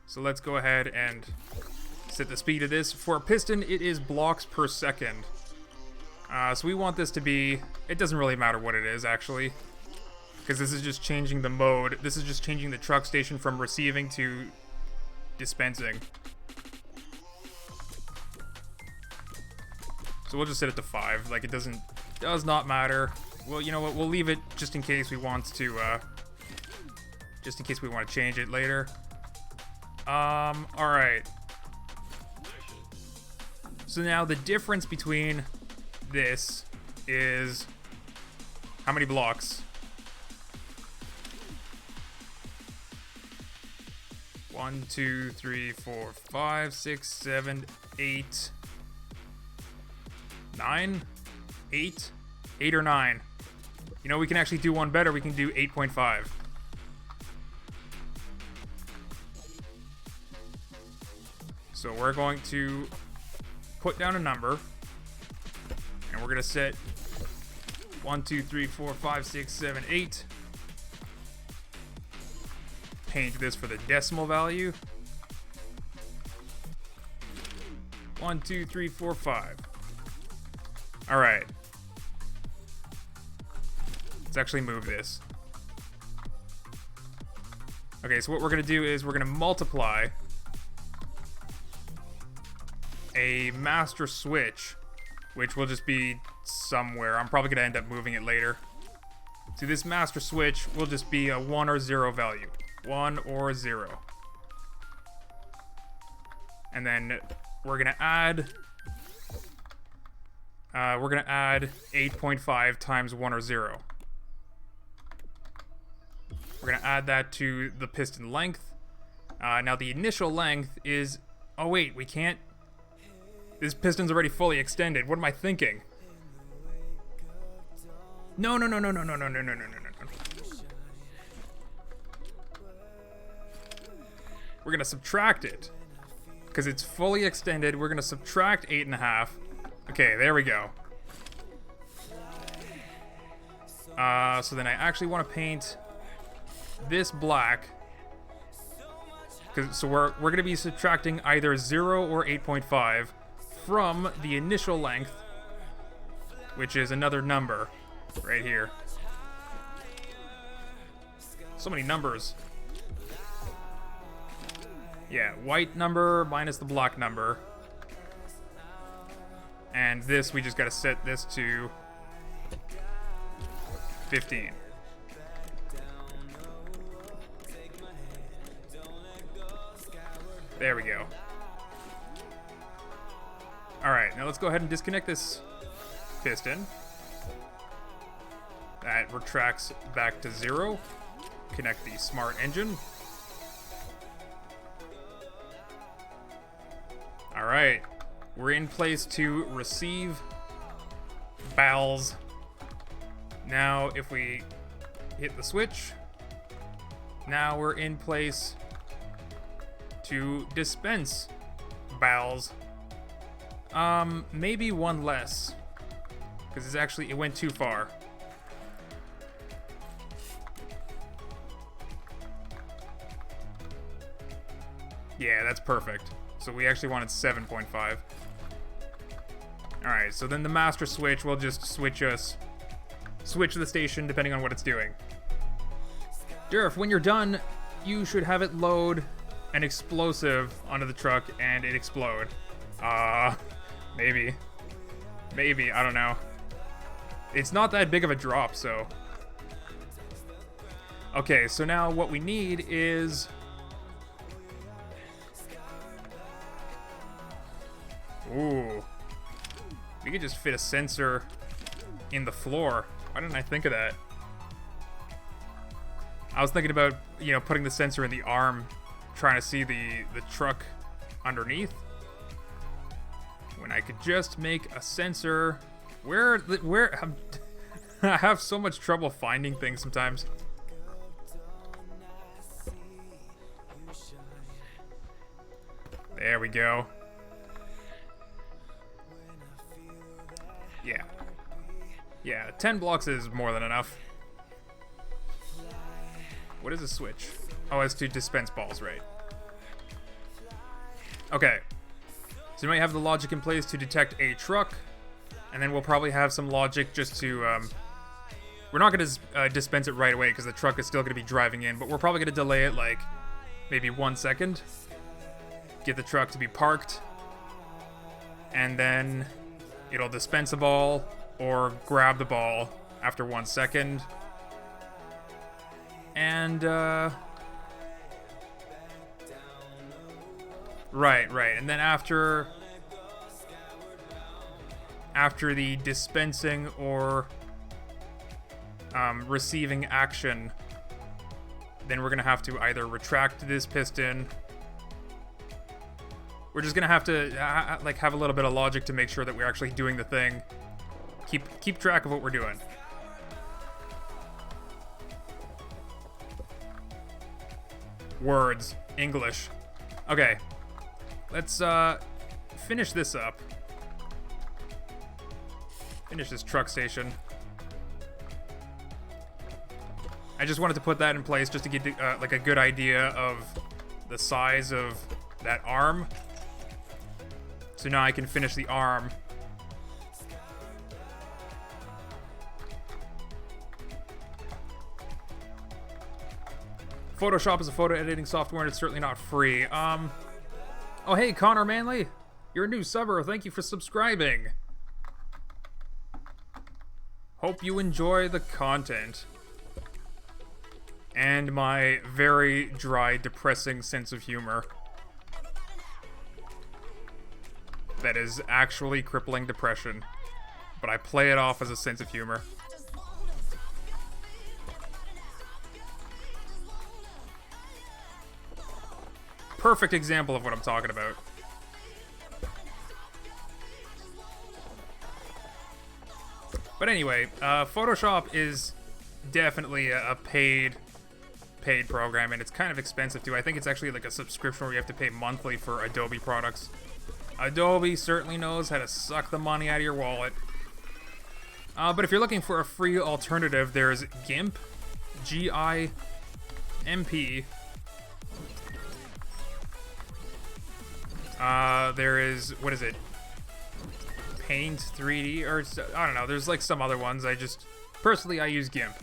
So let's go ahead and set the speed of this. For a piston, it is blocks per second. So we want this to be, it doesn't really matter what it is actually, because this is just changing the mode. This is just changing the truck station from receiving to dispensing. So we'll just set it to 5. Like, it does not matter. Well, you know what? We'll leave it just in case we want to, change it later. Alright. So now the difference between this is how many blocks? 1, 2, 3, 4, 5, 6, 7, 8, 9, 8 or 9. You know, we can actually do one better. We can do 8.5. So we're going to put down a number, and we're going to set 1, 2, 3, 4, 5, 6, 7, 8. Change this for the decimal value. 1, 2, 3, 4, 5. All right. Let's actually move this. Okay, so what we're gonna do is we're gonna multiply a master switch, which will just be somewhere. I'm probably gonna end up moving it later. So this master switch will just be a 1 or 0 value. 1 or 0. And then we're gonna add 8.5 times 1 or 0. We're gonna add that to the piston length. Now the initial length is, oh wait, we can't, this piston's already fully extended. What am I thinking? No. We're gonna subtract it because it's fully extended. We're gonna subtract 8.5. Okay, there we go. So then I actually want to paint this black, so we're gonna be subtracting either 0 or 8.5 from the initial length, which is another number right here. So many numbers. Yeah, white number minus the black number. And this, we just gotta set this to 15. There we go. Alright, now let's go ahead and disconnect this piston. That retracts back to 0. Connect the smart engine. Alright, we're in place to receive BALs. Now, if we hit the switch, now we're in place to dispense bowels. Maybe one less. Because it went too far. Yeah, that's perfect. So we actually wanted 7.5. Alright, so then the master switch will just switch the station depending on what it's doing. Durf, when you're done, you should have it load an explosive onto the truck and it explode. Maybe. Maybe, I don't know. It's not that big of a drop, so. Okay, so now what we need is... Ooh. We could just fit a sensor in the floor. Why didn't I think of that? I was thinking about, you know, putting the sensor in the arm, trying to see the truck underneath. When I could just make a sensor... Where I have so much trouble finding things sometimes. There we go. Yeah. Yeah, 10 blocks is more than enough. What is a switch? Oh, it's to dispense balls, right? Okay. So you might have the logic in place to detect a truck, and then we'll probably have some logic just to, we're not going to dispense it right away because the truck is still going to be driving in, but we're probably going to delay it like maybe 1 second. Get the truck to be parked, and then it'll dispense a ball or grab the ball after 1 second. And, right. And then after the dispensing or receiving action, then we're gonna have to either retract this piston. We're just gonna have to have a little bit of logic to make sure that we're actually doing the thing. Keep track of what we're doing. Words. English. Okay. Let's finish this up. Finish this truck station. I just wanted to put that in place just to get like a good idea of the size of that arm. So now I can finish the arm. Photoshop is a photo editing software and it's certainly not free. Oh hey, Connor Manley. You're a new subber. Thank you for subscribing. Hope you enjoy the content. And my very dry, depressing sense of humor. That is actually crippling depression. But I play it off as a sense of humor. Perfect example of what I'm talking about. But anyway, Photoshop is definitely a paid program, and it's kind of expensive too. I think it's actually like a subscription where you have to pay monthly for Adobe products. Adobe certainly knows how to suck the money out of your wallet. But if you're looking for a free alternative, there's GIMP, G-I-M-P. There is, what is it? Paint 3D, or I don't know, there's like some other ones. Personally, I use GIMP.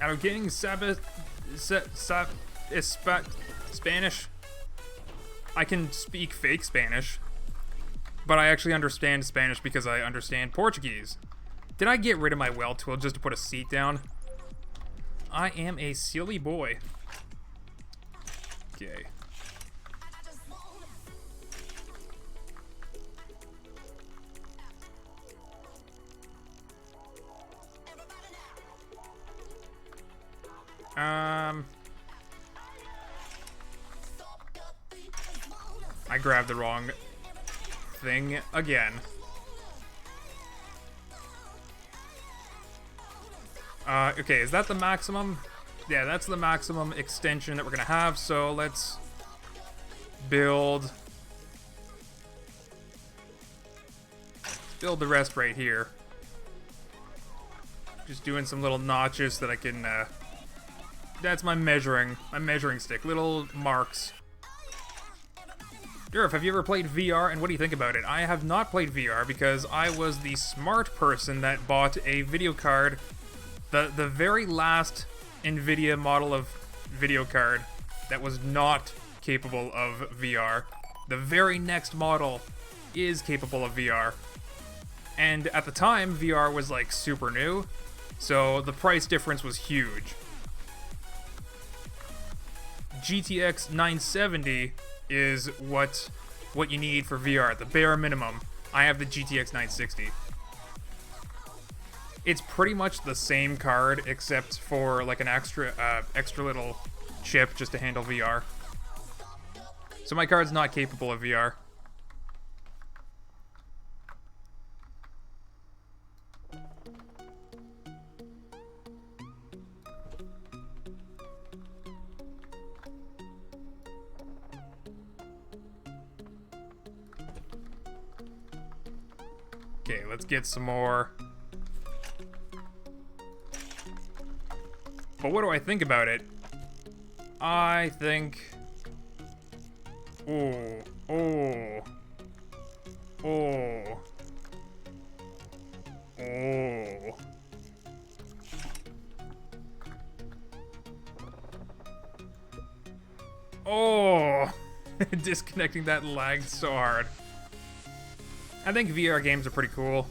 I'm getting Spanish. I can speak fake Spanish, but I actually understand Spanish because I understand Portuguese. Did I get rid of my weld tool just to put a seat down? I am a silly boy. Okay. I grabbed the wrong thing again. Okay, is that the maximum? Yeah, that's the maximum extension that we're gonna have, so let's build the rest right here. Just doing some little notches so that I can, that's my measuring stick, little marks. Durf, have you ever played VR, and what do you think about it? I have not played VR because I was the smart person that bought a video card, the very last NVIDIA model of video card that was not capable of VR. The very next model is capable of VR. And at the time, VR was like super new, so the price difference was huge. GTX 970 is what you need for VR, the bare minimum. I have the GTX 960. It's pretty much the same card except for like an extra little chip just to handle VR. So my card's not capable of VR. Okay, let's get some more. But what do I think about it? I think... Oh. Disconnecting that lagged so hard. I think VR games are pretty cool.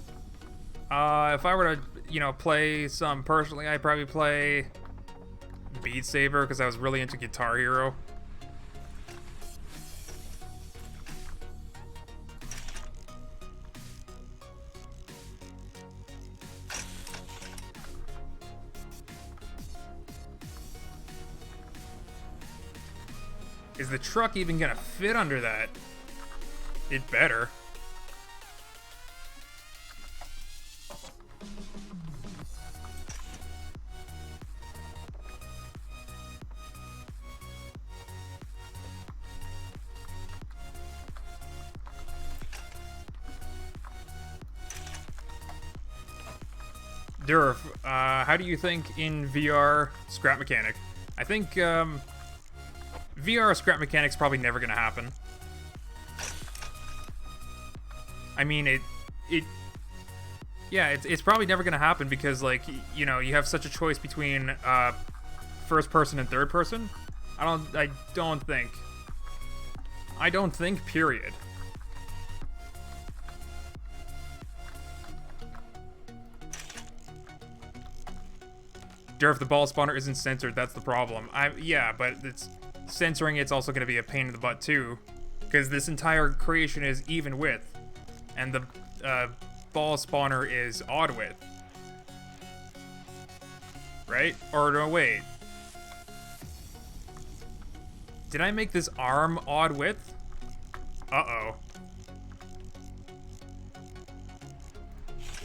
If I were to, you know, play some personally, I'd probably play Beat Saber because I was really into Guitar Hero. Is the truck even gonna fit under that? It better. Durf, how do you think in VR scrap mechanic? I think VR scrap mechanic's probably never gonna happen. I mean, it's probably never gonna happen because, like, you know, you have such a choice between first person and third person. I don't think, period. Durf, the ball spawner isn't censored, that's the problem. Yeah, but it's censoring it's also going to be a pain in the butt too, because this entire creation is even width, and the ball spawner is odd width. Right? Or no, wait. Did I make this arm odd width? Uh-oh.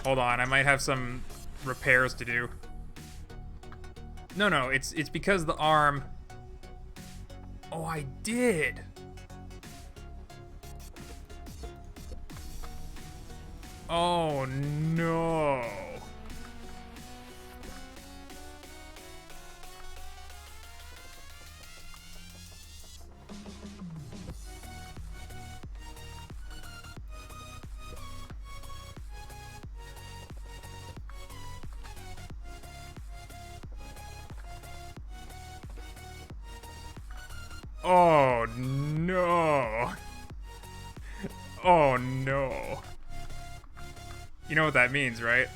Hold on, I might have some repairs to do. No, it's because the arm... Oh, I did! Oh, no. Oh, no. Oh, no. You know what that means, right?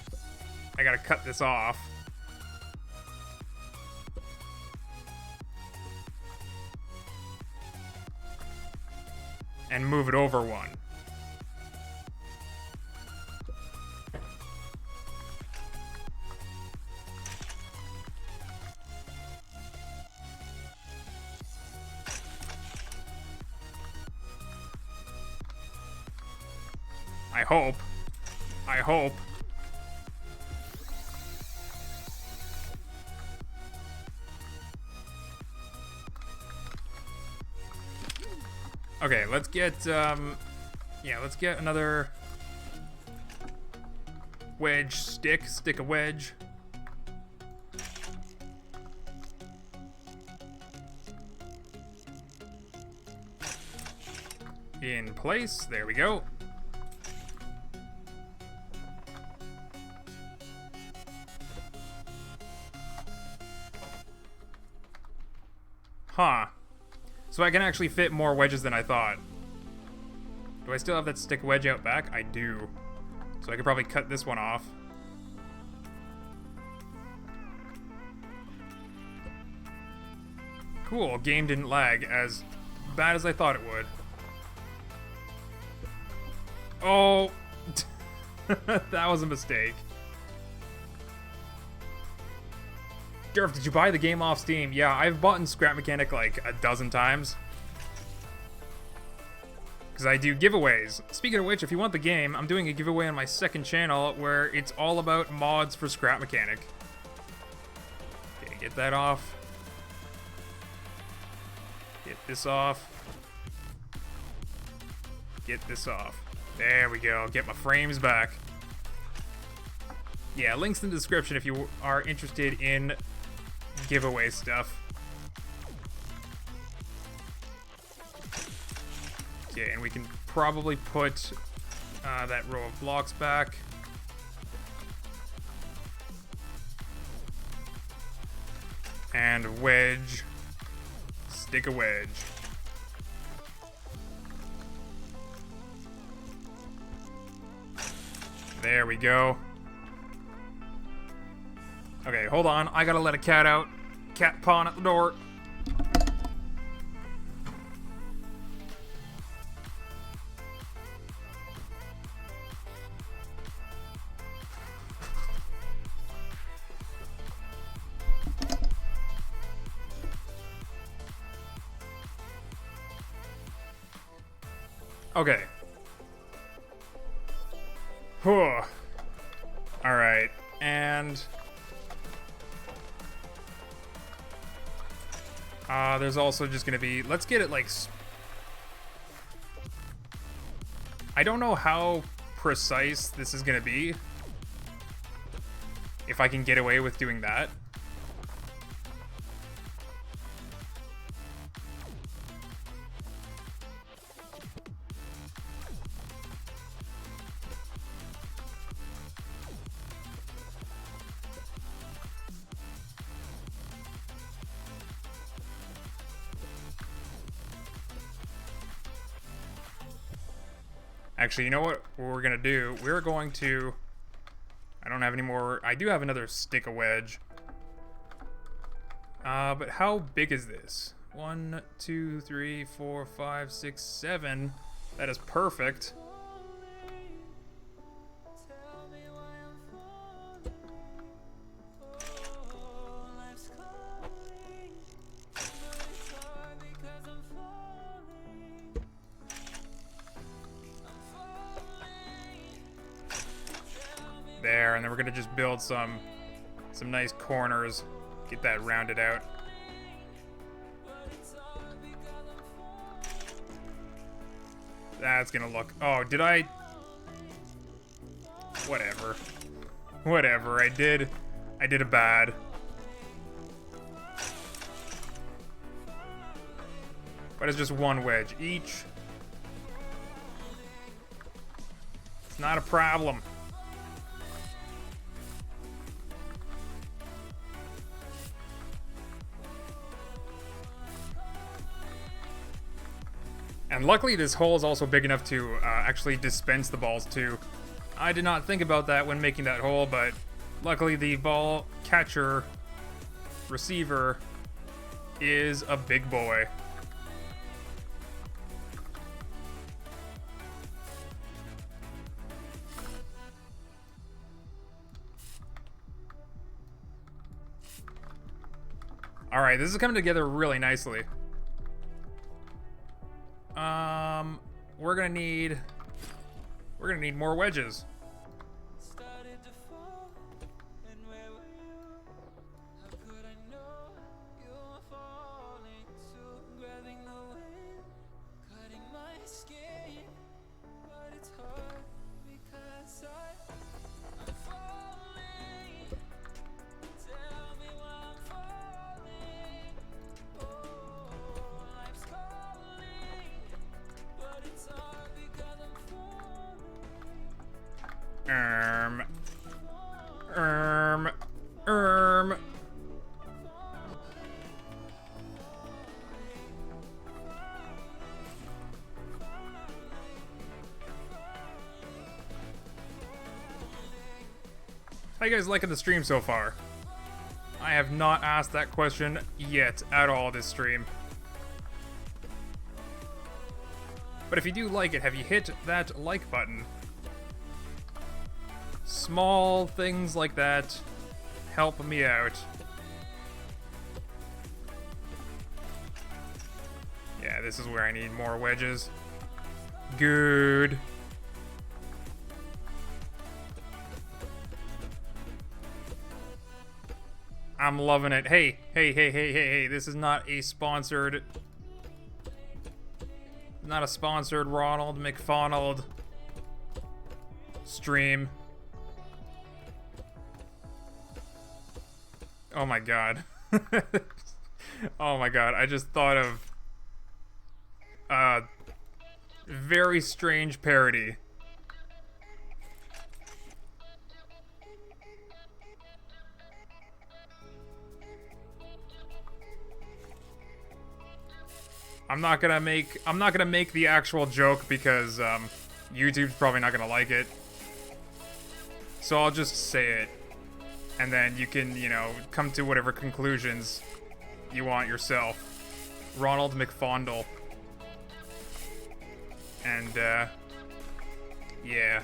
I gotta cut this off. And move it over one. I hope. Okay, let's get, yeah, let's get another wedge stick. Stick a wedge. In place. There we go. Huh. So I can actually fit more wedges than I thought. Do I still have that stick wedge out back? I do. So I could probably cut this one off. Cool, game didn't lag as bad as I thought it would. Oh, that was a mistake. Durf, did you buy the game off Steam? Yeah, I've bought in Scrap Mechanic like a dozen times. Because I do giveaways. Speaking of which, if you want the game, I'm doing a giveaway on my second channel where it's all about mods for Scrap Mechanic. Okay, get that off. Get this off. Get this off. There we go. Get my frames back. Yeah, links in the description if you are interested in giveaway stuff. Okay, and we can probably put that row of blocks back. And wedge. Stick a wedge. There we go. Okay, hold on. I gotta let a cat out. Cat pawing at the door. Okay. Whew. Alright, and there's also just gonna be, let's get it like, I don't know how precise this is gonna be, if I can get away with doing that. Actually, you know what we're gonna do? We're going to... I don't have any more... I do have another stick of wedge. But how big is this? 1, 2, 3, 4, 5, 6, 7. That is perfect. There, and then we're gonna just build some nice corners, get that rounded out. That's gonna look... Oh, did I... Whatever. Whatever, I did a bad. But it's just one wedge each. It's not a problem. And luckily this hole is also big enough to actually dispense the balls too. I did not think about that when making that hole, but luckily the ball catcher receiver is a big boy. Alright, this is coming together really nicely. We're gonna need more wedges. you guys liking the stream so far? I have not asked that question yet at all this stream. But if you do like it, have you hit that like button? Small things like that help me out. Yeah, this is where I need more wedges. Good. I'm loving it. Hey, this is not a sponsored... Not a sponsored Ronald McFonald stream. Oh my god. Oh my god, I just thought of a very strange parody. I'm not gonna make the actual joke because YouTube's probably not gonna like it. So I'll just say it. And then you can, you know, come to whatever conclusions you want yourself. Ronald McFondle. And yeah.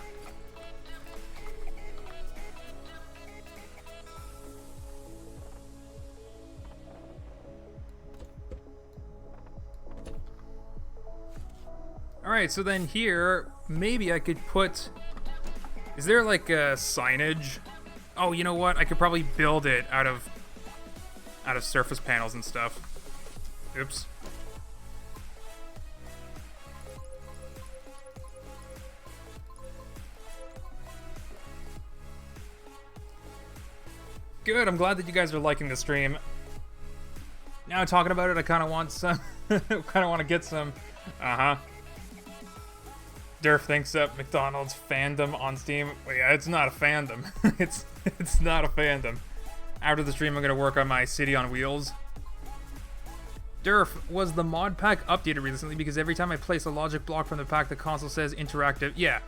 Alright, so then here, maybe I could put... Is there like a signage? Oh, you know what? I could probably build it out of surface panels and stuff. Oops. Good, I'm glad that you guys are liking the stream. Now talking about it, I kind of want some... kind of want to get some... Uh-huh. Durf thinks up McDonald's fandom on Steam. Well, yeah, it's not a fandom. it's not a fandom. After the stream, I'm gonna work on my City on Wheels. Durf, was the mod pack updated recently? Because every time I place a logic block from the pack, the console says interactive. Yeah,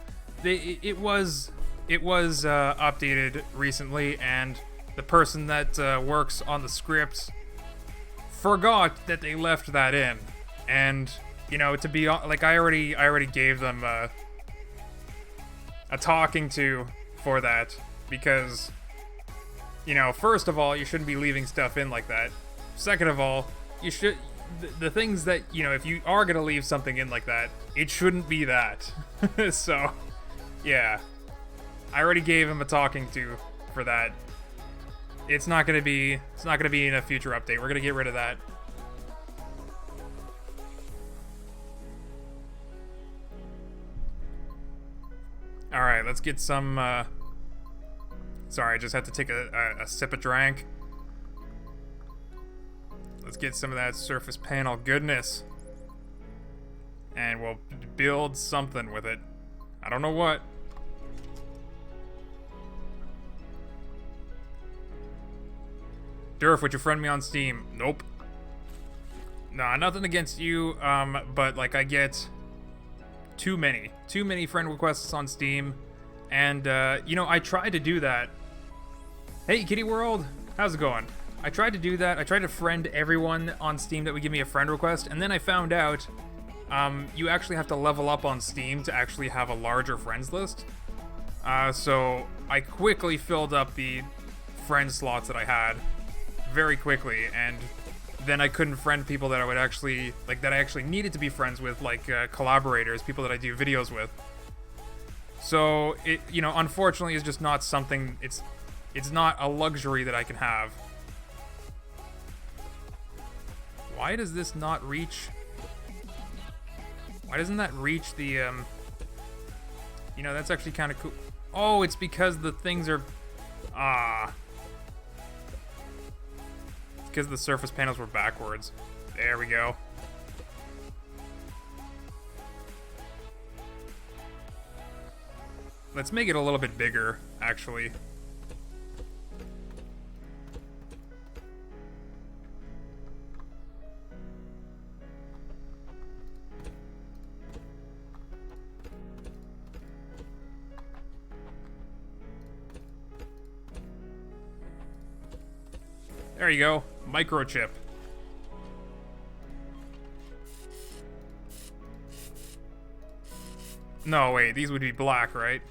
it was updated recently, and the person that works on the scripts forgot that they left that in, and. You know, to be like, I already gave them a talking to for that, because, you know, first of all, you shouldn't be leaving stuff in like that. Second of all, you should, the things that, you know, if you are gonna leave something in like that, it shouldn't be that. So, yeah, I already gave him a talking to for that. It's not gonna be in a future update. We're gonna get rid of that. Alright, let's get some, sorry, I just had to take a sip of drink. Let's get some of that surface panel goodness. And we'll build something with it. I don't know what. Durf, would you friend me on Steam? Nope. Nah, nothing against you, but, like, I get... Too many friend requests on Steam, and you know, I tried to do that. Hey Kitty World, how's it going? I tried to do that. I tried to friend everyone on Steam that would give me a friend request, and then I found out you actually have to level up on Steam to actually have a larger friends list. So I quickly filled up the friend slots that I had very quickly, and then I couldn't friend people that I would actually, like, that I actually needed to be friends with, like, collaborators, people that I do videos with. So, it, you know, unfortunately is just not something, it's not a luxury that I can have. Why does this not reach? Why doesn't that reach the, you know, that's actually kind of cool. Oh, it's because the things are, because the surface panels were backwards. There we go. Let's make it a little bit bigger, actually. There you go. Microchip. No, wait, these would be black, right?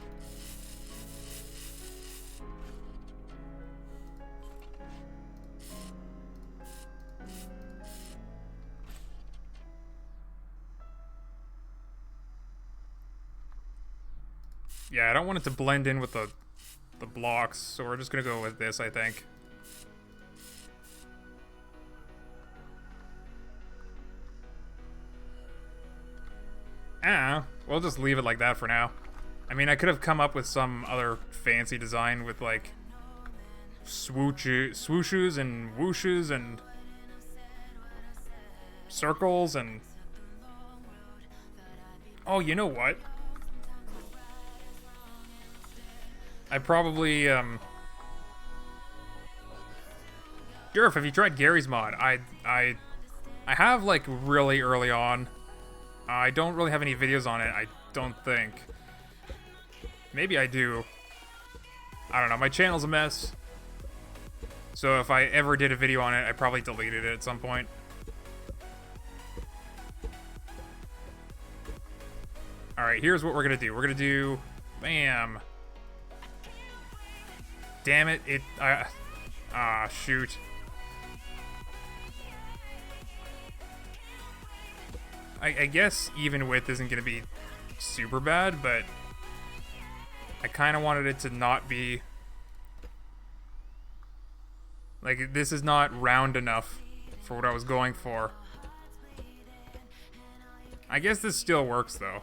Yeah, I don't want it to blend in with the blocks, so we're just gonna go with this, I think. We'll just leave it like that for now. I mean, I could have come up with some other fancy design with, like, swooshes and whooshes and circles and... Oh, you know what? I probably, Durf, have you tried Gary's mod? I have, like, really early on. I don't really have any videos on it, I don't think. Maybe I do. I don't know, my channel's a mess. So if I ever did a video on it, I probably deleted it at some point. Alright, here's what we're gonna do. We're gonna do... Bam. Damn it, shoot. I guess even width isn't gonna be super bad, but I kind of wanted it to not be... Like, this is not round enough for what I was going for. I guess this still works, though.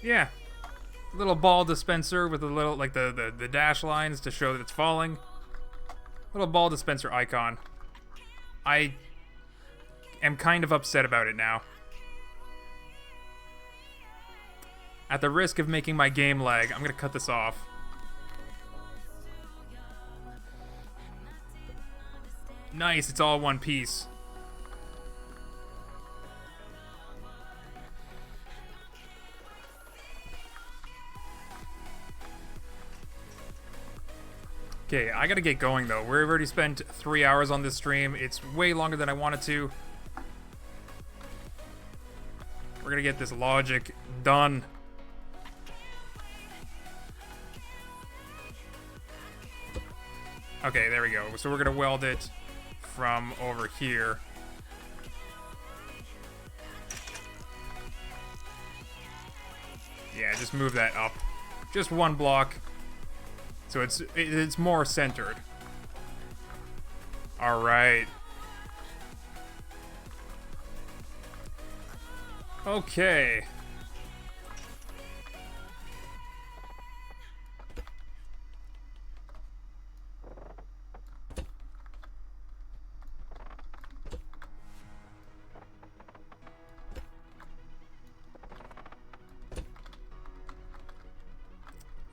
Yeah. Little ball dispenser with a little, like, the dash lines to show that it's falling. Little ball dispenser icon. I am kind of upset about it now. At the risk of making my game lag, I'm gonna cut this off. Nice, it's all one piece. Okay, I gotta get going though. We've already spent 3 hours on this stream. It's way longer than I wanted to. We're gonna get this logic done. Okay, there we go. So we're gonna weld it from over here. Yeah, just move that up. Just one block. So it's more centered. All right. Okay.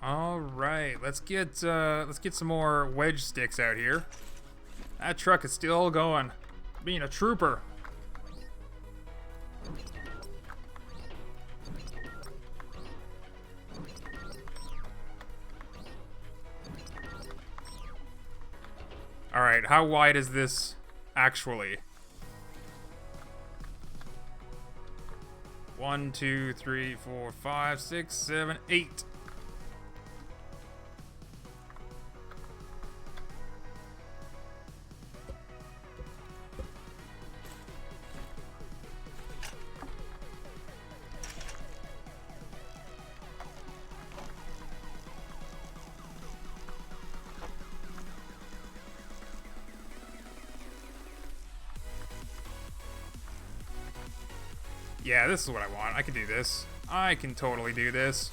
All right, let's get some more wedge sticks out here. That truck is still going, being a trooper. All right, how wide is this actually? 1, 2, 3, 4, 5, 6, 7, 8. Yeah, this is what I want. I can do this. I can totally do this.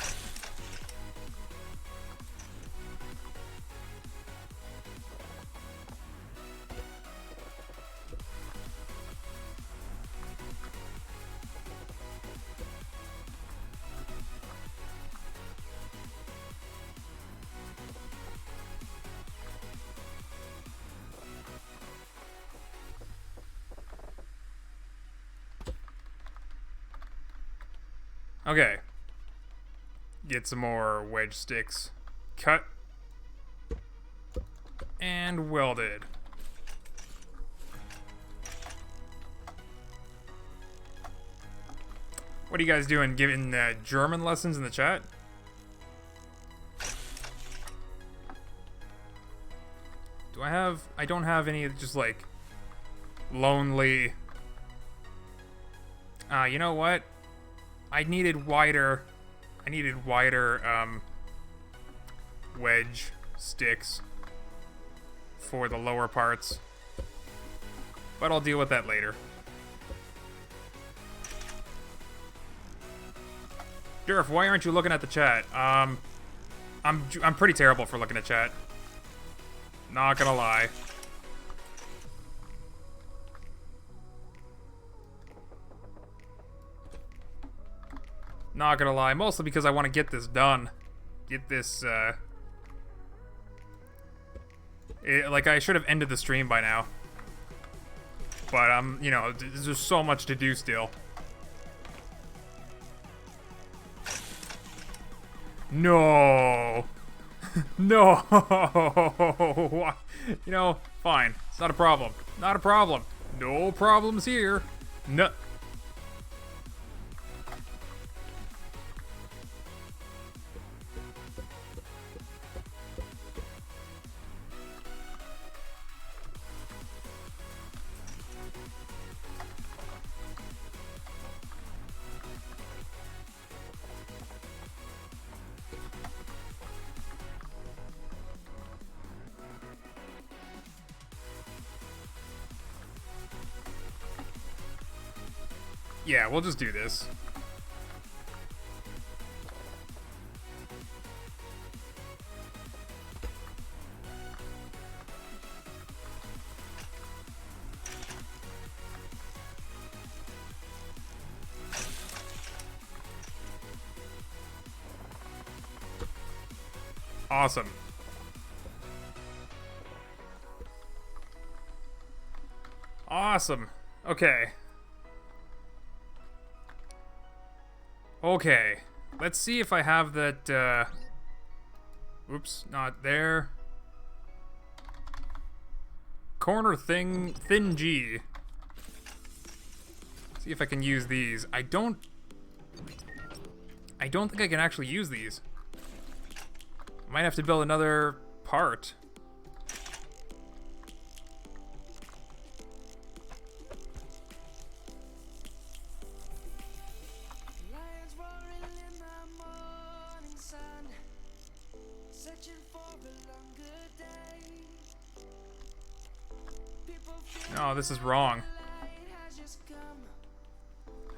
Okay. Get some more wedge sticks. Cut. And welded. What are you guys doing? Giving German lessons in the chat? Do I have... I don't have any just like... lonely... you know what? I needed wider wedge sticks for the lower parts. But I'll deal with that later. Durf, why aren't you looking at the chat? I'm pretty terrible for looking at chat. Not gonna lie. Not gonna lie, mostly because I want to get this done. Get this, like, I should have ended the stream by now. But, you know, there's so much to do still. No! No! You know, fine. It's not a problem. Not a problem. No problems here. No. Yeah, we'll just do this. Awesome. Awesome. Okay. Okay, let's see if I have that, oops, not there. Corner thing, thin G. See if I can use these. I don't think I can actually use these. Might have to build another part. No, this is wrong.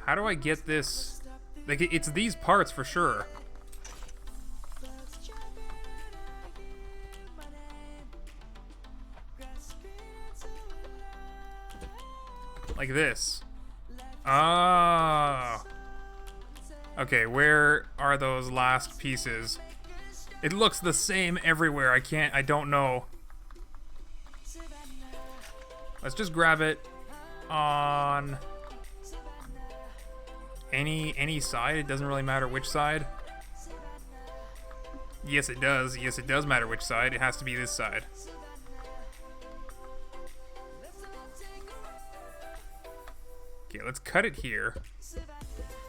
How do I get this? Like, it's these parts for sure. Like this. Oh. Okay, where are those last pieces? It looks the same everywhere. I don't know. Let's just grab it on any side. It doesn't really matter which side. Yes, it does. Yes, it does matter which side. It has to be this side. Okay, let's cut it here.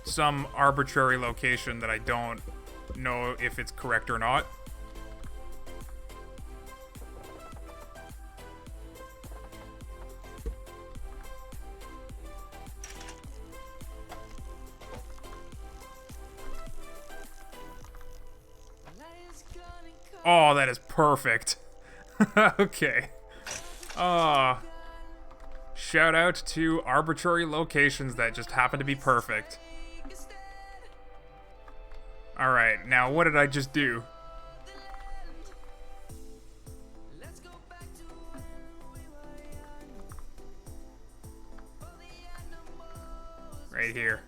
Some arbitrary location that I don't know if it's correct or not. Oh, that is perfect. Okay. Shout out to arbitrary locations that just happen to be perfect. Alright, now what did I just do? Right here.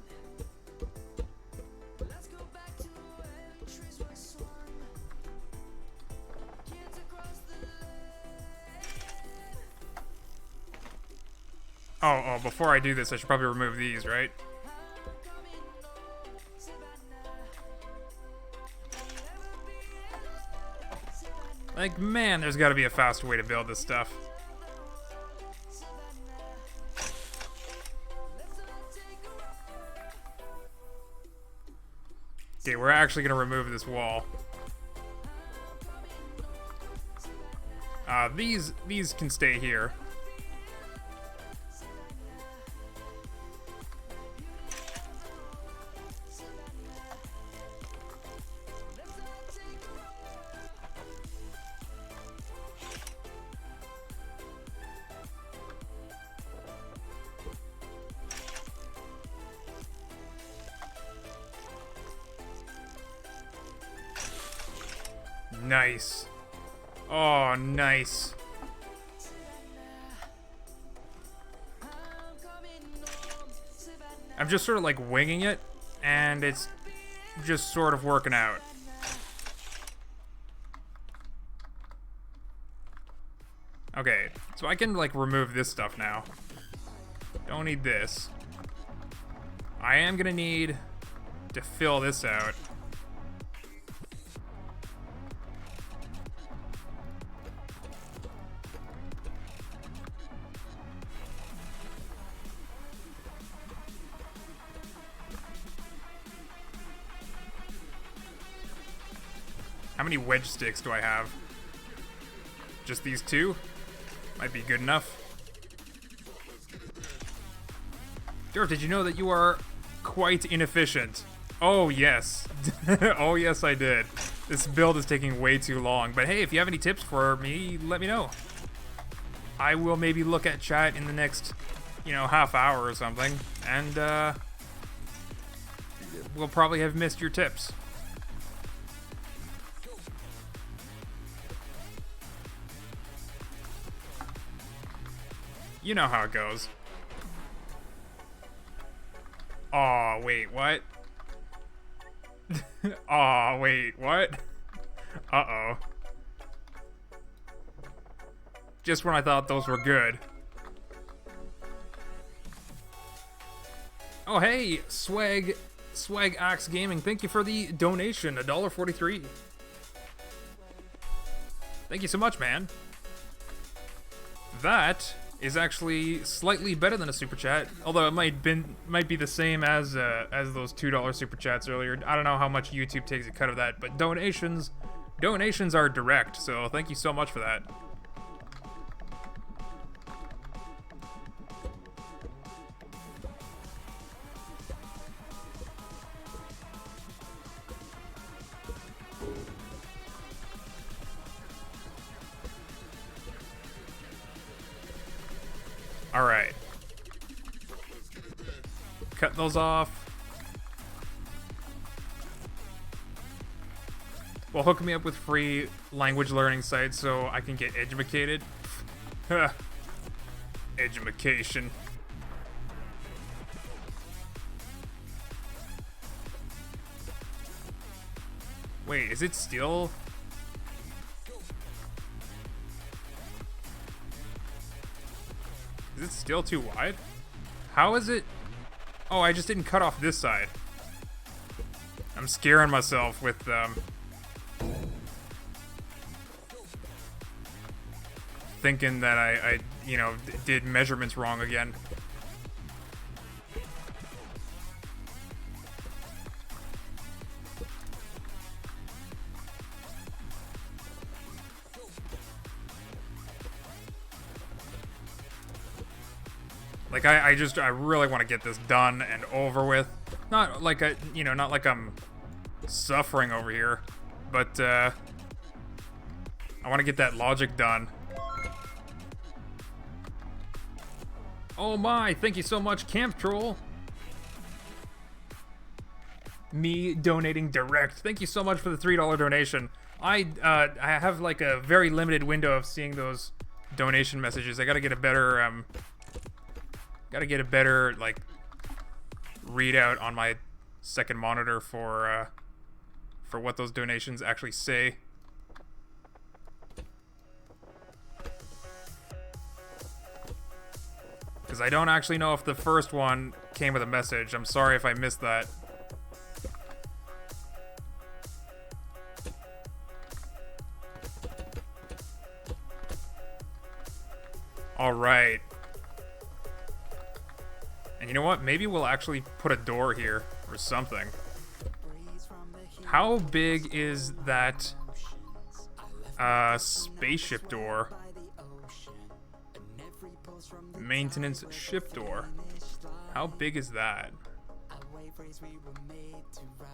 Oh, before I do this, I should probably remove these, right? Like, man, there's gotta be a faster way to build this stuff. Okay, we're actually gonna remove this wall. These can stay here. Nice. Oh, nice. I'm just sort of like winging it, and it's just sort of working out. Okay, so I can like remove this stuff now. Don't need this. I am gonna need to fill this out. How many wedge sticks do I have? Just these two? Might be good enough. Durf, did you know that you are quite inefficient? Oh, yes. Oh, yes, I did. This build is taking way too long. But hey, if you have any tips for me, let me know. I will maybe look at chat in the next, half hour or something. And, we'll probably have missed your tips. You know how it goes. Aw, wait, what? Aw, wait, what? Uh-oh. Just when I thought those were good. Oh, hey, Swag Axe Gaming, thank you for the donation, $1.43. Thank you so much, man. That is actually slightly better than a super chat, although it might be the same as those $2 super chats earlier. I don't know how much YouTube takes a cut of that, but donations are direct, so thank you so much for that. Alright. Cut those off. Well, hook me up with free language learning sites so I can get educated. Education. Wait, is it still... Is it still too wide? How is it? Oh, I just didn't cut off this side. I'm scaring myself with thinking that I did measurements wrong again. Like, I really want to get this done and over with. Not like not like I'm suffering over here, but I want to get that logic done. Oh my, thank you so much, Camp Troll. Me donating direct. Thank you so much for the $3 donation. I have like a very limited window of seeing those donation messages. I gotta get a better like readout on my second monitor for what those donations actually say. Because I don't actually know if the first one came with a message. I'm sorry if I missed that. Alright. And you know what? Maybe we'll actually put a door here or something. How big is that spaceship door? Maintenance ship door. How big is that?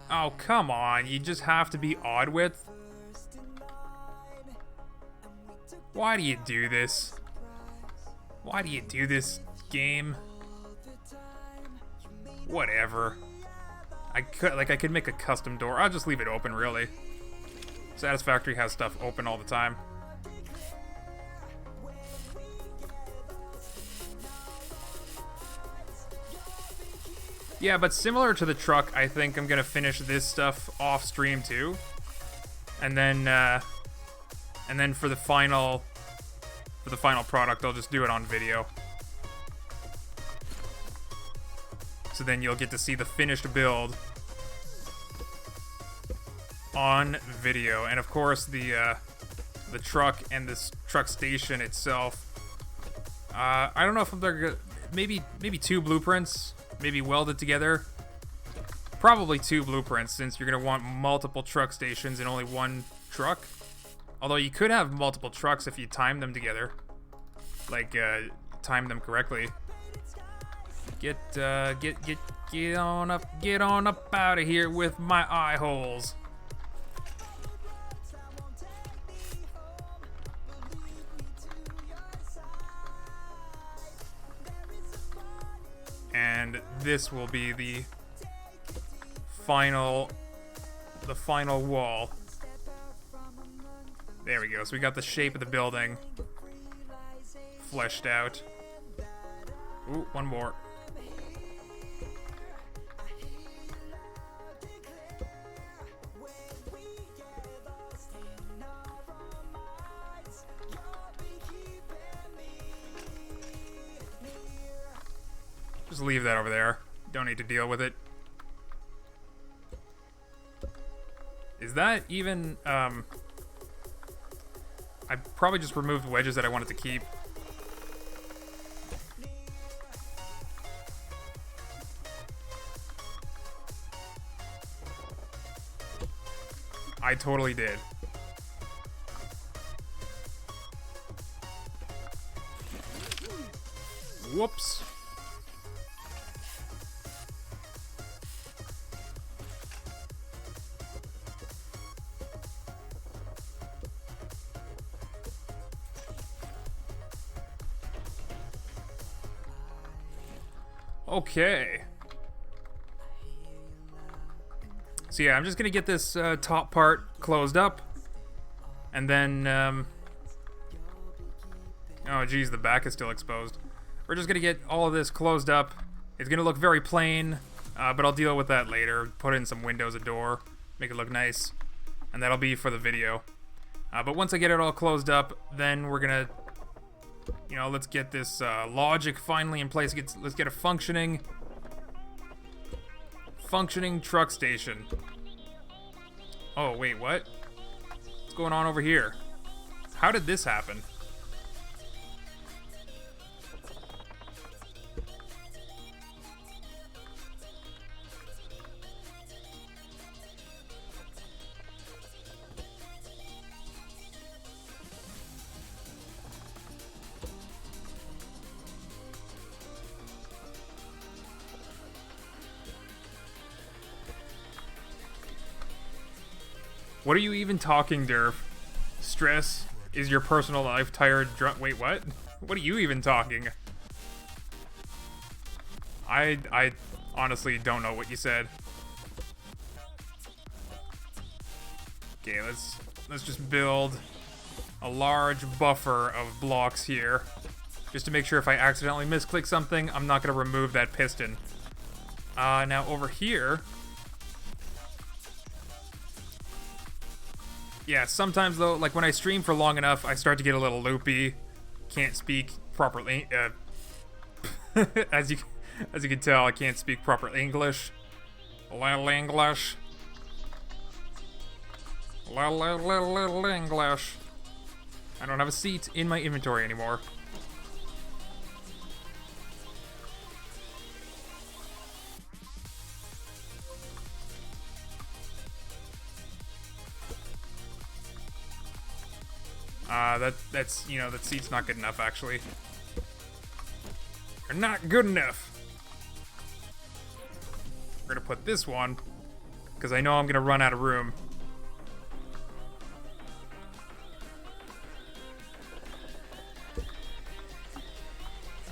Oh, come on. You just have to be odd width? Why do you do this? Why do you do this, game? Whatever. I could make a custom door. I'll just leave it open, really. Satisfactory has stuff open all the time. Yeah, but similar to the truck, I think I'm gonna finish this stuff off stream too, and then for the final product, I'll just do it on video. So then you'll get to see the finished build on video, and of course the truck and this truck station itself. I don't know if they're gonna, maybe 2 blueprints. Maybe welded together. Probably 2 blueprints, since you're going to want multiple truck stations in only one truck. Although you could have multiple trucks if you time them together. Like, time them correctly. Get on up out of here with my eye holes. And this will be the final wall. There we go. So we got the shape of the building fleshed out. Ooh, one more. Just leave that over there. Don't need to deal with it. Is that even, I probably just removed wedges that I wanted to keep. I totally did. Whoops. Okay. So yeah, I'm just gonna get this top part closed up, and then oh geez, the back is still exposed. We're just gonna get all of this closed up. It's gonna look very plain, but I'll deal with that later. Put in some windows, a door, make it look nice, and that'll be for the video. But once I get it all closed up, then we're gonna, you know, let's get this logic finally in place. Let's get a functioning truck station. Oh, wait, what? What's going on over here? How did this happen? What are you even talking, Durf? Stress is your personal life, tired, drunk. Wait, what? What are you even talking? I honestly don't know what you said. Okay, let's just build a large buffer of blocks here, just to make sure if I accidentally misclick something, I'm not gonna remove that piston. Now over here. Yeah, sometimes though, like when I stream for long enough, I start to get a little loopy. Can't speak properly. As you can tell, I can't speak proper English. Little English. Little English. I don't have a seat in my inventory anymore. That's, you know, that seat's not good enough, actually. They're not good enough. We're gonna put this one, because I know I'm gonna run out of room.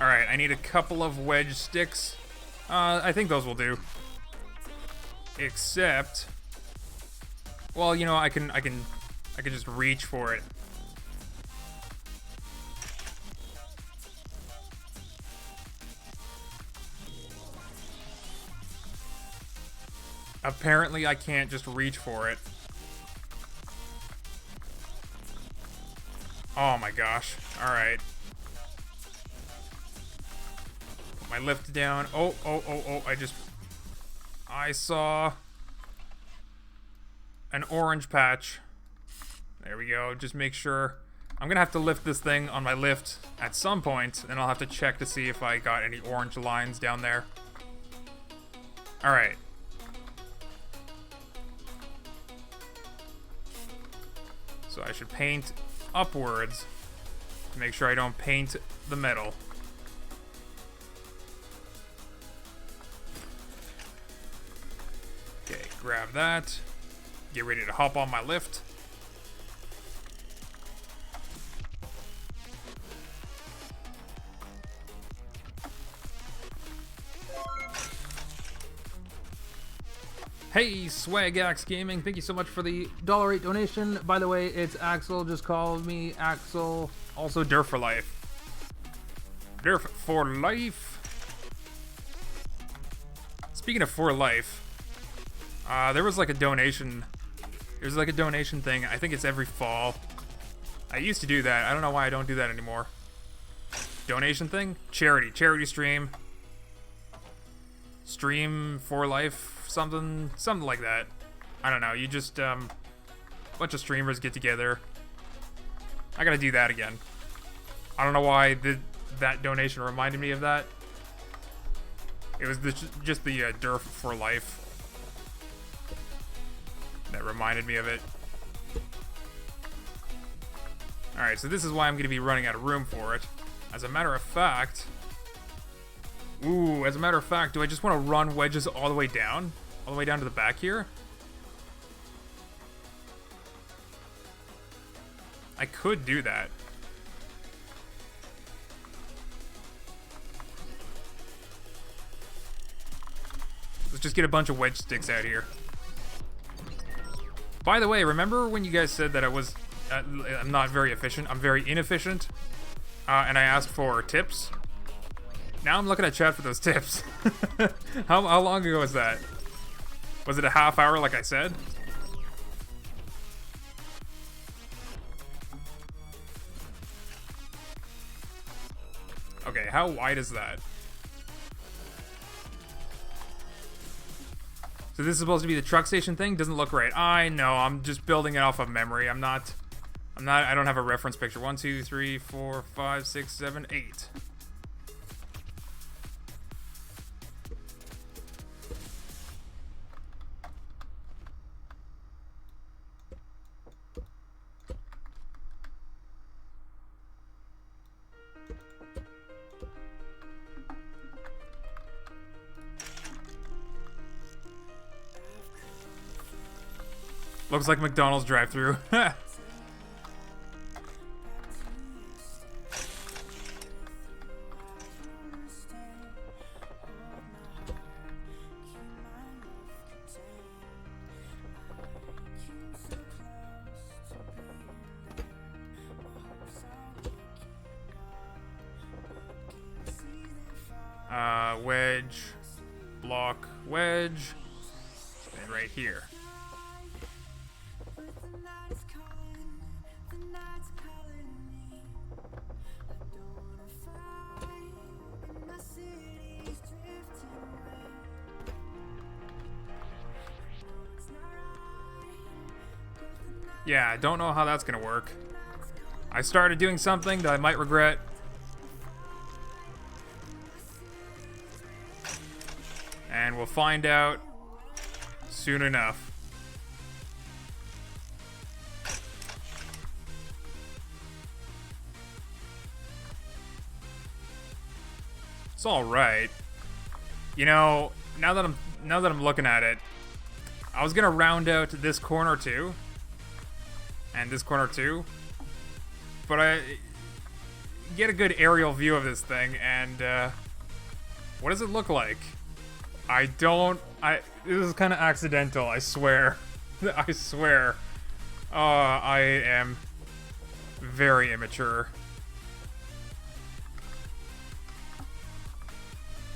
Alright, I need a couple of wedge sticks. I think those will do. Except, well, you know, I can just reach for it. Apparently, I can't just reach for it. Oh my gosh. Alright. Put my lift down. Oh, I saw an orange patch. There we go. Just make sure. I'm gonna have to lift this thing on my lift at some point, and I'll have to check to see if I got any orange lines down there. Alright. So I should paint upwards to make sure I don't paint the metal. Okay, grab that. Get ready to hop on my lift. Hey, Swagax Gaming, thank you so much for the $8 donation. By the way, it's Axel, just call me Axel. Also, Durf for life. Durf for life. Speaking of for life, there was like a donation. There's like a donation thing. I think it's every fall. I used to do that. I don't know why I don't do that anymore. Donation thing? Charity stream. Stream for life. Something like that. I don't know. You just a bunch of streamers get together. I gotta do that again. I don't know why that donation reminded me of that. It was just the Durf for life that reminded me of it. All right, so this is why I'm gonna be running out of room for it. As a matter of fact, do I just want to run wedges all the way down? All the way down to the back here? I could do that. Let's just get a bunch of wedge sticks out here. By the way, remember when you guys said that I'm not very efficient? I'm very inefficient. And I asked for tips? Now I'm looking at chat for those tips. How long ago was that? Was it a half hour like I said? Okay, how wide is that? So this is supposed to be the truck station thing? Doesn't look right. I know, I'm just building it off of memory. I don't have a reference picture. 1, 2, 3, 4, 5, 6, 7, 8. Looks like McDonald's drive-thru. Wedge, block, wedge, and right here. Yeah, I don't know how that's gonna work. I started doing something that I might regret. And we'll find out soon enough. It's all right. You know, now that I'm looking at it, I was gonna round out this corner too, and this corner too, but I get a good aerial view of this thing, and what does it look like? This is kind of accidental, I swear. I swear. I am very immature.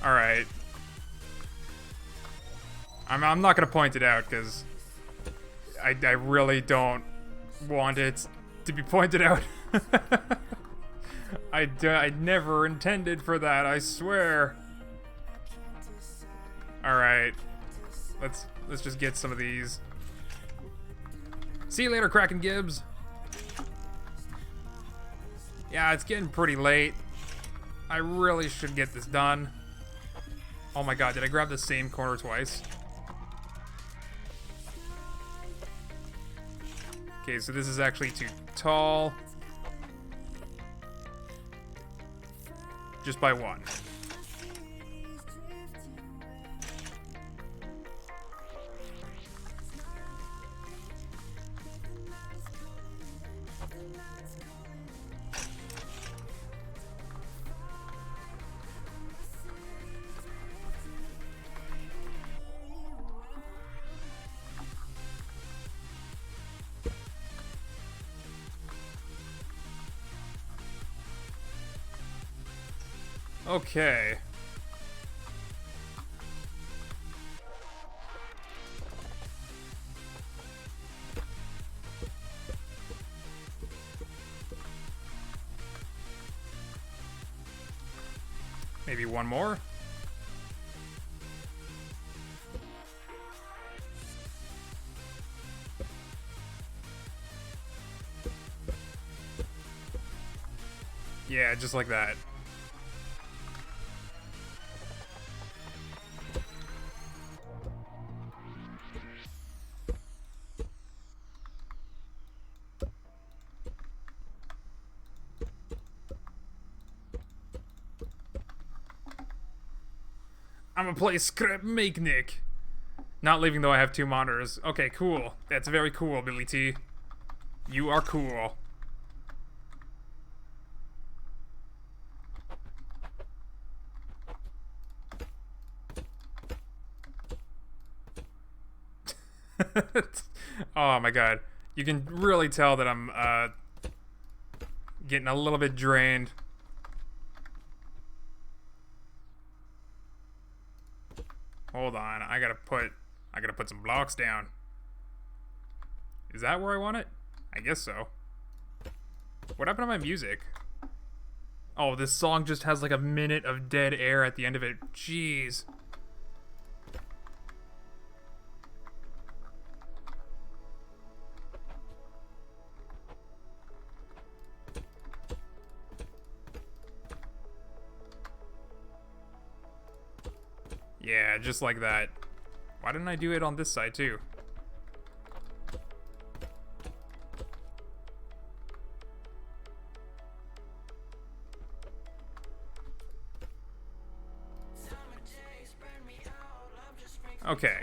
Alright. I'm not gonna point it out, because I really don't want it to be pointed out. I never intended for that, I swear. Alright. Let's just get some of these. See you later, Kraken Gibbs. Yeah, it's getting pretty late. I really should get this done. Oh my god, did I grab the same corner twice? Okay, so this is actually too tall. Just by one. Okay. Maybe one more? Yeah, just like that. I'm gonna play SKREP MAKENIK. Not leaving though, I have 2 monitors. Okay, cool. That's very cool, Billy T. You are cool. Oh my god. You can really tell that I'm getting a little bit drained. Hold on, I gotta put some blocks down. Is that where I want it? I guess so. What happened to my music? Oh, this song just has like a minute of dead air at the end of it. Jeez. Yeah, just like that. Why didn't I do it on this side too? Okay.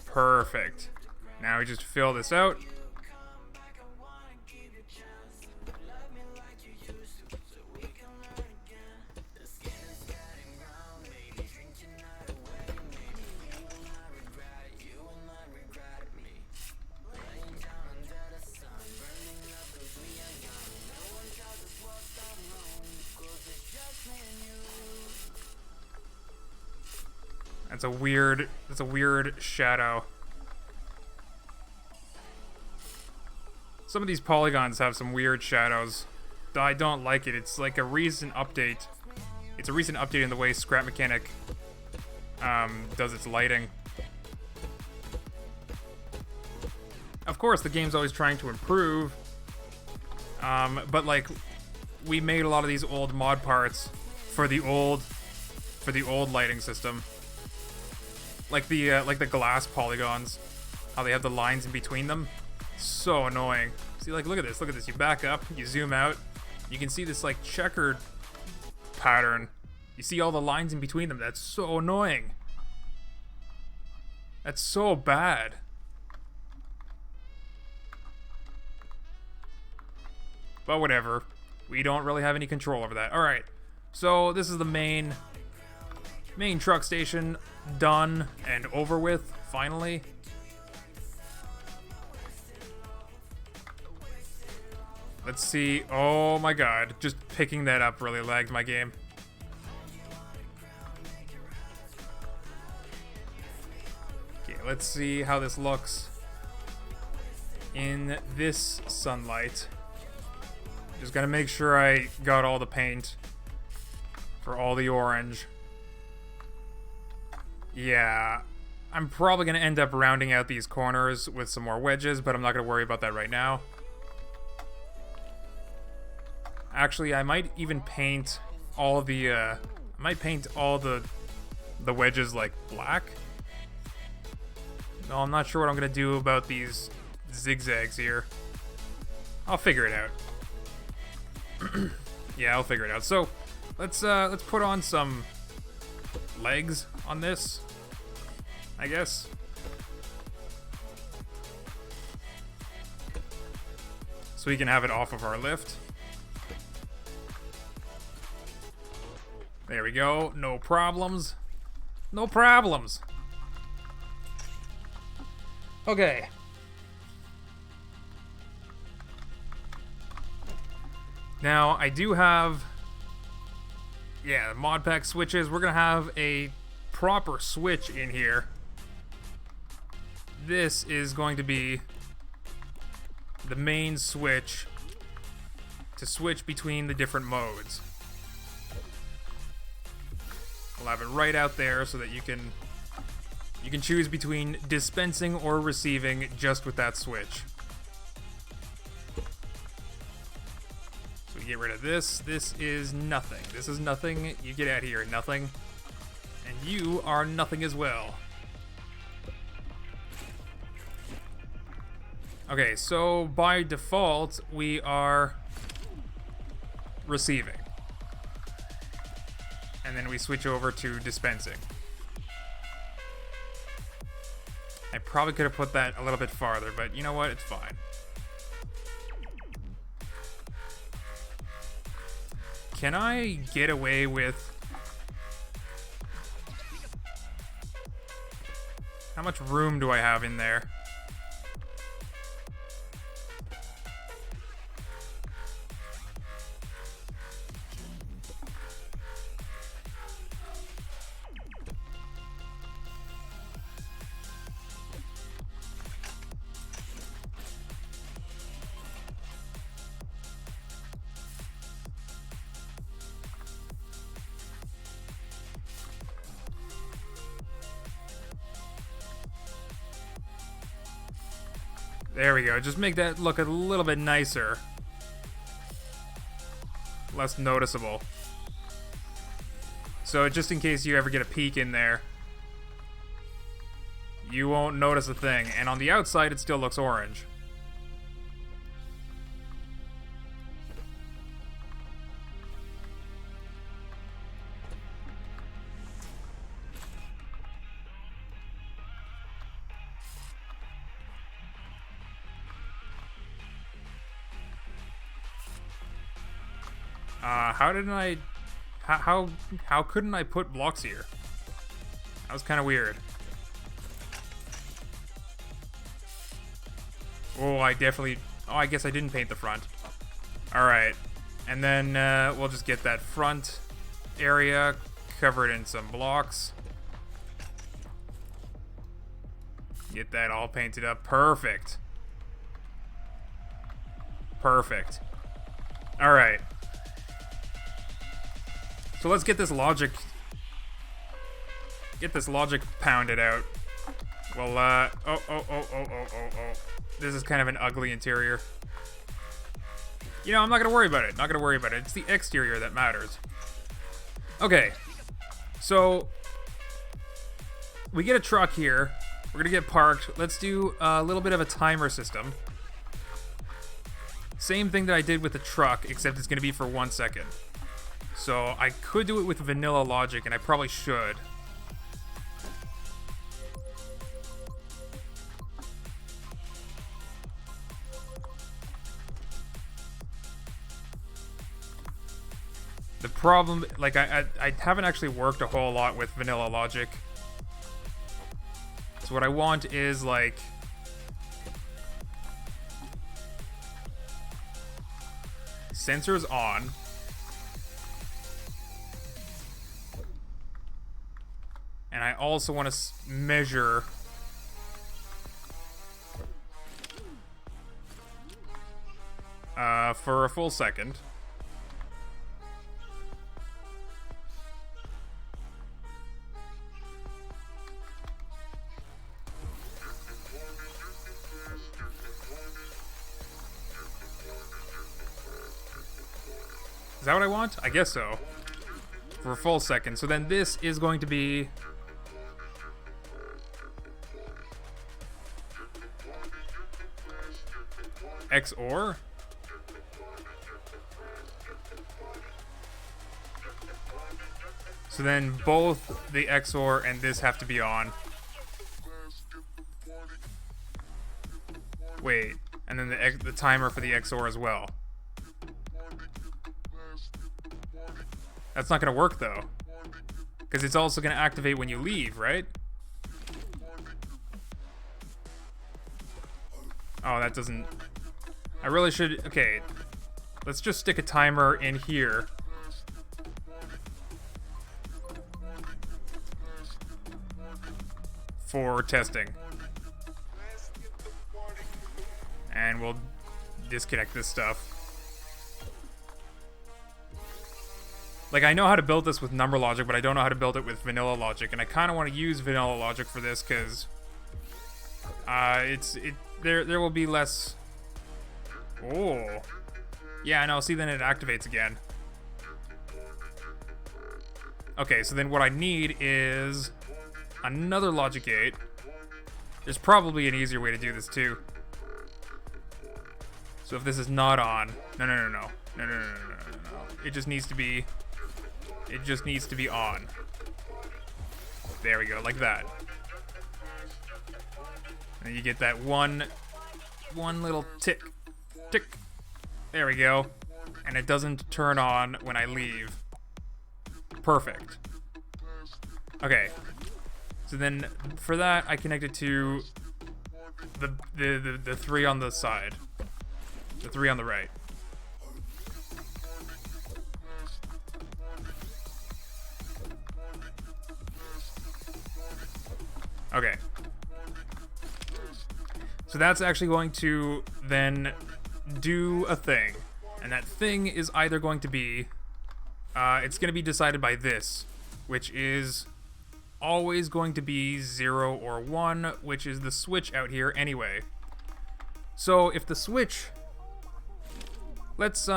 Perfect. Now we just fill this out. That's a weird shadow. Some of these polygons have some weird shadows. I don't like it. It's like a recent update. It's a recent update in the way SKREP Mechanic does its lighting. Of course, the game's always trying to improve. But like, we made a lot of these old mod parts for the old lighting system. Like the glass polygons, how they have the lines in between them. So annoying. See, like, look at this. You back up, you zoom out, you can see this like checkered pattern. You see all the lines in between them? That's so annoying. That's so bad. But whatever. We don't really have any control over that. Alright. So this is the main truck station done and over with, finally. Let's see. Oh my god. Just picking that up really lagged my game. Okay, let's see how this looks in this sunlight. Just gotta make sure I got all the paint for all the orange. Yeah, I'm probably gonna end up rounding out these corners with some more wedges, but I'm not gonna worry about that right now. Actually, I might even paint all the, I might paint all the wedges like black. No, I'm not sure what I'm gonna do about these zigzags here. I'll figure it out. Yeah, I'll figure it out. So, let's put on some legs on this, I guess. So we can have it off of our lift. There we go. No problems. No problems. Okay. Now, I do have... yeah, mod pack switches. We're going to have a proper switch in here. This is going to be the main switch to switch between the different modes. We'll have it right out there so that you can choose between dispensing or receiving just with that switch. So we get rid of this. This is nothing. This is nothing. You get out of here, nothing. And you are nothing as well. Okay, so by default, we are receiving. And then we switch over to dispensing. I probably could have put that a little bit farther, but you know what? It's fine. Can I get away with... how much room do I have in there? There we go. Just make that look a little bit nicer. Less noticeable. So just in case you ever get a peek in there, you won't notice a thing. And on the outside, it still looks orange. How didn't I... How couldn't I put blocks here? That was kind of weird. Oh, I definitely... oh, I guess I didn't paint the front. Alright. And then we'll just get that front area covered in some blocks. Get that all painted up. Perfect. Perfect. Alright. So let's get this logic pounded out. Well, oh. This is kind of an ugly interior. You know, I'm not gonna worry about it. Not gonna worry about it. It's the exterior that matters. Okay. So we get a truck here. We're gonna get parked. Let's do a little bit of a timer system. Same thing that I did with the truck, except it's gonna be for 1 second. So I could do it with vanilla logic, and I probably should. The problem, like, I haven't actually worked a whole lot with vanilla logic. So what I want is, like, sensors on. And I also want to measure for a full second. Is that what I want? I guess so. For a full second. So then this is going to be... XOR? So then both the XOR and this have to be on. Wait, and then the timer for the XOR as well. That's not going to work, though. Because it's also going to activate when you leave, right? Oh, that doesn't... I really should... Okay. Let's just stick a timer in here. For testing. And we'll disconnect this stuff. Like, I know how to build this with number logic, but I don't know how to build it with vanilla logic, and I kind of want to use vanilla logic for this because there will be less. Oh, yeah, no. See, then it activates again. Okay, so then what I need is another logic gate. There's probably an easier way to do this too. So if this is not on, no. It just needs to be. It just needs to be on. There we go, like that. And you get that one little tick. There we go. And it doesn't turn on when I leave. Perfect. Okay. So then for that I connect it to the 3 on the side. The 3 on the right. Okay. So that's actually going to then do a thing. And that thing is either going to be... it's going to be decided by this, which is always going to be 0 or 1, which is the switch out here anyway. So if the switch... Let's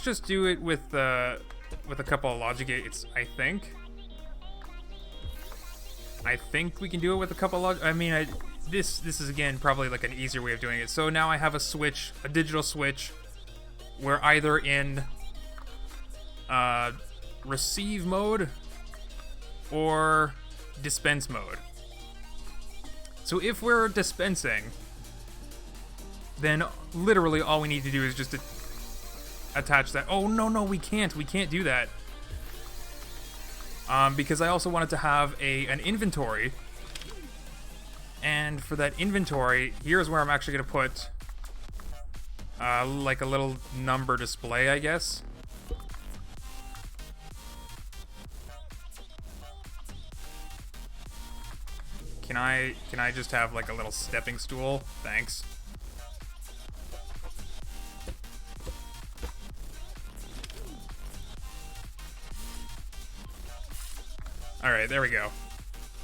just do it with a couple of logic gates, I think. I think we can do it with a couple of logic... I mean, this is, again, probably like an easier way of doing it. So now I have a switch, a digital switch, we're either in receive mode or dispense mode. So if we're dispensing, then literally all we need to do is just attach that. Oh, no, we can't do that. Because I also wanted to have an inventory. And for that inventory, here's where I'm actually going to put like a little number display, I guess. Can I just have like a little stepping stool? Thanks. Alright, there we go.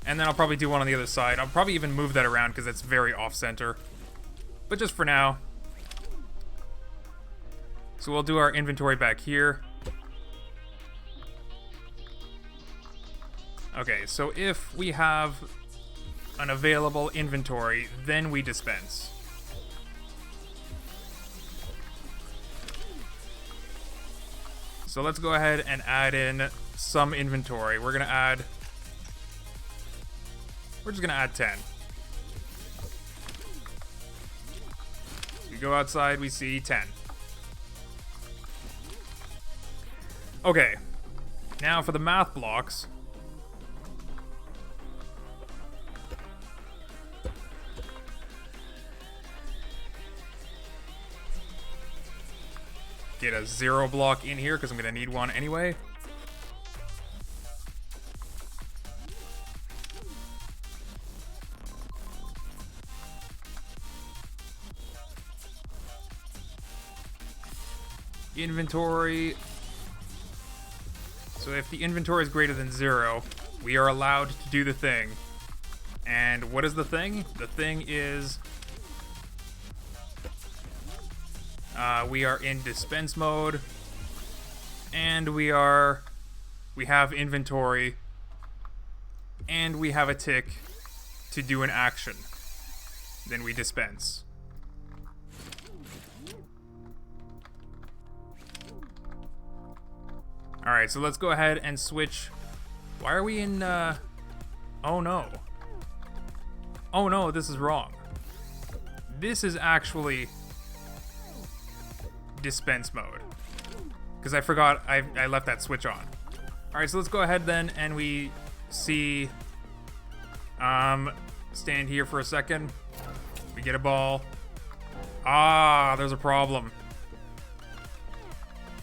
And then I'll probably do one on the other side. I'll probably even move that around because it's very off-center. But just for now. So we'll do our inventory back here. Okay, so if we have an available inventory, then we dispense. So let's go ahead and add in some inventory. We're just gonna add 10. We go outside, we see 10. Okay, now for the math blocks. Get a 0 block in here because I'm gonna need one anyway. Inventory. So if the inventory is greater than 0, we are allowed to do the thing. And what is the thing? The thing is we are in dispense mode, and we have inventory, and we have a tick to do an action. Then we dispense. Alright, so let's go ahead and switch. Why are we in, oh no. Oh no, this is wrong. This is actually dispense mode. Because I forgot I left that switch on. Alright, so let's go ahead then and we see, stand here for a second. We get a ball. Ah, there's a problem.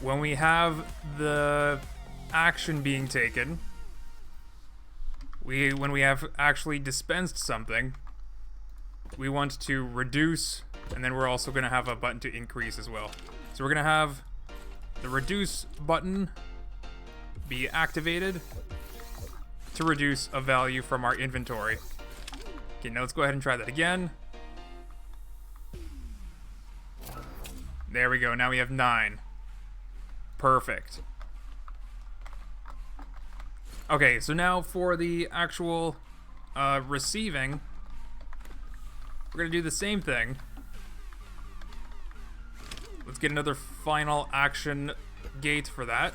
When we have the action being taken, when we have actually dispensed something, we want to reduce, and then we're also going to have a button to increase as well. So we're going to have the reduce button be activated to reduce a value from our inventory. Okay, now let's go ahead and try that again. There we go, now we have 9. Perfect. Okay, so now for the actual receiving, we're going to do the same thing. Let's get another final action gate for that.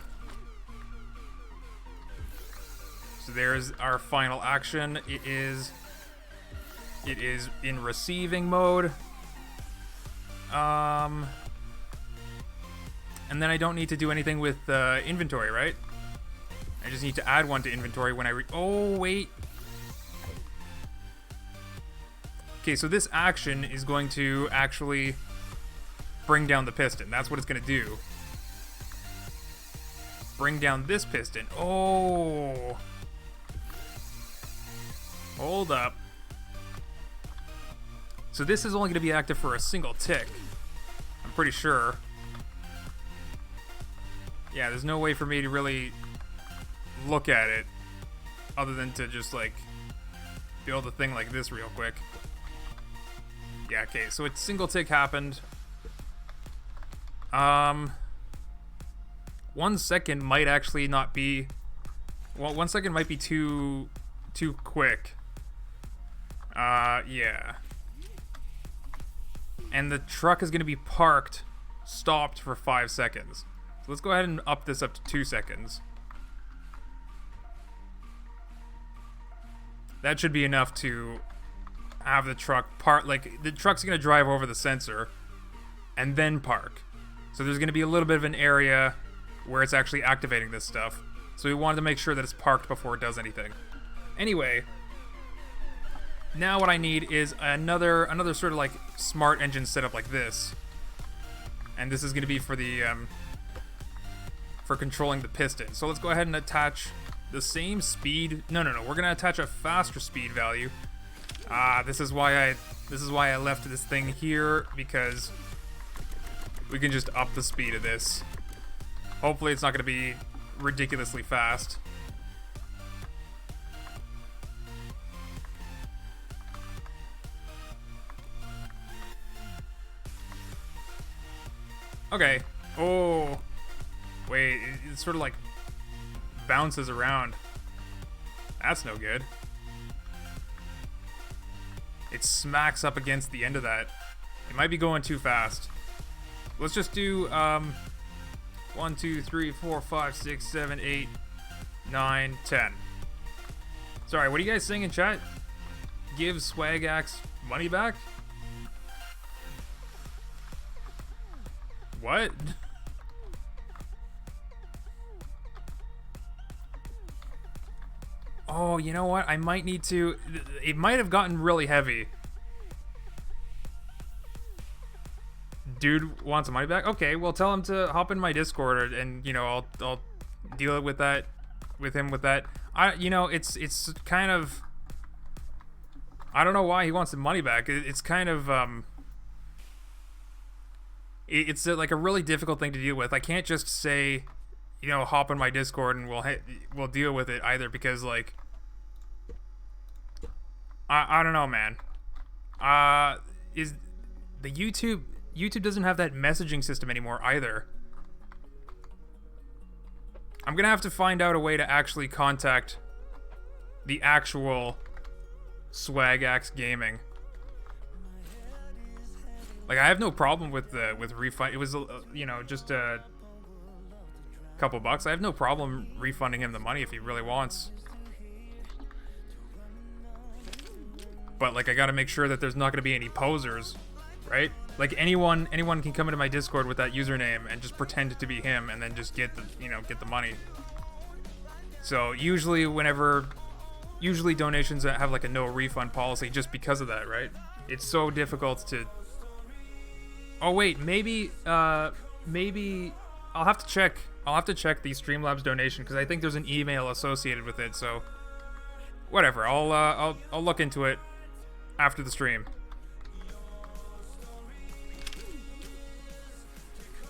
So there's our final action. It is in receiving mode. And then I don't need to do anything with inventory, right? I just need to add one to inventory when I oh, wait. Okay, so this action is going to actually bring down the piston. That's what it's going to do. Bring down this piston. Oh. Hold up. So this is only going to be active for a single tick. I'm pretty sure. Yeah, there's no way for me to really look at it other than to just, like, build a thing like this real quick. Yeah, okay, so a single tick happened. 1 second might actually not be... Well, 1 second might be too quick. Yeah. And the truck is going to be stopped for 5 seconds. So let's go ahead and up this up to 2 seconds. That should be enough to have the truck like, the truck's going to drive over the sensor and then park. So there's going to be a little bit of an area where it's actually activating this stuff. So we wanted to make sure that it's parked before it does anything. Anyway, now what I need is another sort of like smart engine setup like this. And this is going to be for the for controlling the piston. So let's go ahead and attach the same speed. No, we're going to attach a faster speed value. This is why I left this thing here, because we can just up the speed of this. Hopefully it's not going to be ridiculously fast. Okay. Oh. Wait, it sort of like bounces around. That's no good. It smacks up against the end of that. It might be going too fast. Let's just do, why 1, 2, 3, 4, 5, 6, 7, 8, 9, 10. Sorry, what are you guys saying in chat? Give Swagax money back? What? Oh, you know what? I might need to... It might have gotten really heavy. Dude wants money back? Okay, well tell him to hop in my Discord and, you know, I'll deal it with that, with him with that. You know, it's kind of... I don't know why he wants the money back. It's kind of, it's like a really difficult thing to deal with. I can't just say, you know, hop on my Discord and we'll deal with it either, because like, I don't know, man. Is the YouTube doesn't have that messaging system anymore either. I'm gonna have to find out a way to actually contact the actual Swagax Gaming. Like, I have no problem with refund. It was you know, just a couple bucks. I have no problem refunding him the money if he really wants. But like, I gotta make sure that there's not gonna be any posers, right? Like, anyone can come into my Discord with that username and just pretend to be him and then just get the, you know, get the money. So usually donations have like a no refund policy just because of that, right? It's so difficult to... Oh wait, maybe I'll have to check the Streamlabs donation, because I think there's an email associated with it. So whatever, I'll look into it after the stream.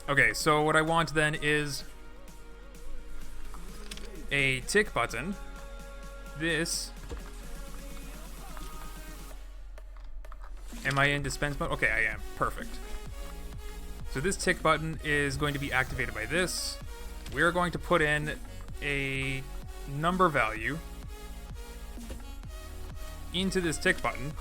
Okay, so what I want then is a tick button. This. Am I in dispense mode? Okay, I am. Perfect. So this tick button is going to be activated by this. We're going to put in a number value into this tick button.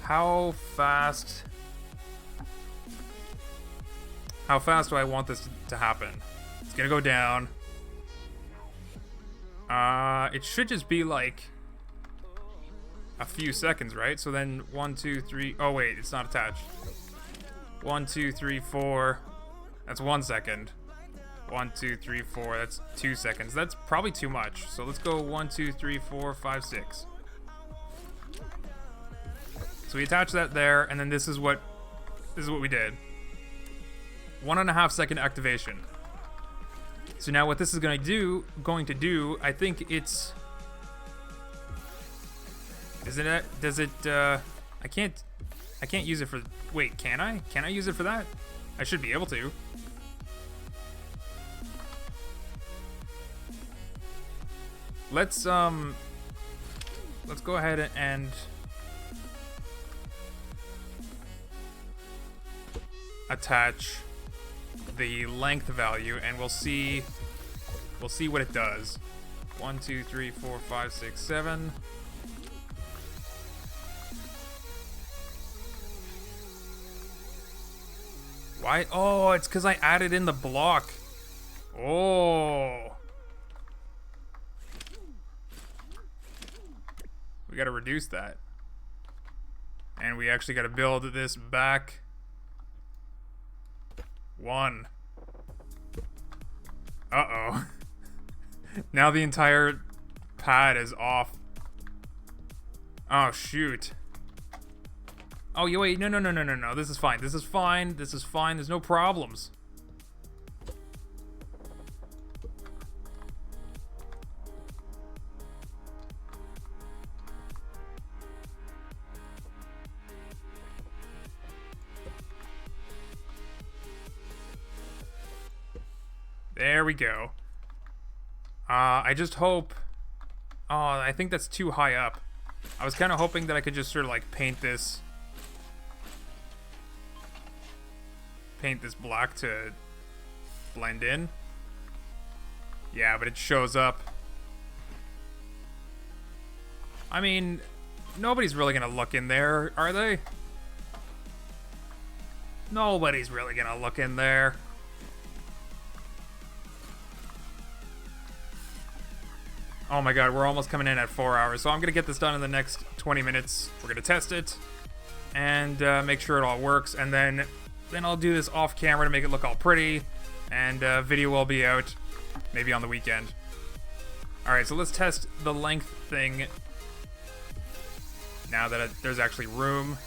How fast do I want this to happen? It's gonna go down. It should just be like a few seconds, right? So then 1, 2, 3. Oh wait, it's not attached. 1, 2, 3, 4. That's 1 second. 1, 2, 3, 4. That's 2 seconds. That's probably too much. So let's go 1, 2, 3, 4, 5, 6. So we attach that there, and then this is what we did. 1.5 second activation. So now what this is going to do, I think it's... Does it, I can't use it for... Wait, can I? Can I use it for that? I should be able to. Let's go ahead and... attach the length value, and we'll see what it does. 1, 2, 3, 4, 5, 6, 7. Why? Oh, it's because I added in the block. Oh. We gotta reduce that. And we actually gotta build this back 1. Uh-oh. Now the entire pad is off. Oh, shoot. Oh, yeah, wait. No. This is fine. This is fine. There's no problems. There we go. I just hope... Oh, I think that's too high up. I was kind of hoping that I could just sort of like paint this black to blend in. Yeah, but it shows up. I mean, Nobody's really gonna look in there, are they? Nobody's really gonna look in there. Oh my god, we're almost coming in at 4 hours, so I'm gonna get this done in the next 20 minutes. We're gonna test it and make sure it all works, and then I'll do this off camera to make it look all pretty, and video will be out maybe on the weekend. Alright, so let's test the length thing now that there's actually room.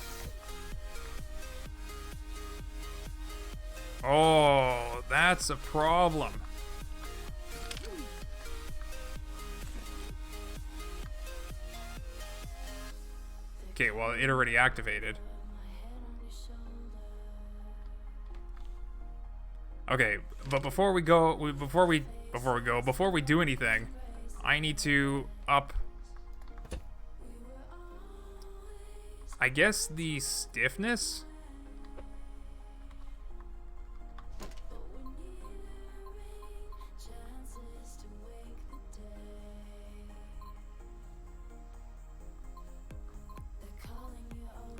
Oh, that's a problem. Okay, well, it already activated. Okay, but before we do anything, I need to up, I guess, the stiffness.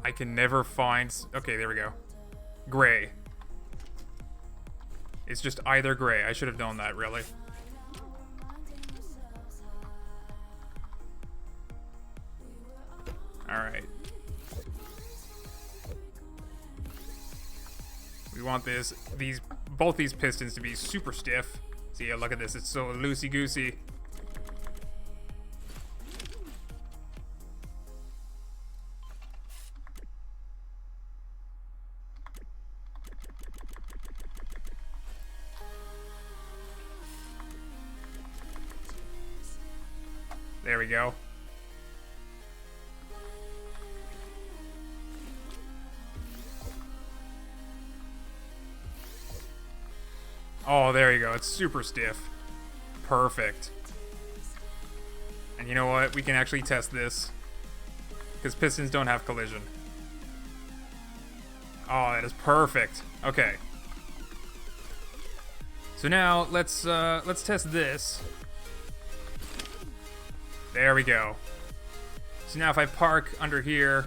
I can never find... Okay, there we go. Gray. It's just either gray. I should have known that, really. Alright. We want both these pistons to be super stiff. See, yeah, look at this. It's so loosey-goosey. There we go. Oh, there you go. It's super stiff. Perfect. And you know what? We can actually test this, because pistons don't have collision. Oh, that is perfect. Okay. So now let's test this. There we go. So now if I park under here,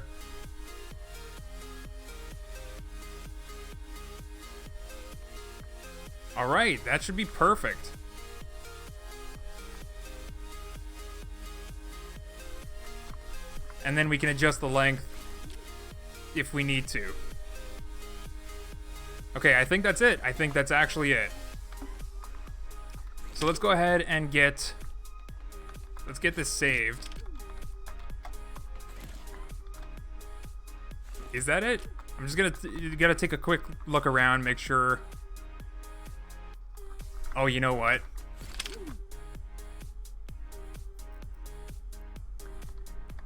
all right, that should be perfect. And then we can adjust the length if we need to. Okay, I think that's it. I think that's actually it. So let's go ahead and let's get this saved. Is that it? I'm just gotta take a quick look around, make sure. Oh, you know what?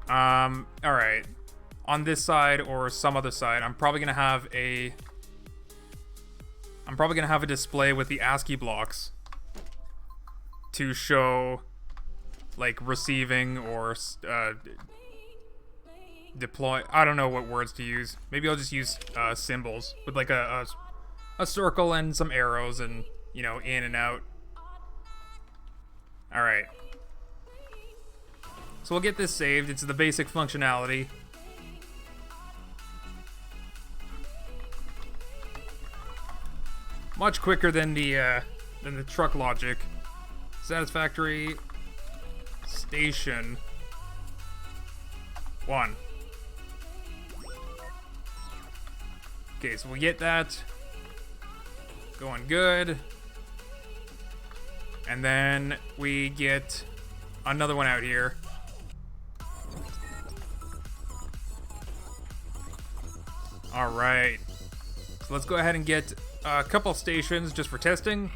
Alright. On this side or some other side, I'm probably gonna have a display with the ASCII blocks to show, like, receiving or deploy. I don't know what words to use. Maybe I'll just use symbols with like a circle and some arrows and, you know, in and out. All right. So we'll get this saved. It's the basic functionality. Much quicker than the truck logic. Satisfactory station 1. Okay, so we get that going good, and then we get another one out here. All right, so let's go ahead and get a couple stations just for testing.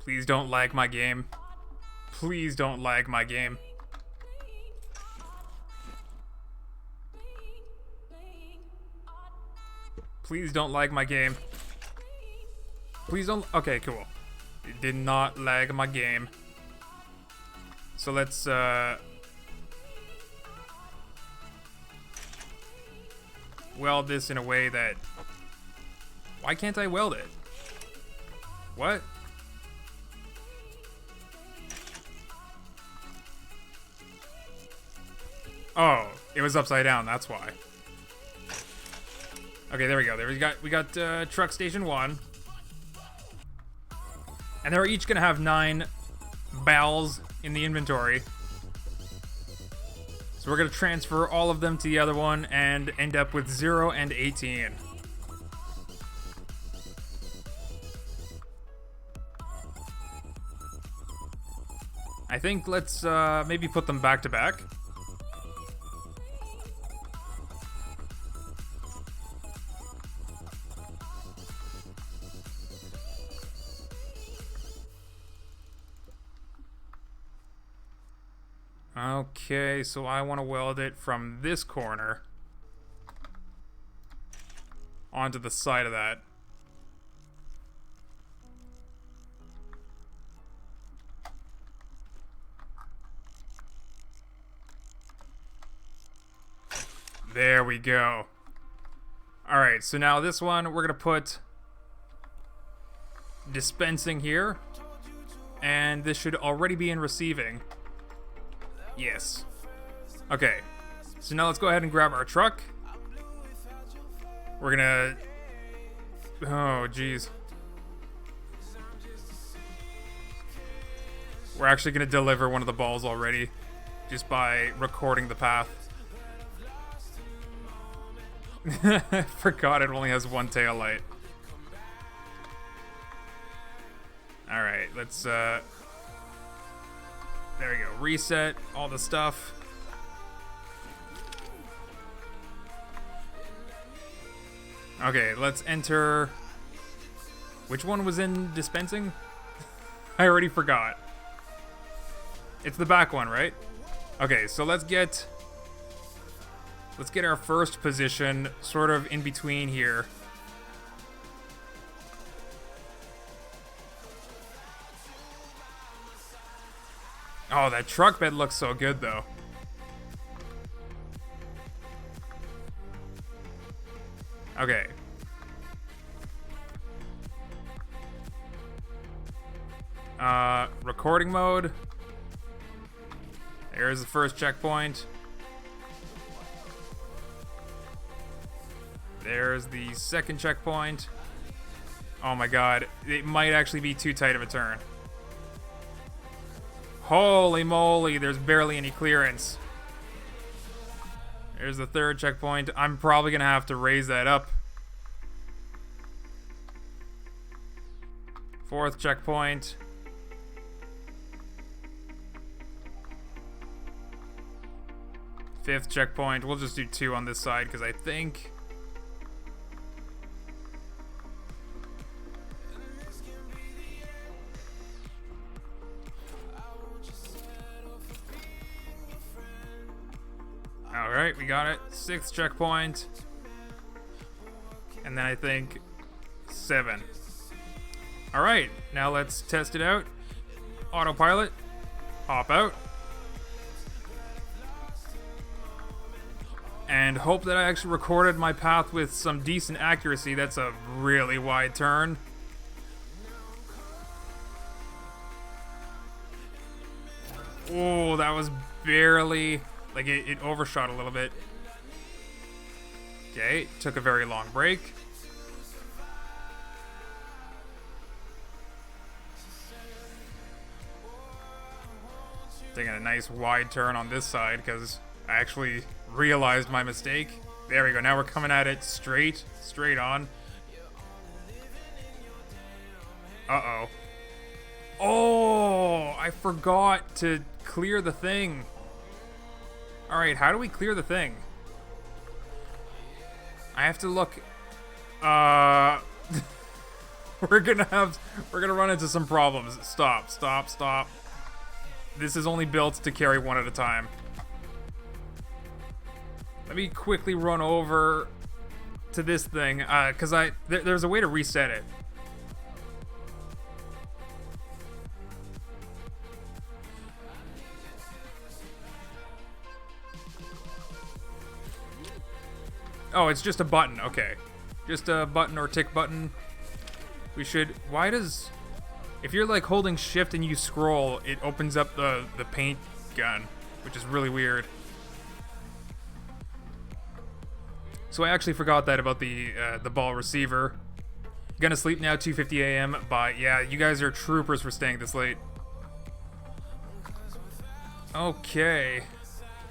Please don't lag my game. Please don't lag my game. Please don't lag my game. Please don't. Okay, cool. It did not lag my game. So let's weld this in a way that... Why can't I weld it? What? Oh, it was upside down, that's why. Okay, there we go. We got truck station 1. And they're each gonna have 9 barrels in the inventory. So we're gonna transfer all of them to the other one and end up with 0 and 18. I think let's maybe put them back to back. Okay, so I want to weld it from this corner onto the side of that. There we go. Alright, so now this one, we're going to put dispensing here. And this should already be in receiving. Yes. Okay. So now let's go ahead and grab our truck. We're gonna... Oh, jeez. We're actually gonna deliver one of the balls already. Just by recording the path. Forgot it only has one tail light. Alright, let's there we go. Reset all the stuff. Okay, let's enter... Which one was in dispensing? I already forgot. It's the back one, right? Okay, so let's get our first position sort of in between here. Oh, that truck bed looks so good, though. Okay. Recording mode. There's the first checkpoint. There's the second checkpoint. Oh my god, it might actually be too tight of a turn. Holy moly, there's barely any clearance. There's the third checkpoint. I'm probably gonna have to raise that up. Fourth checkpoint. Fifth checkpoint. We'll just do 2 on this side because I think... Alright, we got it. 6th checkpoint. And then I think 7. Alright, now let's test it out. Autopilot. Hop out. And hope that I actually recorded my path with some decent accuracy. That's a really wide turn. Oh, that was barely... Like, it overshot a little bit. Okay, took a very long break. Taking a nice wide turn on this side because I actually realized my mistake. There we go, now we're coming at it straight on. Uh-oh. Oh, I forgot to clear the thing. Alright, how do we clear the thing? I have to look... We're gonna run into some problems. Stop. This is only built to carry one at a time. Let me quickly run over to this thing, because there's a way to reset it. Oh, it's just a button. Okay. Just a button or tick button. We should... Why does... If you're, like, holding shift and you scroll, it opens up the paint gun, which is really weird. So I actually forgot that about the ball receiver. Gonna sleep now, 2:50 a.m. But, yeah, you guys are troopers for staying this late. Okay.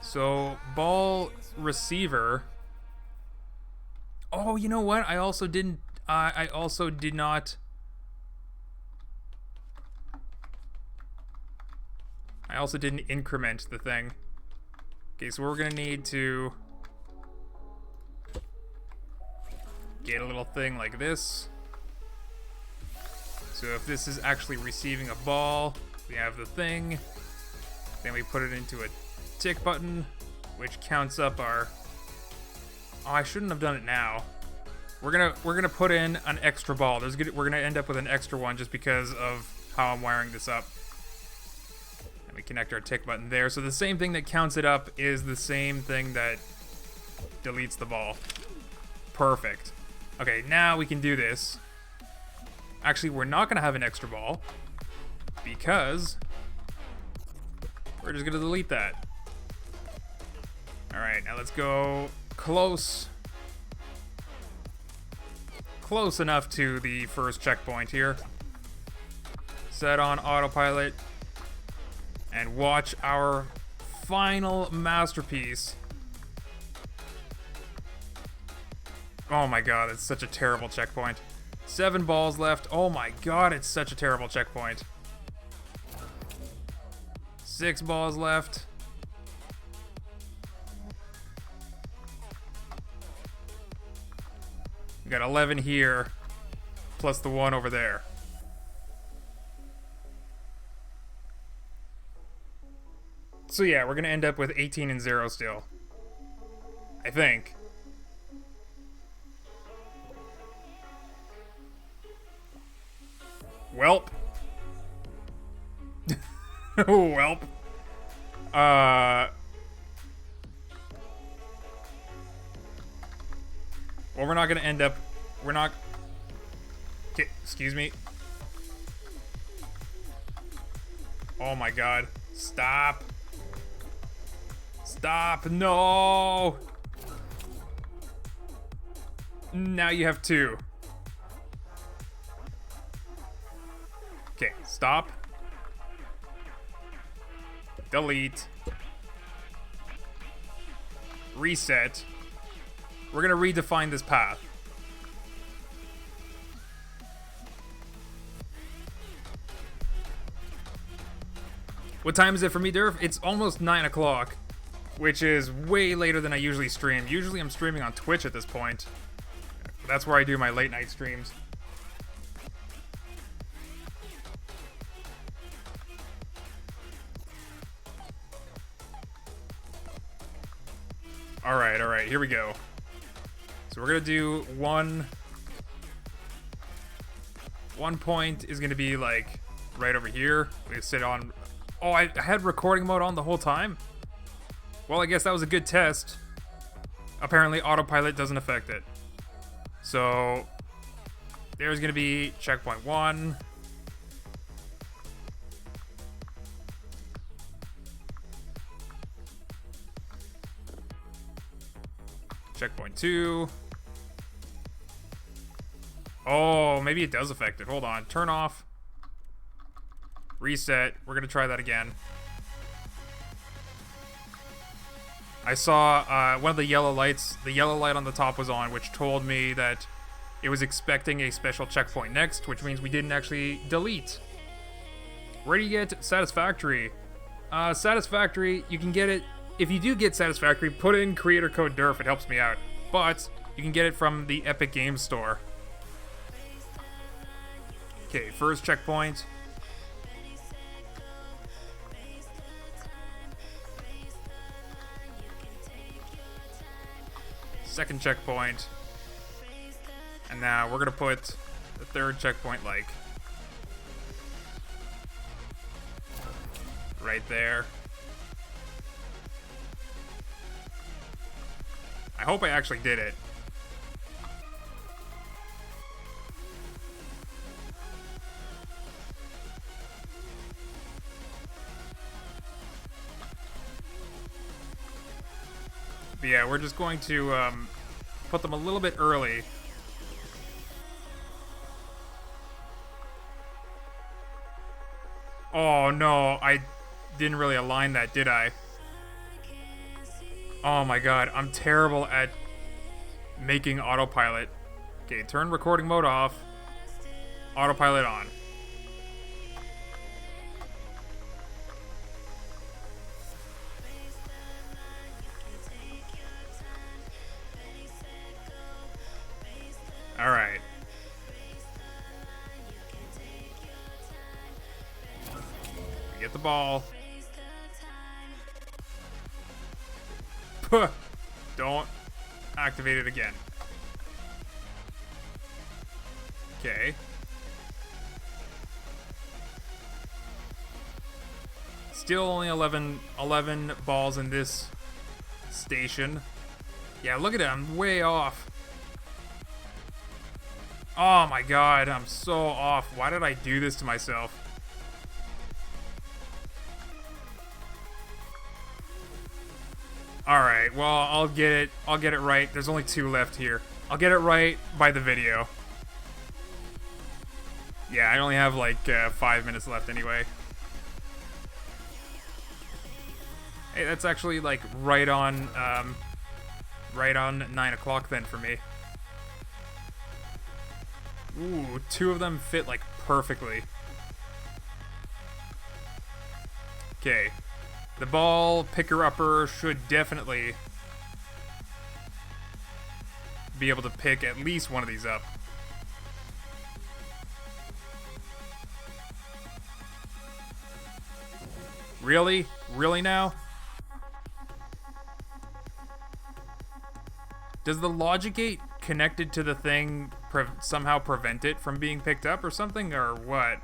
So, ball receiver... Oh, you know what? I also did not. I also didn't increment the thing. Okay, so we're gonna need to get a little thing like this. So if this is actually receiving a ball, we have the thing. Then we put it into a tick button, which counts up our... Oh, I shouldn't have done it now. We're gonna put in an extra ball. We're gonna end up with an extra one just because of how I'm wiring this up. And we connect our tick button there. So the same thing that counts it up is the same thing that deletes the ball. Perfect. Okay, now we can do this. Actually, we're not gonna have an extra ball because we're just gonna delete that. All right, now let's go close enough to the first checkpoint here. Set on autopilot and watch our final masterpiece. Oh my god, it's such a terrible checkpoint. 7 balls left. Oh my god, it's such a terrible checkpoint. 6 balls left. We got 11 here, plus the 1 over there. So yeah, we're gonna end up with 18 and 0 still. I think. Welp. Welp. Well, we're not gonna end up... We're not... Okay, excuse me. Oh my god. Stop. Stop. No! Now you have 2. Okay, stop. Delete. Reset. We're gonna redefine this path. What time is it for me, Durf? It's almost 9 o'clock, which is way later than I usually stream. Usually I'm streaming on Twitch at this point. That's where I do my late night streams. Alright, here we go. So we're gonna do one point is gonna be like right over here. We sit on... Oh, I had recording mode on the whole time? Well, I guess that was a good test. Apparently autopilot doesn't affect it. So there's gonna be checkpoint 1. Checkpoint 2. Oh, maybe it does affect it. Hold on. Turn off. Reset. We're going to try that again. I saw one of the yellow lights. The yellow light on the top was on, which told me that it was expecting a special checkpoint next, which means we didn't actually delete. Where do you get Satisfactory? Satisfactory, you can get it... If you do get Satisfactory, put in creator code Durf. It helps me out. But you can get it from the Epic Games Store. Okay, first checkpoint. Second checkpoint. And now we're gonna put the third checkpoint, like, right there. I hope I actually did it. But yeah, we're just going to put them a little bit early. Oh no, I didn't really align that, did I? Oh my god, I'm terrible at making autopilot. Okay, turn recording mode off. Autopilot on. Alright. Get the ball. Puh. Don't activate it again. Okay. Still only 11 balls in this station. Yeah, look at it. I'm way off. Oh my god, I'm so off. Why did I do this to myself? Alright, well, I'll get it right. There's only 2 left here. I'll get it right by the video. Yeah, I only have like 5 minutes left anyway. Hey, that's actually like right on 9 o'clock then for me. Ooh, 2 of them fit like perfectly. Okay. The ball picker-upper should definitely be able to pick at least one of these up. Really? Really now? Does the logic gate connected to the thing somehow prevent it from being picked up or something, or what?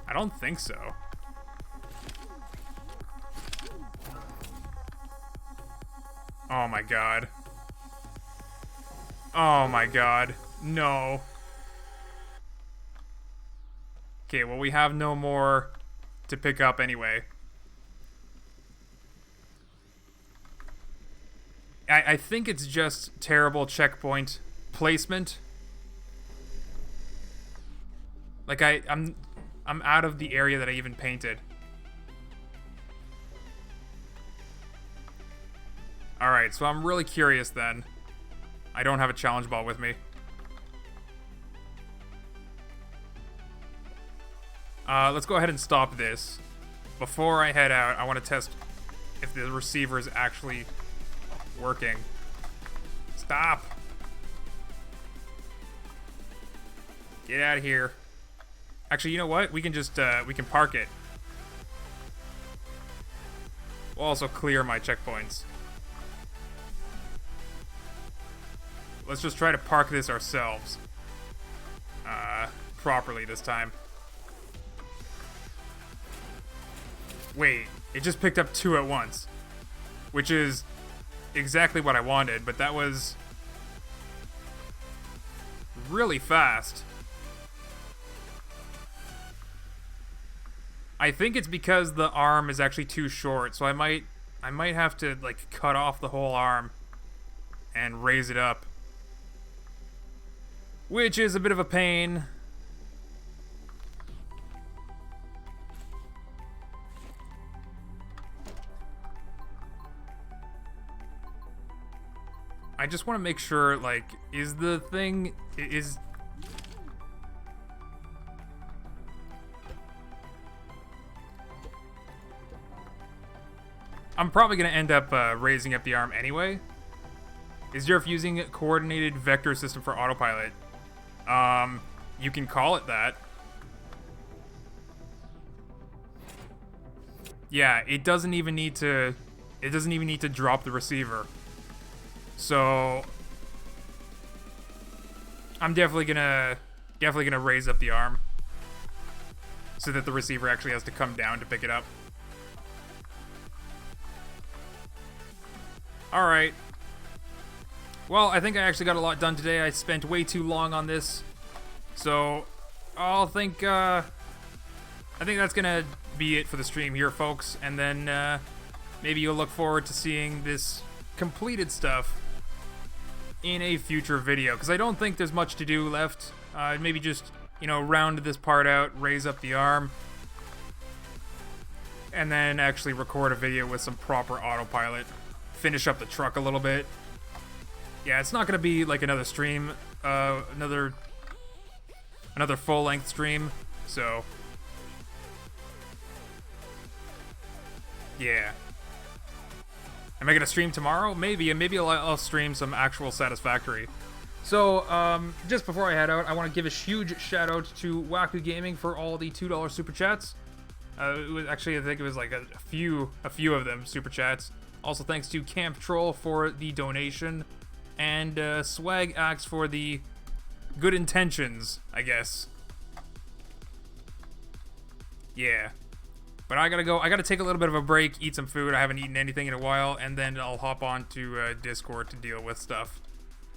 I don't think so. Oh my god. Oh my god. No. Okay, well, we have no more to pick up anyway. I think it's just terrible checkpoint placement. Like, I'm out of the area that I even painted. Alright, so I'm really curious then. I don't have a challenge ball with me. Let's go ahead and stop this. Before I head out, I want to test if the receiver is actually working. Stop! Get out of here. Actually, you know what? We can just, we can park it. We'll also clear my checkpoints. Let's just try to park this ourselves. Properly this time. Wait, it just picked up 2 at once. Which is exactly what I wanted, but that was really fast. I think it's because the arm is actually too short, so I might have to like cut off the whole arm and raise it up. Which is a bit of a pain. I just want to make sure, like, is the thing, is... I'm probably going to end up raising up the arm anyway. Is Durf using a coordinated vector system for autopilot? You can call it that. Yeah, it doesn't even need to drop the receiver. So I'm definitely gonna raise up the arm so that the receiver actually has to come down to pick it up. Alright. Well, I think I actually got a lot done today. I spent way too long on this. So I think that's gonna be it for the stream here, folks. And then maybe you'll look forward to seeing this completed stuff in a future video, because I don't think there's much to do left. Maybe just, you know, round this part out, raise up the arm, and then actually record a video with some proper autopilot. Finish up the truck a little bit. Yeah, it's not gonna be like another stream, another full-length stream, so yeah. Am I gonna stream tomorrow? Maybe, and maybe I'll stream some actual Satisfactory. So, just before I head out, I want to give a huge shout out to Wacko Gaming for all the $2 super chats. It was actually, I think it was like a few of them super chats. Also, thanks to Camp Troll for the donation, and Swag Axe for the good intentions, I guess. Yeah. But I gotta go. I gotta take a little bit of a break, eat some food. I haven't eaten anything in a while, and then I'll hop on to Discord to deal with stuff.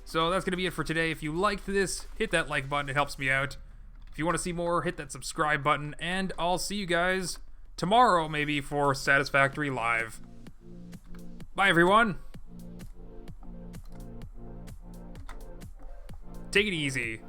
So that's gonna be it for today. If you liked this, hit that like button. It helps me out. If you want to see more, hit that subscribe button, and I'll see you guys tomorrow, maybe, for Satisfactory Live. Bye, everyone. Take it easy.